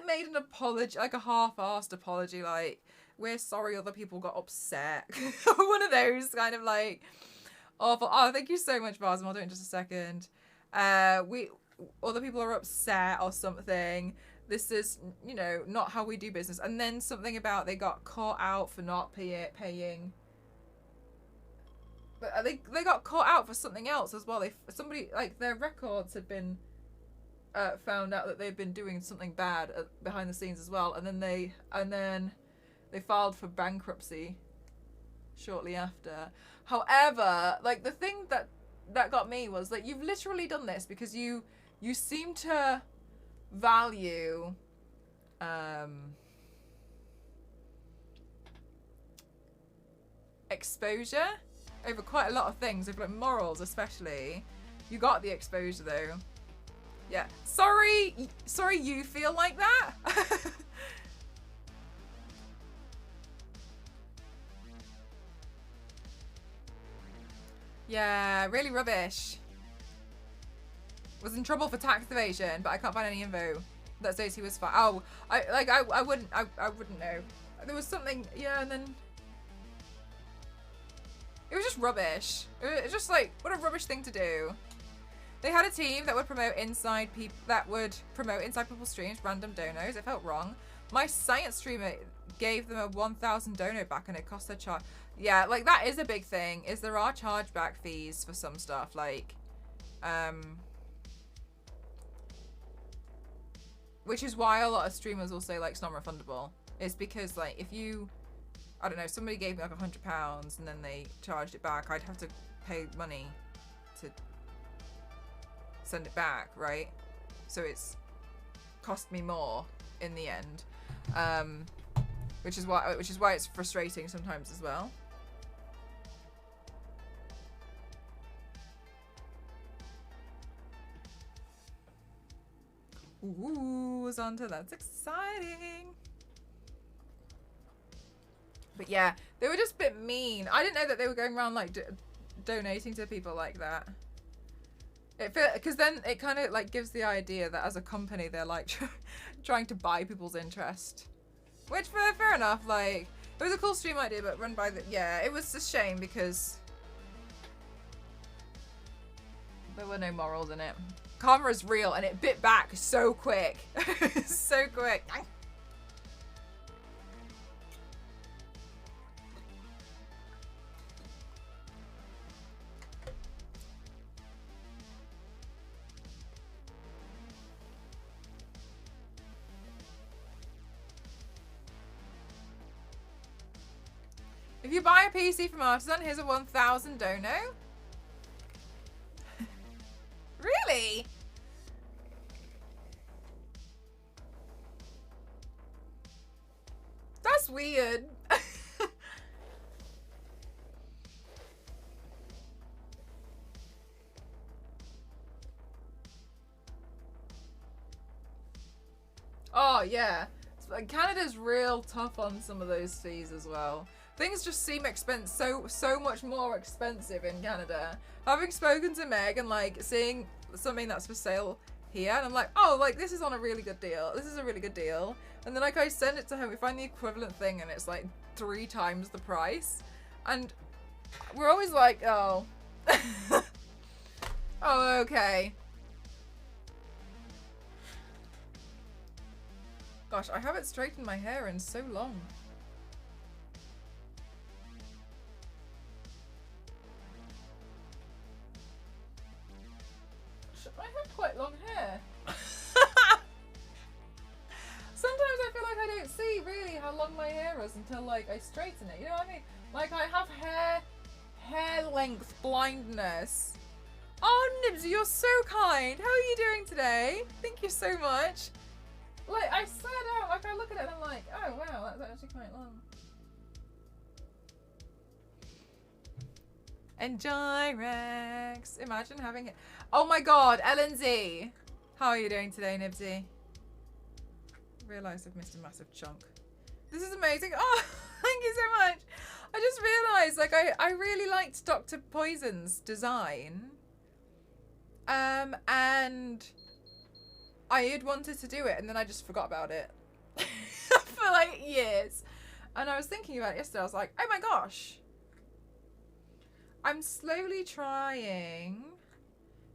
made an apology, like a half-assed apology, like, we're sorry other people got upset. One of those kind of, like, awful. Oh, thank you so much, Basim. I'll do it in just a second. Other people are upset or something. This is, you know, not how we do business. And then something about they got caught out for not paying. But they got caught out for something else as well. Somebody, like, their records had been found out that they'd been doing something bad behind the scenes as well, and then they filed for bankruptcy shortly after. However, like, the thing that got me was that you've literally done this because you seem to value exposure over quite a lot of things, over, like, morals especially. You got the exposure though. Yeah. Sorry you feel like that. Yeah, really rubbish. Was in trouble for tax evasion, but I can't find any info that says he was fine. Oh, I wouldn't know. There was something, yeah, and then it was just rubbish. It was just like, what a rubbish thing to do. They had a team that would promote inside people's streams, random donos. It felt wrong. My science streamer gave them a 1,000 dono back, and it cost their charge. Yeah, like, that is a big thing. Is there are chargeback fees for some stuff, like, which is why a lot of streamers will say, like, it's non-refundable. It's because, like, if you, I don't know, somebody gave me like £100 and then they charged it back, I'd have to pay money to send it back, right? So it's cost me more in the end, which is why it's frustrating sometimes as well. Ooh, Zonta, that's exciting. But yeah, they were just a bit mean. I didn't know that they were going around, like, donating to people like that. Because then it kind of, like, gives the idea that as a company they're, like, trying to buy people's interest. Which, fair enough, like, it was a cool stream idea, but run by the, yeah, it was a shame because there were no morals in it. Karma is real, and it bit back so quick. So quick. If you buy a PC from Artisan, here's a 1,000 dono. Really? That's weird. Oh, yeah. Canada's real tough on some of those fees as well. Things just seem so much more expensive in Canada. Having spoken to Meg and, like, seeing something that's for sale here, and I'm like, oh, like, this is on a really good deal. This is a really good deal. And then, like, I send it to her, we find the equivalent thing, and it's, like, 3 times the price. And we're always like, oh. Oh, okay. Gosh, I haven't straightened my hair in so long. I have quite long hair. Sometimes I feel like I don't see really how how long my hair is until like I straighten it. You know what I mean? Like I have hair length blindness. Oh, Nibsy, you're so kind. How are you doing today? Thank you so much. Like I said out, like I look at it and I'm like, oh wow, that's actually quite long. Enjoy, Rex. Imagine having it. Oh my god, LNZ. How are you doing today, Nibsy? Realised I've missed a massive chunk. This is amazing. Oh, thank you so much. I just realised, like, I really liked Dr. Poison's design. And I had wanted to do it, and then I just forgot about it. For, like, years. And I was thinking about it yesterday. I was like, oh my gosh. I'm slowly trying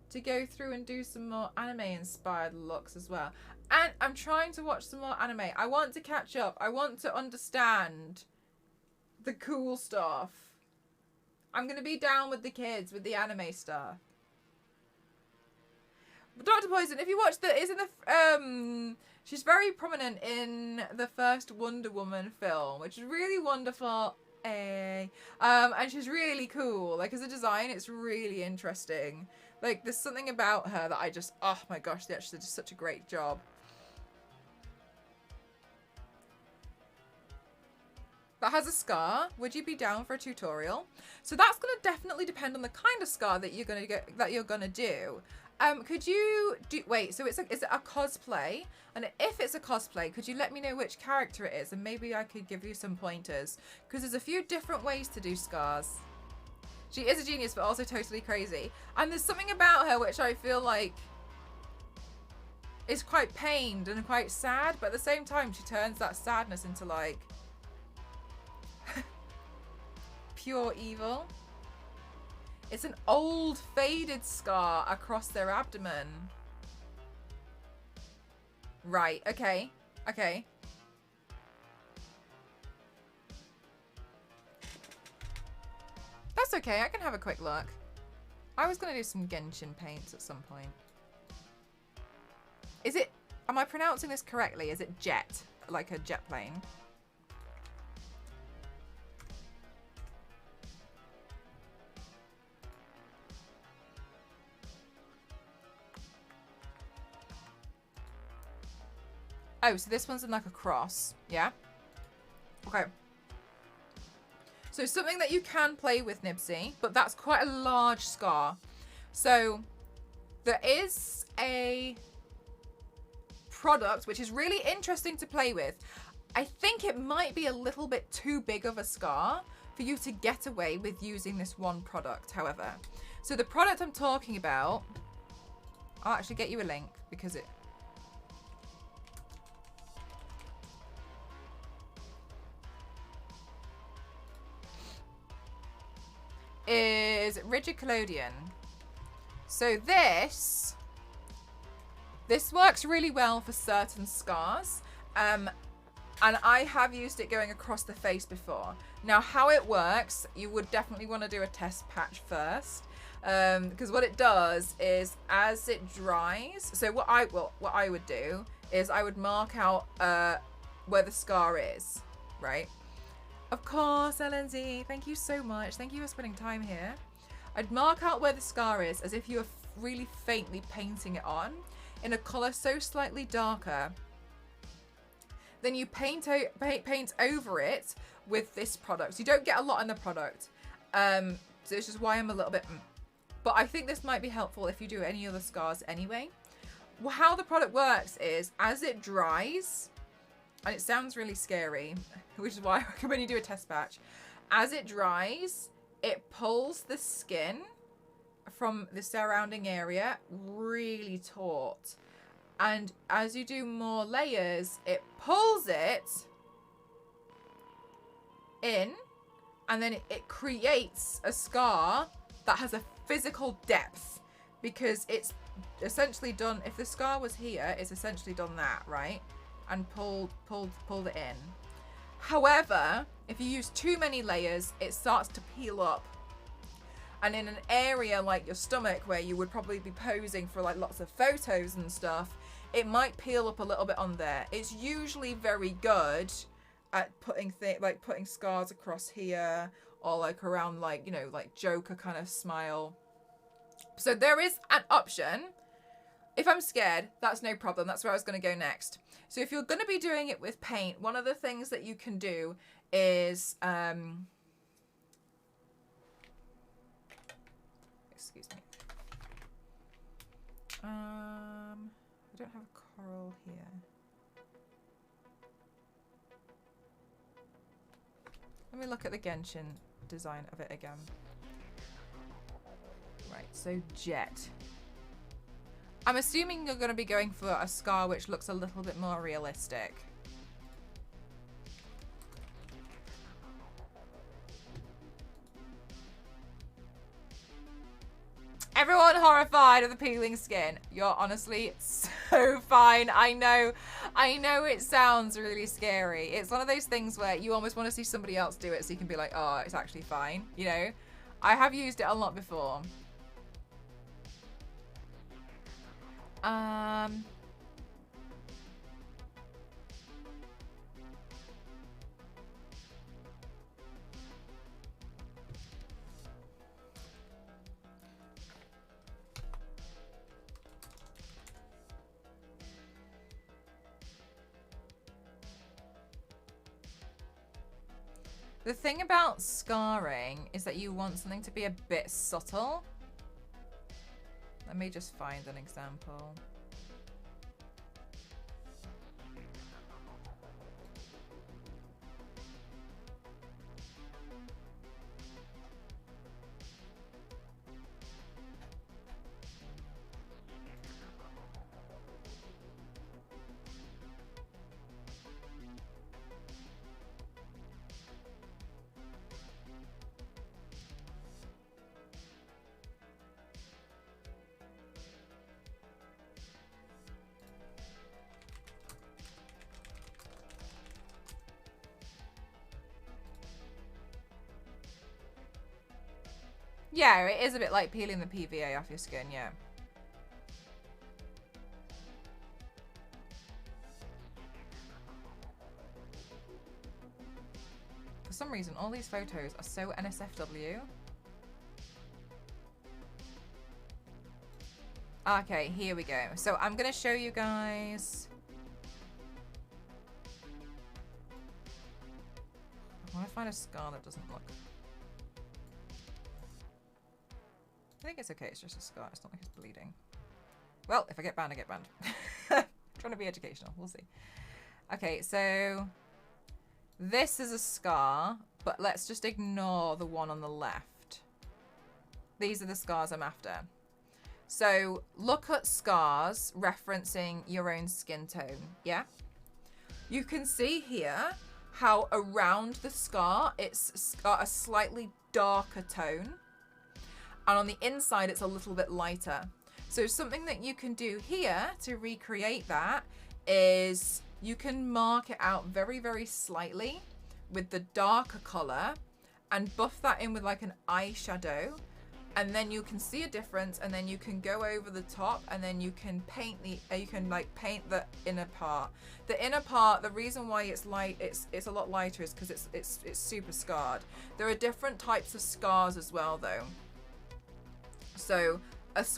to go through and do some more anime-inspired looks as well. And I'm trying to watch some more anime. I want to catch up. I want to understand the cool stuff. I'm going to be down with the kids with the anime stuff. But Dr. Poison, if you watch she's very prominent in the first Wonder Woman film, which is really wonderful. And she's really cool. Like, as a design, it's really interesting. Like, there's something about her that I just, oh my gosh, they actually did such a great job. That has a scar. Would you be down for a tutorial? So that's going to definitely depend on the kind of scar that you're going to do. Could you do, wait, so is it a cosplay? And if it's a cosplay, could you let me know which character it is? And maybe I could give you some pointers. Because there's a few different ways to do scars. She is a genius, but also totally crazy. And there's something about her which I feel like is quite pained and quite sad. But at the same time, she turns that sadness into like pure evil. It's an old faded scar across their abdomen. Right, okay. Okay. That's okay, I can have a quick look. I was going to do some Genshin paints at some point. Is it... Am I pronouncing this correctly? Is it jet? Like a jet plane? Oh, so this one's in like a cross. Yeah? Okay. So something that you can play with, Nibsy, but that's quite a large scar. So there is a product which is really interesting to play with. I think it might be a little bit too big of a scar for you to get away with using this one product, however. So the product I'm talking about, I'll actually get you a link because it... is Rigid Collodion. So this works really well for certain scars, and I have used it going across the face before. Now how it works, you would definitely want to do a test patch first, because what it does is as it dries, so what I would do is I would mark out where the scar is, right? Of course, LNZ, thank you so much. Thank you for spending time here. I'd mark out where the scar is as if you were really faintly painting it on in a colour so slightly darker. Then you paint over it with this product. You don't get a lot in the product. So it's just why I'm a little bit... But I think this might be helpful if you do any other scars anyway. Well, how the product works is as it dries... And it sounds really scary, which is why I recommend you do a test patch. As it dries, it pulls the skin from the surrounding area really taut. And as you do more layers, it pulls it in, and then it creates a scar that has a physical depth, because it's essentially done, if the scar was here, it's essentially done that, right? And pulled it in. However, if you use too many layers, it starts to peel up. And in an area like your stomach, where you would probably be posing for like lots of photos and stuff, it might peel up a little bit on there. It's usually very good at putting putting scars across here, or like around, like, you know, like Joker kind of smile. So there is an option. If I'm scared, that's no problem. That's where I was going to go next. So if you're going to be doing it with paint, one of the things that you can do is excuse me. I don't have a coral here. Let me look at the Genshin design of it again. Right, so Jet. I'm assuming you're going to be going for a scar which looks a little bit more realistic. Everyone horrified of the peeling skin. You're honestly so fine. I know it sounds really scary. It's one of those things where you almost want to see somebody else do it so you can be like, oh, it's actually fine. You know, I have used it a lot before. The thing about scarring is that you want something to be a bit subtle. Let me just find an example. Yeah, it is a bit like peeling the PVA off your skin, yeah. For some reason, all these photos are so NSFW. Okay, here we go. So I'm going to show you guys. I want to find a scar that doesn't look... I think it's okay, it's just a scar. It's not like it's bleeding. Well, if I get banned, I get banned. Trying to be educational, we'll see. Okay, so this is a scar, but let's just ignore the one on the left. These are the scars I'm after. So look at scars referencing your own skin tone, yeah? You can see here how around the scar, it's got a slightly darker tone. And on the inside, it's a little bit lighter. So something that you can do here to recreate that is you can mark it out very, very slightly with the darker color and buff that in with like an eyeshadow. And then you can see a difference, and then you can go over the top, and then you can paint paint the inner part. The inner part, the reason why it's light, it's a lot lighter is because it's super scarred. There are different types of scars as well though. So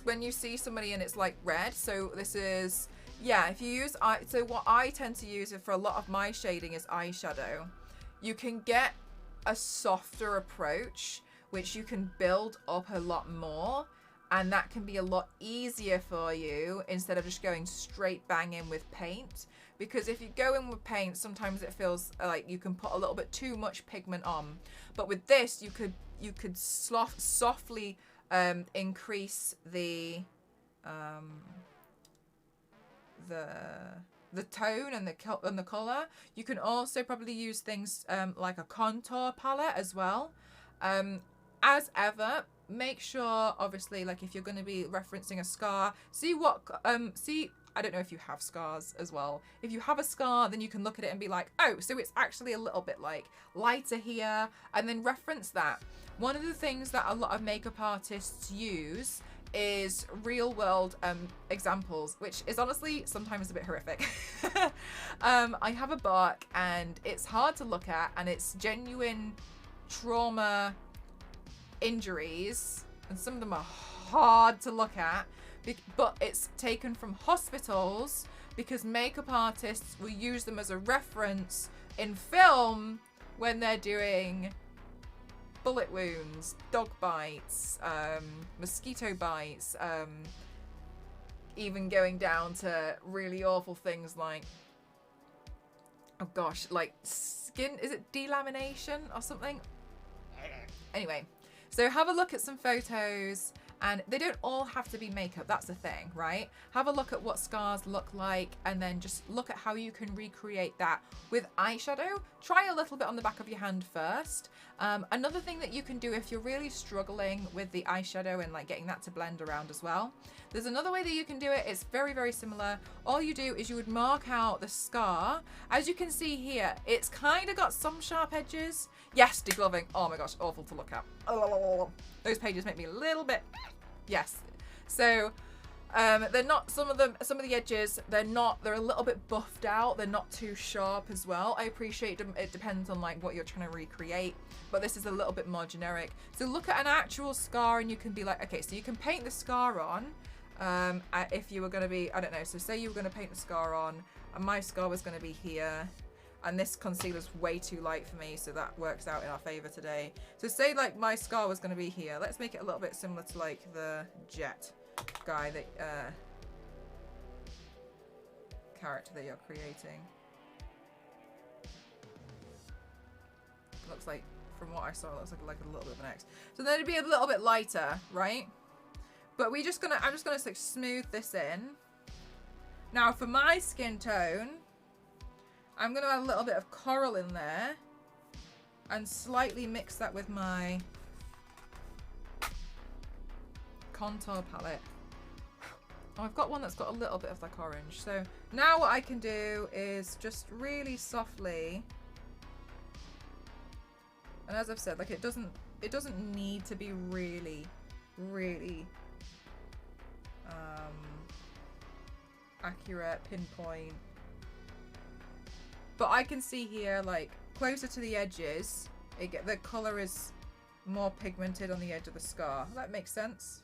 when you see somebody and it's like red, so this is, yeah, if you use, so what I tend to use for a lot of my shading is eyeshadow. You can get a softer approach, which you can build up a lot more, and that can be a lot easier for you instead of just going straight bang in with paint. Because if you go in with paint, sometimes it feels like you can put a little bit too much pigment on. But with this, you could softly increase the tone and the color. You can also probably use things like a contour palette as well. As ever, make sure, obviously, like if you're going to be referencing a scar, see I don't know if you have scars as well. If you have a scar, then you can look at it and be like, oh, so it's actually a little bit like lighter here, and then reference that. One of the things that a lot of makeup artists use is real world examples, which is honestly sometimes a bit horrific. I have a book and it's hard to look at, and it's genuine trauma injuries, and some of them are hard to look at, but it's taken from hospitals because makeup artists will use them as a reference in film when they're doing bullet wounds, dog bites, mosquito bites, even going down to really awful things like, oh gosh, like skin, is it delamination or something? Anyway, so have a look at some photos, and they don't all have to be makeup, that's the thing, right? Have a look at what scars look like, and then just look at how you can recreate that with eyeshadow. Try a little bit on the back of your hand first. Another thing that you can do if you're really struggling with the eyeshadow and like getting that to blend around as well, there's another way that you can do it. It's very, very similar. All you do is you would mark out the scar. As you can see here, it's kind of got some sharp edges. Yes, degloving. Oh my gosh, awful to look at. Those pages make me a little bit, yes. So they're not, some of the edges, they're a little bit buffed out. They're not too sharp as well. I appreciate them. It depends on like what you're trying to recreate, but this is a little bit more generic. So look at an actual scar and you can be like, okay, so you can paint the scar on. If you were going to be, I don't know, so say you were going to paint the scar on, and my scar was going to be here, and this concealer's way too light for me, so that works out in our favor today. So say like my scar was going to be here. Let's make it a little bit similar to like the Jet guy that character that you're creating. Looks like, from what I saw, it looks like a little bit of an X. So then it'd be a little bit lighter, right? But I'm just gonna like smooth this in. Now for my skin tone, I'm gonna add a little bit of coral in there and slightly mix that with my contour palette. Oh, I've got one that's got a little bit of like orange. So now what I can do is just really softly, and as I've said, like it doesn't need to be really accurate, pinpoint. But I can see here, like closer to the edges, the color is more pigmented on the edge of the scar. That makes sense.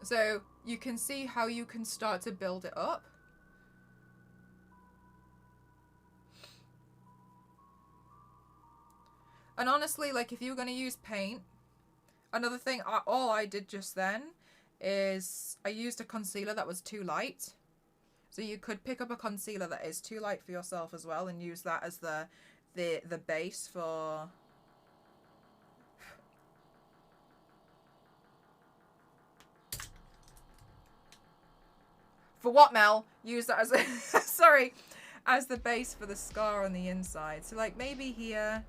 So you can see how you can start to build it up. And honestly, like if you were going to use paint, another thing, all I did just then is I used a concealer that was too light. So you could pick up a concealer that is too light for yourself as well and use that as the base for... For what, Mel? Use that as a... sorry. As the base for the scar on the inside. So like maybe here...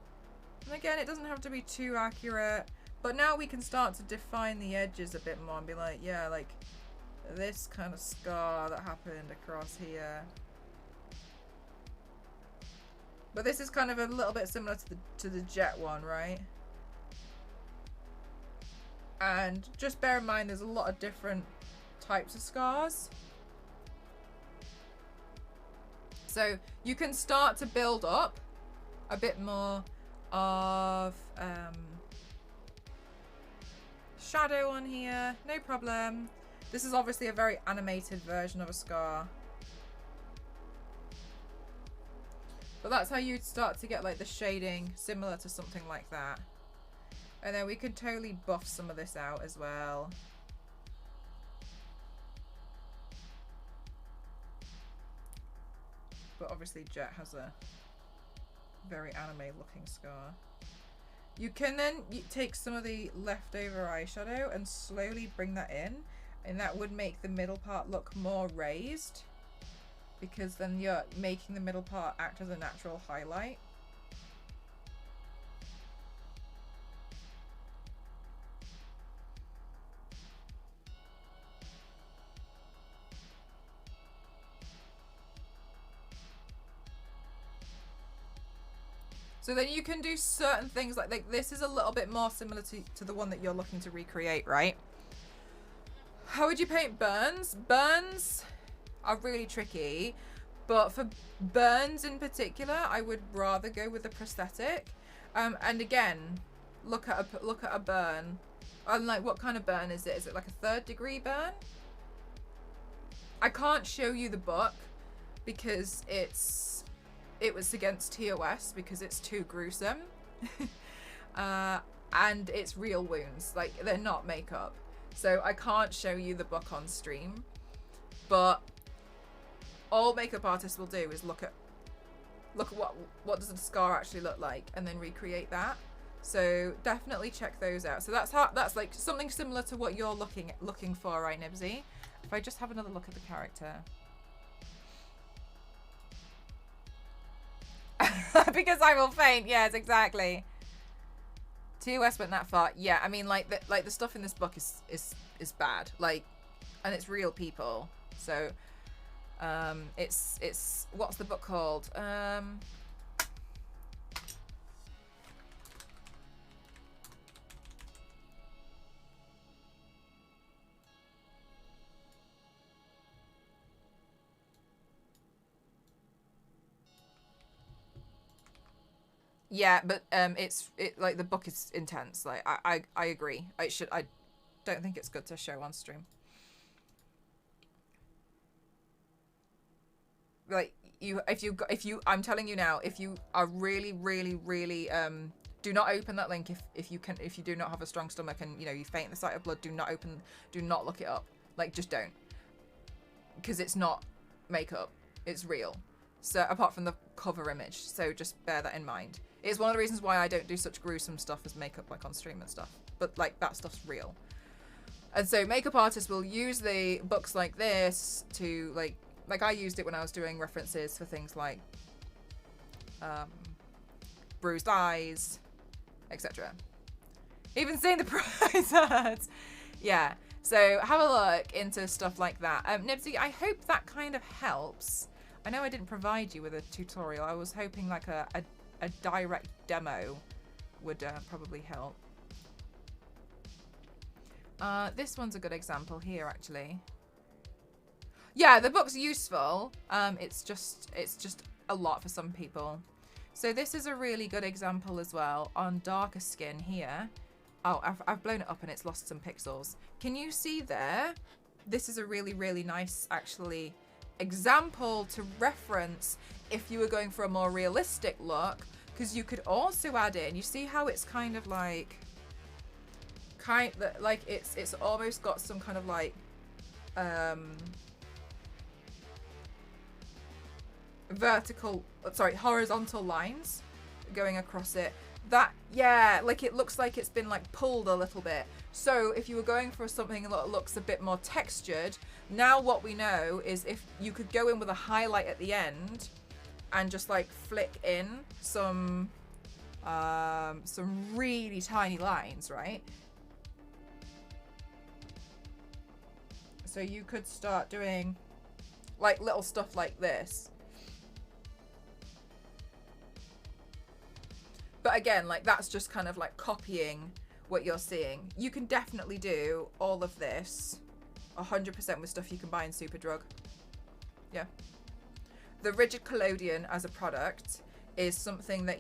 And again, it doesn't have to be too accurate, but now we can start to define the edges a bit more and be like, yeah, like this kind of scar that happened across here. But this is kind of a little bit similar to the Jet one, right? And just bear in mind, there's a lot of different types of scars. So you can start to build up a bit more of shadow on here, no problem. This is obviously a very animated version of a scar, but that's how you'd start to get like the shading similar to something like that. And then we could totally buff some of this out as well. But obviously Jet has a very anime looking scar. You can then take some of the leftover eyeshadow and slowly bring that in, and that would make the middle part look more raised, because then you're making the middle part act as a natural highlight. So then you can do certain things like this is a little bit more similar to the one that you're looking to recreate, right? How would you paint burns? Burns are really tricky, but for burns in particular, I would rather go with the prosthetic. And again, look at a burn. And like, what kind of burn is it? Is it like a 3rd degree burn? I can't show you the book because it was against TOS because it's too gruesome. And it's real wounds, like they're not makeup. So I can't show you the book on stream, but all makeup artists will do is look at what does the scar actually look like and then recreate that. So definitely check those out. So that's like something similar to what you're looking for, right, Nibsy? If I just have another look at the character. Because I will faint. Yes, exactly. TOS went that far. Yeah, I mean, like the stuff in this book is bad. Like, and it's real people. So, it's what's the book called? Yeah, but like the book is intense. Like I agree. I don't think it's good to show on stream. Like if you I'm telling you now, if you are really do not open that link if you do not have a strong stomach and you faint at the sight of blood, do not look it up. Like, just don't. Because it's not makeup. It's real. So apart from the cover image, so just bear that in mind. It's one of the reasons why I don't do such gruesome stuff as makeup, like on stream and stuff. But like that stuff's real. And so makeup artists will use the books like this to like I used it when I was doing references for things like bruised eyes, etc. Even seeing the prize ads. Yeah. So have a look into stuff like that. Nibsy, I hope that kind of helps. I know I didn't provide you with a tutorial. I was hoping like a direct demo would probably help. This one's a good example here, actually. Yeah, the book's useful. It's just a lot for some people. So this is a really good example as well on darker skin here. Oh, I've blown it up and it's lost some pixels. Can you see there? This is a really nice, actually, example to reference if you were going for a more realistic look, because you could also add in, you see how it's kind of like it's almost got some kind of like horizontal lines going across it. That, yeah, like it looks like it's been like pulled a little bit. So if you were going for something that looks a bit more textured, now what we know is if you could go in with a highlight at the end and just like flick in some really tiny lines, right? So you could start doing like little stuff like this. But again, like that's just kind of like copying what you're seeing. You can definitely do all of this 100% with stuff you can buy in Superdrug. Yeah. The rigid collodion as a product is something that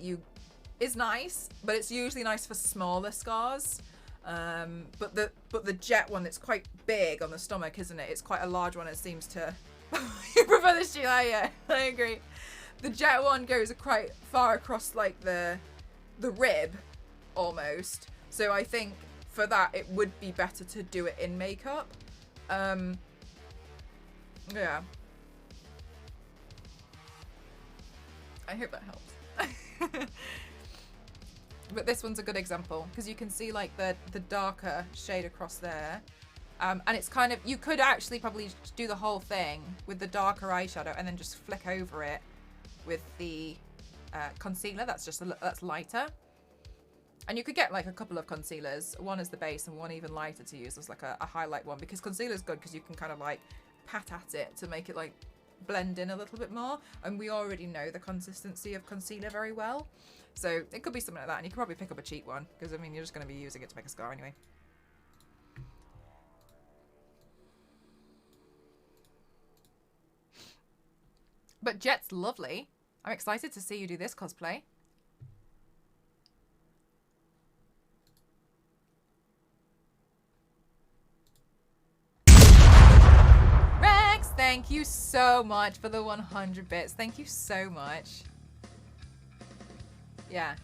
is nice, but it's usually nice for smaller scars. But the jet one, it's quite big on the stomach, isn't it? It's quite a large one. It seems to. You prefer the Sheila? Yeah, I agree. The jet one goes quite far across like the rib almost. So I think for that it would be better to do it in makeup. Yeah. I hope that helps. But this one's a good example because you can see like the darker shade across there. And it's kind of, you could actually probably do the whole thing with the darker eyeshadow and then just flick over it with the concealer. That's lighter. And you could get like a couple of concealers, one as the base and one even lighter to use as like a highlight one, because concealer's good because you can kind of like pat at it to make it like blend in a little bit more. And we already know the consistency of concealer very well. So it could be something like that, and you could probably pick up a cheap one, because I mean you're just going to be using it to make a scar anyway. But Jet's lovely. I'm excited to see you do this cosplay. Rex, thank you so much for the 100 bits. Thank you so much. Yeah.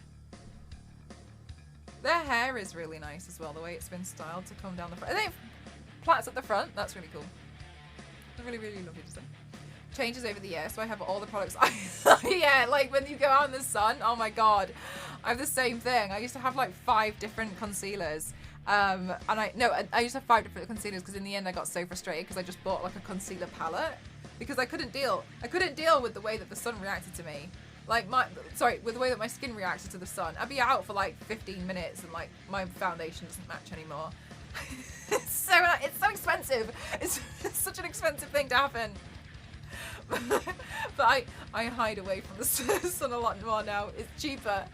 Their hair is really nice as well, the way it's been styled to come down the front. I think plaits at the front. That's really cool. I really, really lovely design. Changes over the year, so I have all the products. Yeah, like when you go out in the sun, oh my god, I have the same thing. I used to have like 5 different concealers, and I used to have 5 different concealers because in the end I got so frustrated because I just bought like a concealer palette because I couldn't deal with the way that the sun reacted to me, like with the way that my skin reacted to the sun. I'd be out for like 15 minutes and like my foundation doesn't match anymore. It's so expensive. It's such an expensive thing to happen. But I hide away from the sun a lot more now. It's cheaper.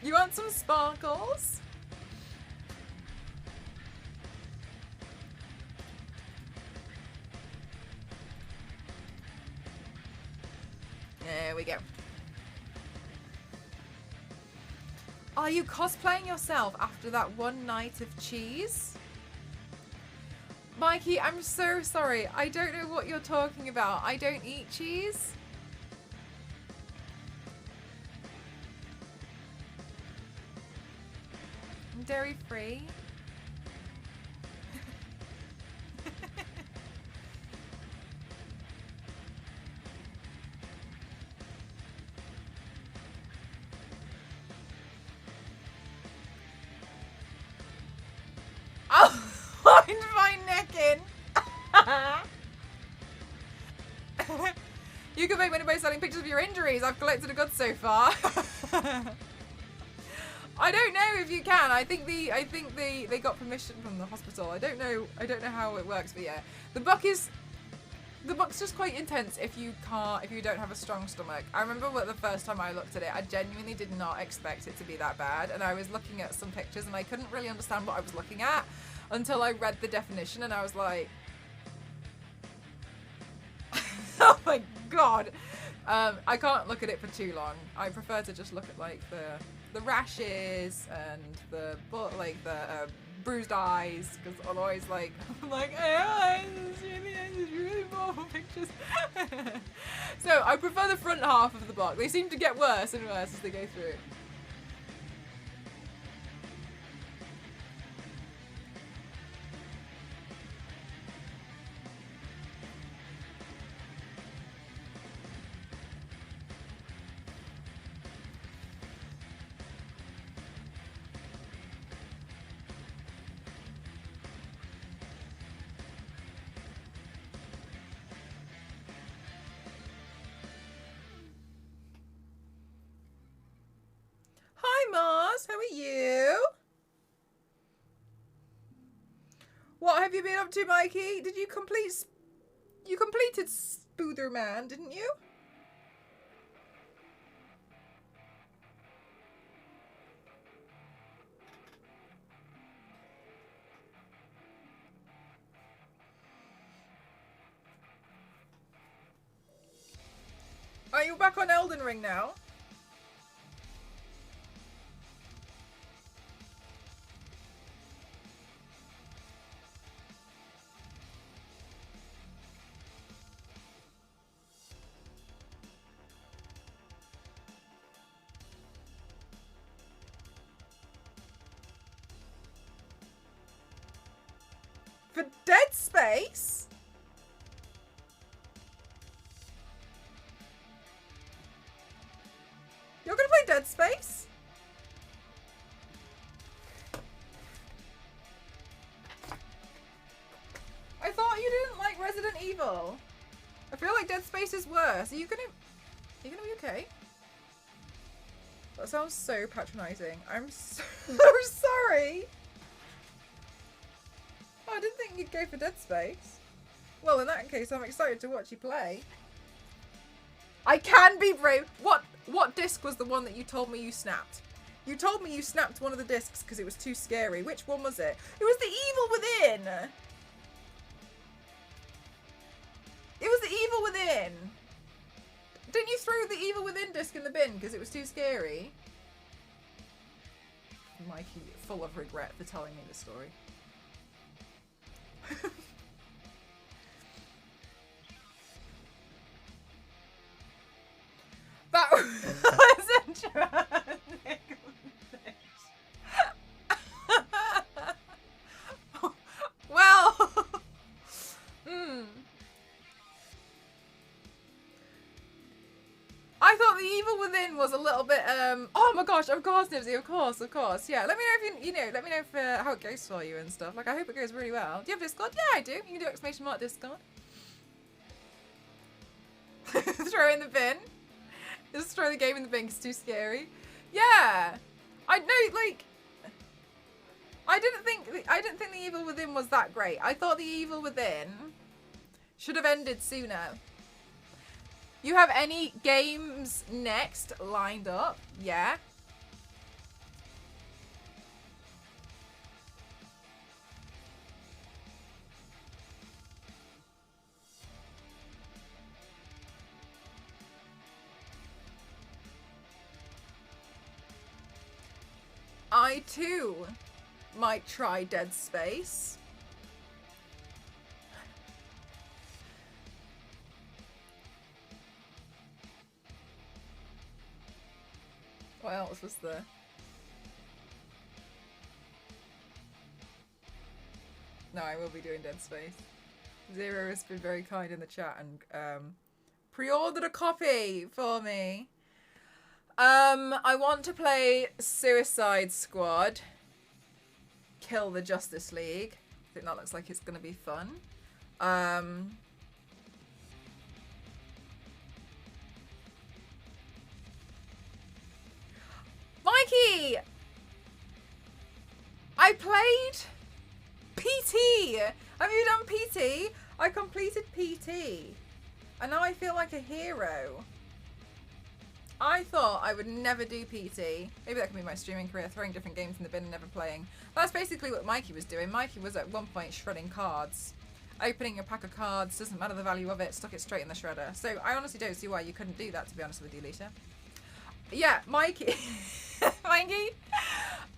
You want some sparkles? There we go. Are you cosplaying yourself after that one night of cheese? Mikey, I'm so sorry. I don't know what you're talking about. I don't eat cheese. I'm dairy free. Find my neck in. You can make money by selling pictures of your injuries. I've collected a good so far. I don't know if you can. I think they got permission from the hospital. I don't know how it works, but yeah, the book's just quite intense if you don't have a strong stomach. I remember the first time I looked at it, I genuinely did not expect it to be that bad, and I was looking at some pictures and I couldn't really understand what I was looking at until I read the definition, and I was like, oh my god. I can't look at it for too long. I prefer to just look at like the rashes and the bruised eyes, because otherwise like I'm like, oh, it's really awful pictures. So I prefer the front half of the book. They seem to get worse and worse as they go through. Hi Mars, how are you? What have you been up to, Mikey? Did you completed Spooderman, didn't you? Are you back on Elden Ring now? For Dead Space? You're gonna play Dead Space? I thought you didn't like Resident Evil. I feel like Dead Space is worse. Are you gonna be okay? That sounds so patronizing. I'm so sorry. Oh, I didn't think you'd go for Dead Space. Well, in that case, I'm excited to watch you play. I can be brave. What disc was the one that you told me you snapped? You told me you snapped one of the discs because it was too scary. Which one was it? It was the Evil Within. It was the Evil Within. Didn't you throw the Evil Within disc in the bin because it was too scary? Mikey, full of regret for telling me the story. That was a dramatic Well, I thought the Evil Within was a little bit, oh my gosh, of course, Nibsy, of course. Yeah, let me know if you know, let me know if, how it goes for you and stuff. Like, I hope it goes really well. Do you have Discord? Yeah, I do. You can do exclamation mark Discord. Throw it in the bin. Just throw the game in the bin 'cause it's too scary. Yeah. I know, like, I didn't think the Evil Within was that great. I thought the Evil Within should have ended sooner. You have any games next lined up? Yeah. I too might try Dead Space. What else was there? No, I will be doing Dead Space. Zero has been very kind in the chat and pre-ordered a copy for me. I want to play Suicide Squad. Kill the Justice League. I think that looks like it's gonna be fun. Mikey! I played PT! Have you done PT? I completed PT. And now I feel like a hero. I thought I would never do PT. Maybe that can be my streaming career, throwing different games in the bin and never playing. That's basically what Mikey was doing. Mikey was at one point shredding cards. Opening a pack of cards, doesn't matter the value of it, stuck it straight in the shredder. So I honestly don't see why you couldn't do that, to be honest with you, Lisa. Yeah, Mikey. Mikey,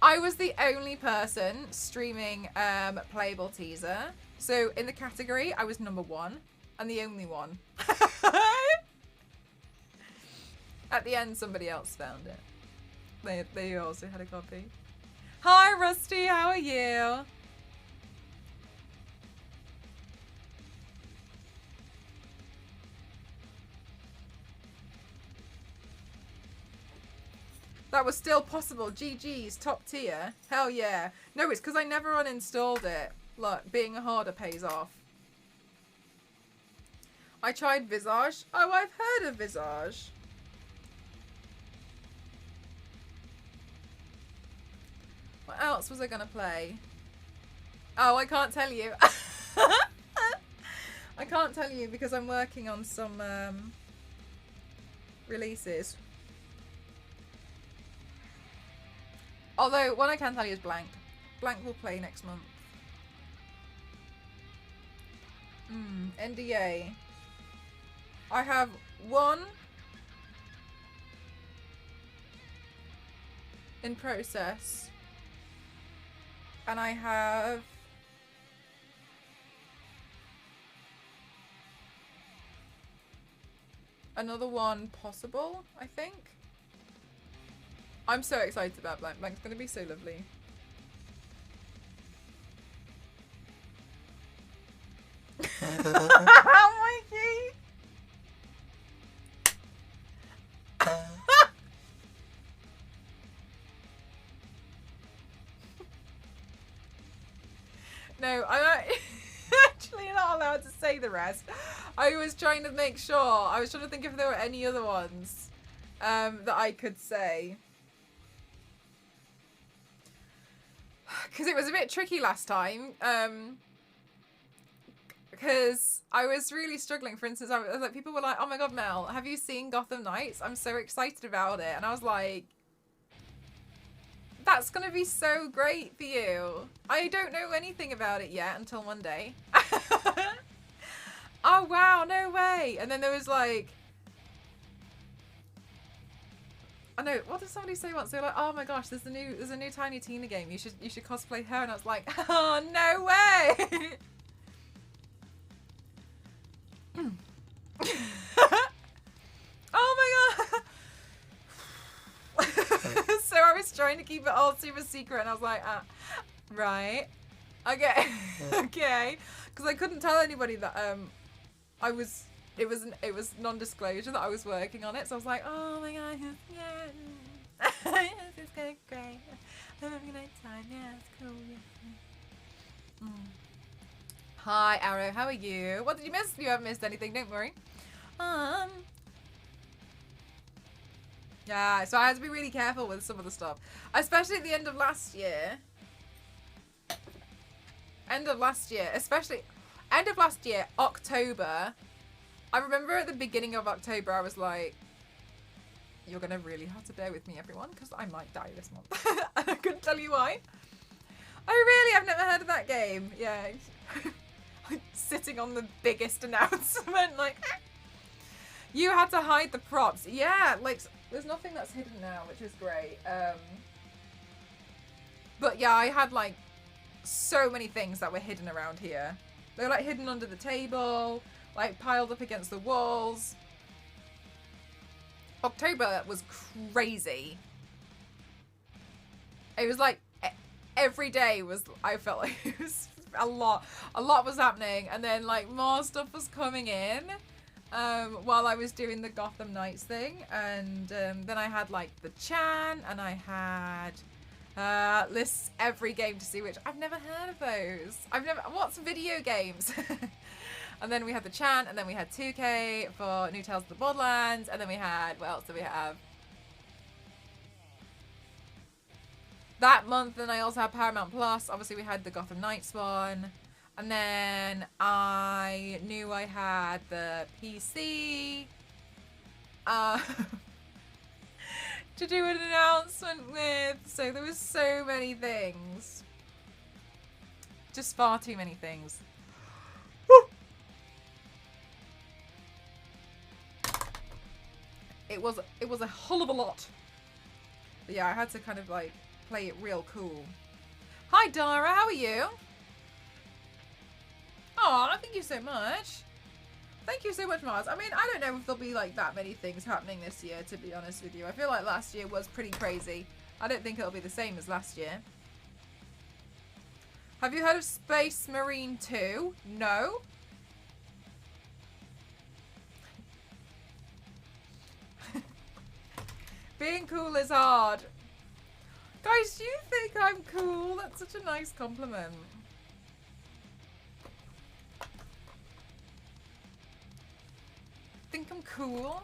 I was the only person streaming Playable Teaser. So in the category, I was number 1 and the only one. At the end, somebody else found it. They also had a copy. Hi, Rusty. How are you? That was still possible. GG's, top tier. Hell yeah. No, it's because I never uninstalled it. Look, being a hoarder pays off. I tried Visage. Oh, I've heard of Visage. What else was I going to play? Oh, I can't tell you. I can't tell you because I'm working on some releases. Although, one I can tell you is Blank. Blank will play next month. NDA. I have one in process. And I have another one possible, I think. I'm so excited about Blank. Blank's going to be so lovely. Mikey! No, I'm actually not allowed to say the rest. I was trying to make sure. I was trying to think if there were any other ones that I could say. Because it was a bit tricky last time. because I was really struggling. For instance, I was like, people were like, "Oh my god, Mel, have you seen Gotham Knights? I'm so excited about it." And I was like, that's gonna be so great for you. I don't know anything about it yet until one day. Oh wow, no way. And then there was like, I know, what did somebody say once? They were like, "Oh my gosh, there's a new Tiny Tina game. You should cosplay her." And I was like, "Oh no way." Oh my god. So I was trying to keep it all super secret, and I was like, right, okay, okay, because I couldn't tell anybody that it was non-disclosure that I was working on it. So I was like, "Oh my god, yeah, this is going great. I'm having a nice time. Yeah, it's cool. Yeah." Hi, Arrow. How are you? What did you miss? You haven't missed anything. Don't worry. Yeah, so I had to be really careful with some of the stuff, especially at the end of last year. Especially end of last year, October. I remember at the beginning of October, I was like, "You're gonna really have to bear with me, everyone, because I might die this month." And I couldn't tell you why. Oh really? I've never heard of that game. Yeah. Sitting on the biggest announcement, like, you had to hide the props. Yeah, like, there's nothing that's hidden now, which is great. But yeah, I had like so many things that were hidden around here. They were like hidden under the table, like piled up against the walls. October was crazy. It was like every day was, I felt like it was a lot was happening, and then like more stuff was coming in while I was doing the Gotham Knights thing, and then I had like the Chan, and I had lists every game to see, which I've never heard of those. What's video games? And then we had the Chan, and then we had 2K for New Tales of the Borderlands, and then we had, what else did we have? That month, then I also had Paramount Plus. Obviously, we had the Gotham Knights one. And then I knew I had the PC to do an announcement with. So there was so many things. Just far too many things. It was a hull of a lot. But yeah, I had to kind of like play it real cool. Hi Dara, how are you? Oh, thank you so much. Thank you so much, Mars. I mean, I don't know if there'll be like that many things happening this year, to be honest with you. I feel like last year was pretty crazy. I don't think it'll be the same as last year. Have you heard of Space Marine 2? No? Being cool is hard. Guys, do you think I'm cool? That's such a nice compliment. Think I'm cool?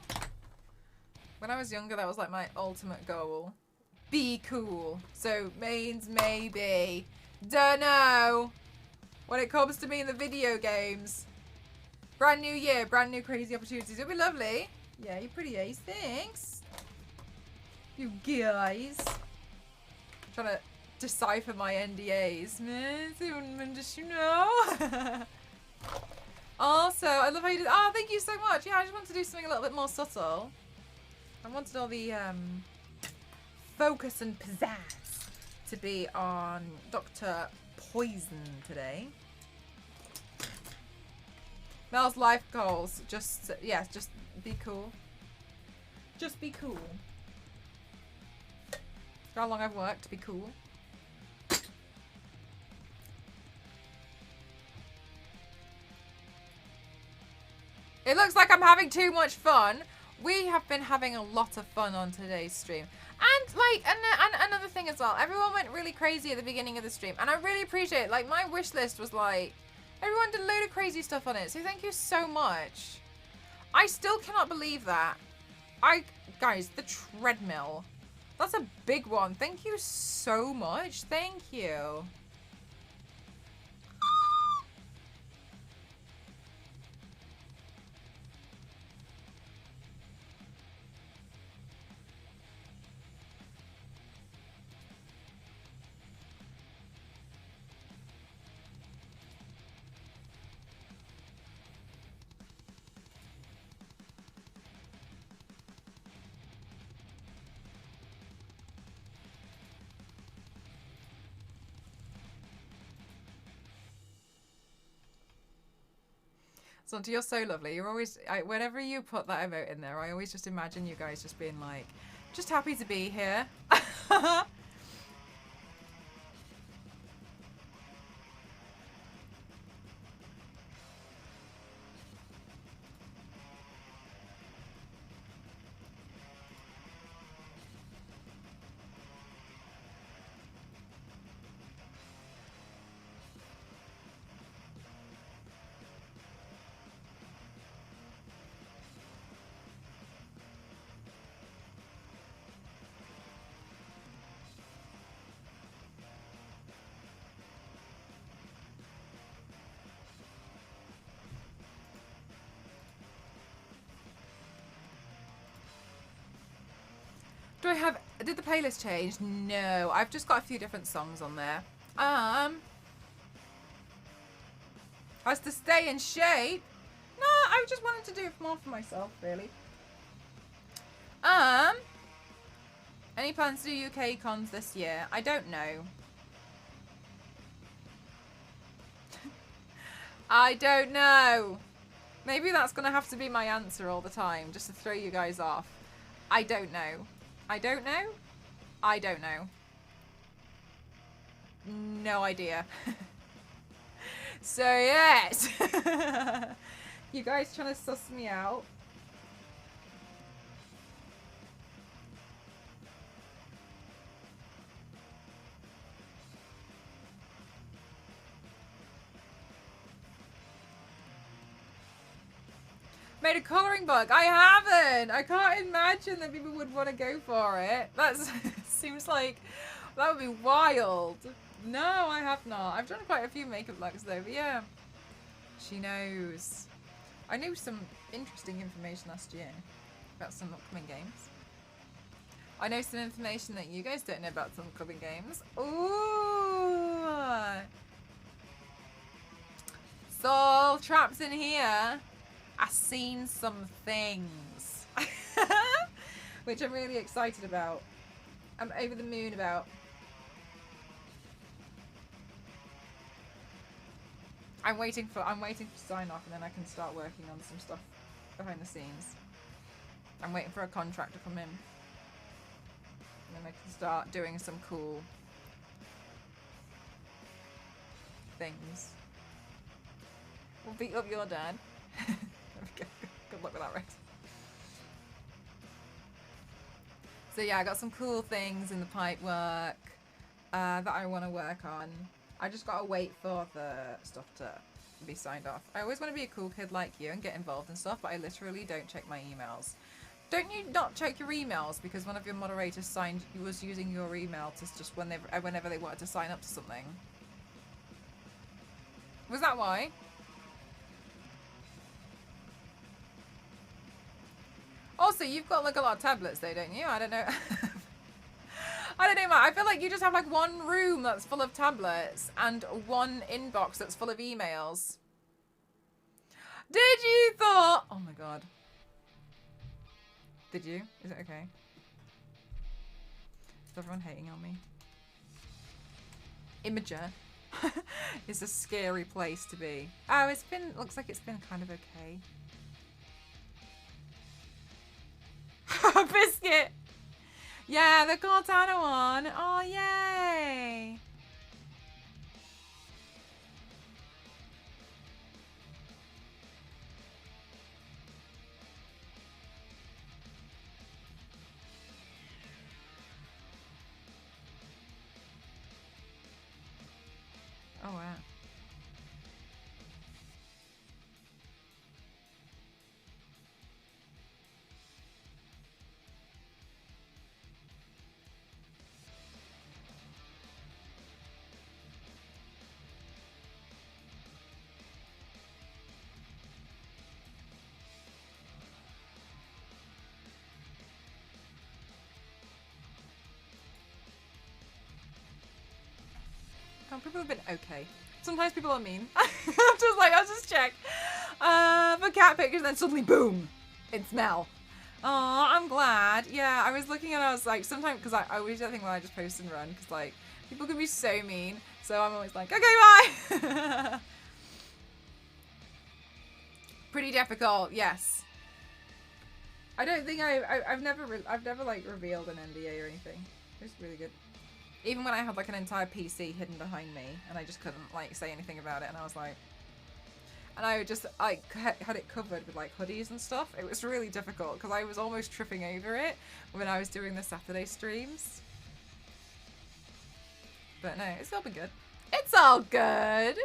When I was younger, that was like my ultimate goal. Be cool. So, means maybe. Dunno. When it comes to me in the video games. Brand new year, brand new crazy opportunities. It'll be lovely. Yeah, you're pretty ace. Thanks. You guys. Trying to decipher my NDAs. Does you know? Also, I love how you did. Oh, thank you so much. Yeah, I just wanted to do something a little bit more subtle. I wanted all the focus and pizzazz to be on Dr. Poison today. Mel's life goals. Just, yeah, just be cool. Just be cool. How long I've worked to be cool. It looks like I'm having too much fun. We have been having a lot of fun on today's stream. And like, and another thing as well, everyone went really crazy at the beginning of the stream, and I really appreciate it. Like, my wish list was like, everyone did a load of crazy stuff on it, so thank you so much. I still cannot believe that. Guys, the treadmill. That's a big one. Thank you so much. Thank you. Santi, you're so lovely. You're always, whenever you put that emote in there, I always just imagine you guys just being like, just happy to be here. Did the playlist change? No, I've just got a few different songs on there. As to stay in shape. No, I just wanted to do it more for myself, really. Any plans to do UK cons this year? I don't know. I don't know. Maybe that's gonna have to be my answer all the time, just to throw you guys off. I don't know. I don't know? I don't know. No idea. So, yes. You guys trying to suss me out? Made a colouring book. I haven't. I can't imagine that people would want to go for it. That seems like that would be wild. No, I have not. I've done quite a few makeup looks though, but yeah. She knows. I knew some interesting information last year about some upcoming games. I know some information that you guys don't know about some upcoming games. Ooh. Soul traps in here. I've seen some things. Which I'm really excited about. I'm over the moon about. I'm waiting for sign off and then I can start working on some stuff behind the scenes. I'm waiting for a contract to come in. And then I can start doing some cool things. We'll beat up your dad. Good luck with that, right? So yeah, I got some cool things in the pipe work that I want to work on. I just gotta wait for the stuff to be signed off. I always want to be a cool kid like you and get involved in stuff, but I literally don't check my emails. Don't you not check your emails because one of your moderators was using your email to just whenever they wanted to sign up to something? Was that why? Also, you've got like a lot of tablets though, don't you? I don't know. I don't know, Matt. I feel like you just have like one room that's full of tablets and one inbox that's full of emails. Did you thought? Oh my god. Did you? Is it okay? Is everyone hating on me? Imager is a scary place to be. Oh, looks like it's been kind of okay. Biscuit! Yeah, the Cortana one. Oh, yay! Oh, wow. People have been okay. Sometimes people are mean. I'll just check. For cat pictures, then suddenly boom, it's Mel. Oh, I'm glad. Yeah, I was looking and I was like, sometimes, because I always think when I just post and run, because like, people can be so mean. So I'm always like, okay, bye. Pretty difficult, yes. I don't think I've never like revealed an NDA or anything. It's really good. Even when I had like an entire PC hidden behind me and I just couldn't like say anything about it, and I was like, and I would just like had it covered with like hoodies and stuff. It was really difficult because I was almost tripping over it when I was doing the Saturday streams. But no, it's all been good. It's all good.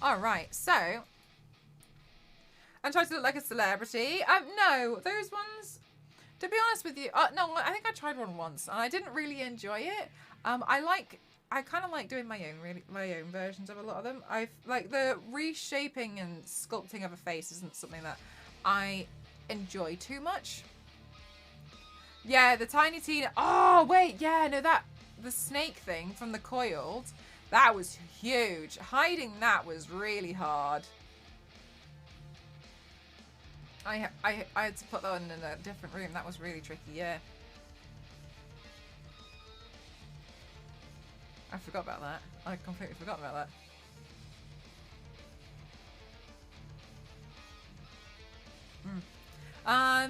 All right, so I'm trying to look like a celebrity. No, those ones. To be honest with you, no, I think I tried one once and I didn't really enjoy it. I kind of like doing my own versions of a lot of them. I've like the reshaping and sculpting of a face isn't something that I enjoy too much. Yeah, the Tiny Tina. Oh wait, yeah, no, the snake thing from the Coiled, that was huge. Hiding that was really hard. I had to put that one in a different room. That was really tricky, yeah. I forgot about that. I completely forgot about that.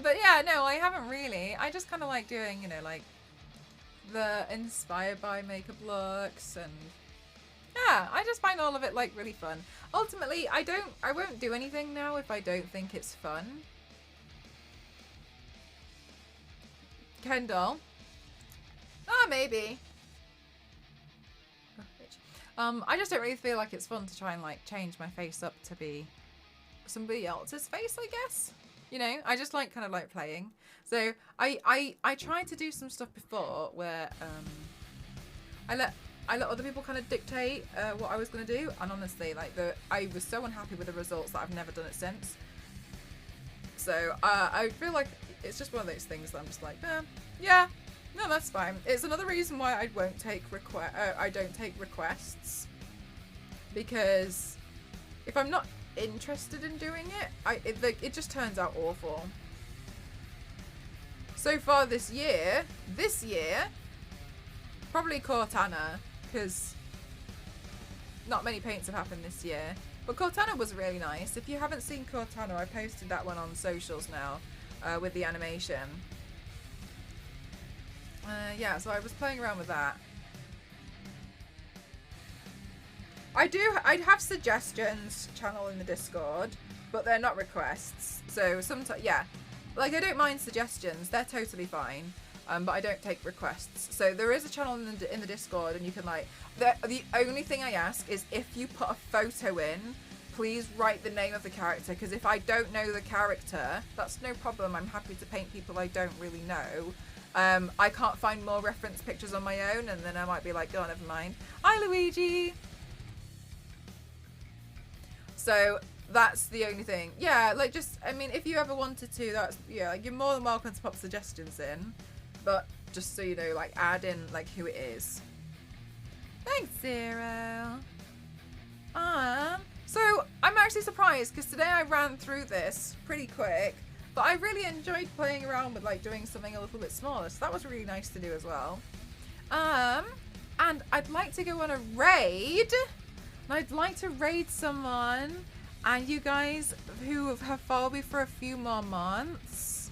But yeah, no, I haven't really. I just kind of like doing, you know, like the inspired by makeup looks, and yeah, I just find all of it like really fun. Ultimately, I won't do anything now if I don't think it's fun. Kendall. Oh, maybe. I just don't really feel like it's fun to try and like change my face up to be somebody else's face, I guess. You know, I just like kind of like playing. So I tried to do some stuff before where I let other people kind of dictate what I was gonna do, and honestly, like I was so unhappy with the results that I've never done it since. So I feel like it's just one of those things that I'm just like, yeah. No, that's fine. It's another reason why I won't take I don't take requests, because if I'm not interested in doing it, it just turns out awful. So far this year, probably Cortana, because not many paints have happened this year. But Cortana was really nice. If you haven't seen Cortana, I posted that one on socials now with the animation. Yeah, so I was playing around with that. I'd have suggestions channel in the Discord, but they're not requests. So sometimes, yeah, like I don't mind suggestions; they're totally fine. But I don't take requests. So there is a channel in the Discord, and you can like. The only thing I ask is if you put a photo in, please write the name of the character. Because if I don't know the character, that's no problem. I'm happy to paint people I don't really know. I can't find more reference pictures on my own, and then I might be like, oh, never mind. Hi, Luigi! So that's the only thing. Yeah, like just, I mean, if you ever wanted to, that's, yeah, like you're more than welcome to pop suggestions in. But just so you know, like add in like who it is. Thanks, Zero. So I'm actually surprised because today I ran through this pretty quick. But I really enjoyed playing around with like doing something a little bit smaller, so that was really nice to do as well. And I'd like to go on a raid. And I'd like to raid someone, and you guys who have followed me for a few more months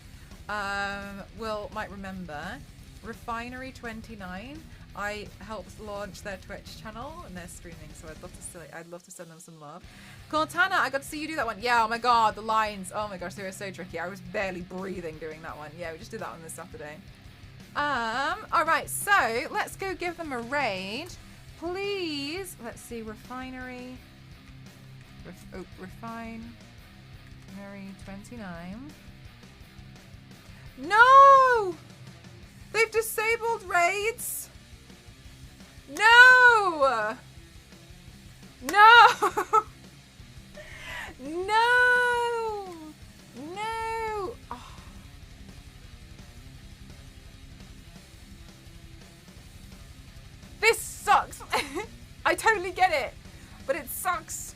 might remember Refinery29. I helped launch their Twitch channel and they're streaming, so I'd love to send them some love. Cortana, I got to see you do that one. Yeah, oh my god, the lines. Oh my gosh, they were so tricky. I was barely breathing doing that one. Yeah, we just did that on this Saturday. Alright, so let's go give them a raid. Please. Let's see, Refinery. Refinery 29. No! They've disabled raids! No! No! No! No! Oh. This sucks! I totally get it, but it sucks.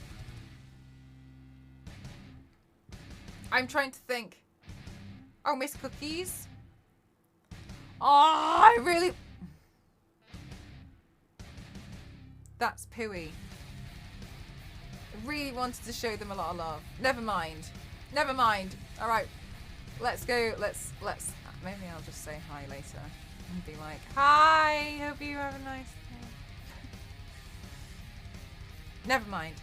I'm trying to think. Oh, Miss Cookies? Oh, I really... That's Pooey. really wanted to show them a lot of love. Never mind. Never mind. All right. Let's go. Let's. Maybe I'll just say hi later and be like, hi. Hope you have a nice day. Never mind.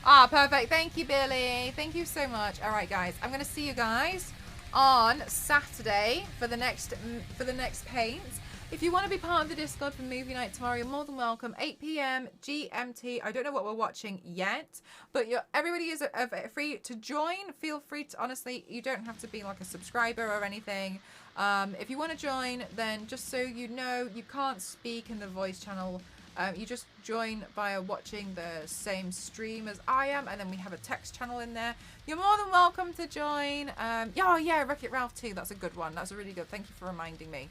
Ah, perfect. Thank you, Billy. Thank you so much. All right, guys. I'm going to see you guys on Saturday for the next paint. If you want to be part of the Discord for movie night tomorrow, you're more than welcome. 8 p.m. GMT. I don't know what we're watching yet, but everybody is free to join. Feel free to, honestly, you don't have to be like a subscriber or anything. If you want to join, then just so you know, you can't speak in the voice channel. You just join via watching the same stream as I am, and then we have a text channel in there. You're more than welcome to join. Oh yeah, Wreck-It Ralph 2. That's a good one. That's a really good. Thank you for reminding me.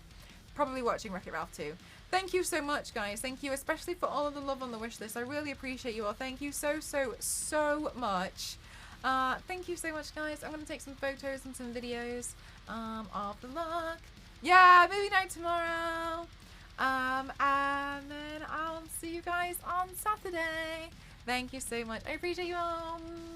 Probably watching Wreck-It Ralph 2. Thank you so much, guys. Thank you, especially for all of the love on the wish list. I really appreciate you all. Thank you so much. Thank you so much, guys. I'm going to take some photos and some videos of the look. Yeah, movie night tomorrow. And then I'll see you guys on Saturday. Thank you so much. I appreciate you all.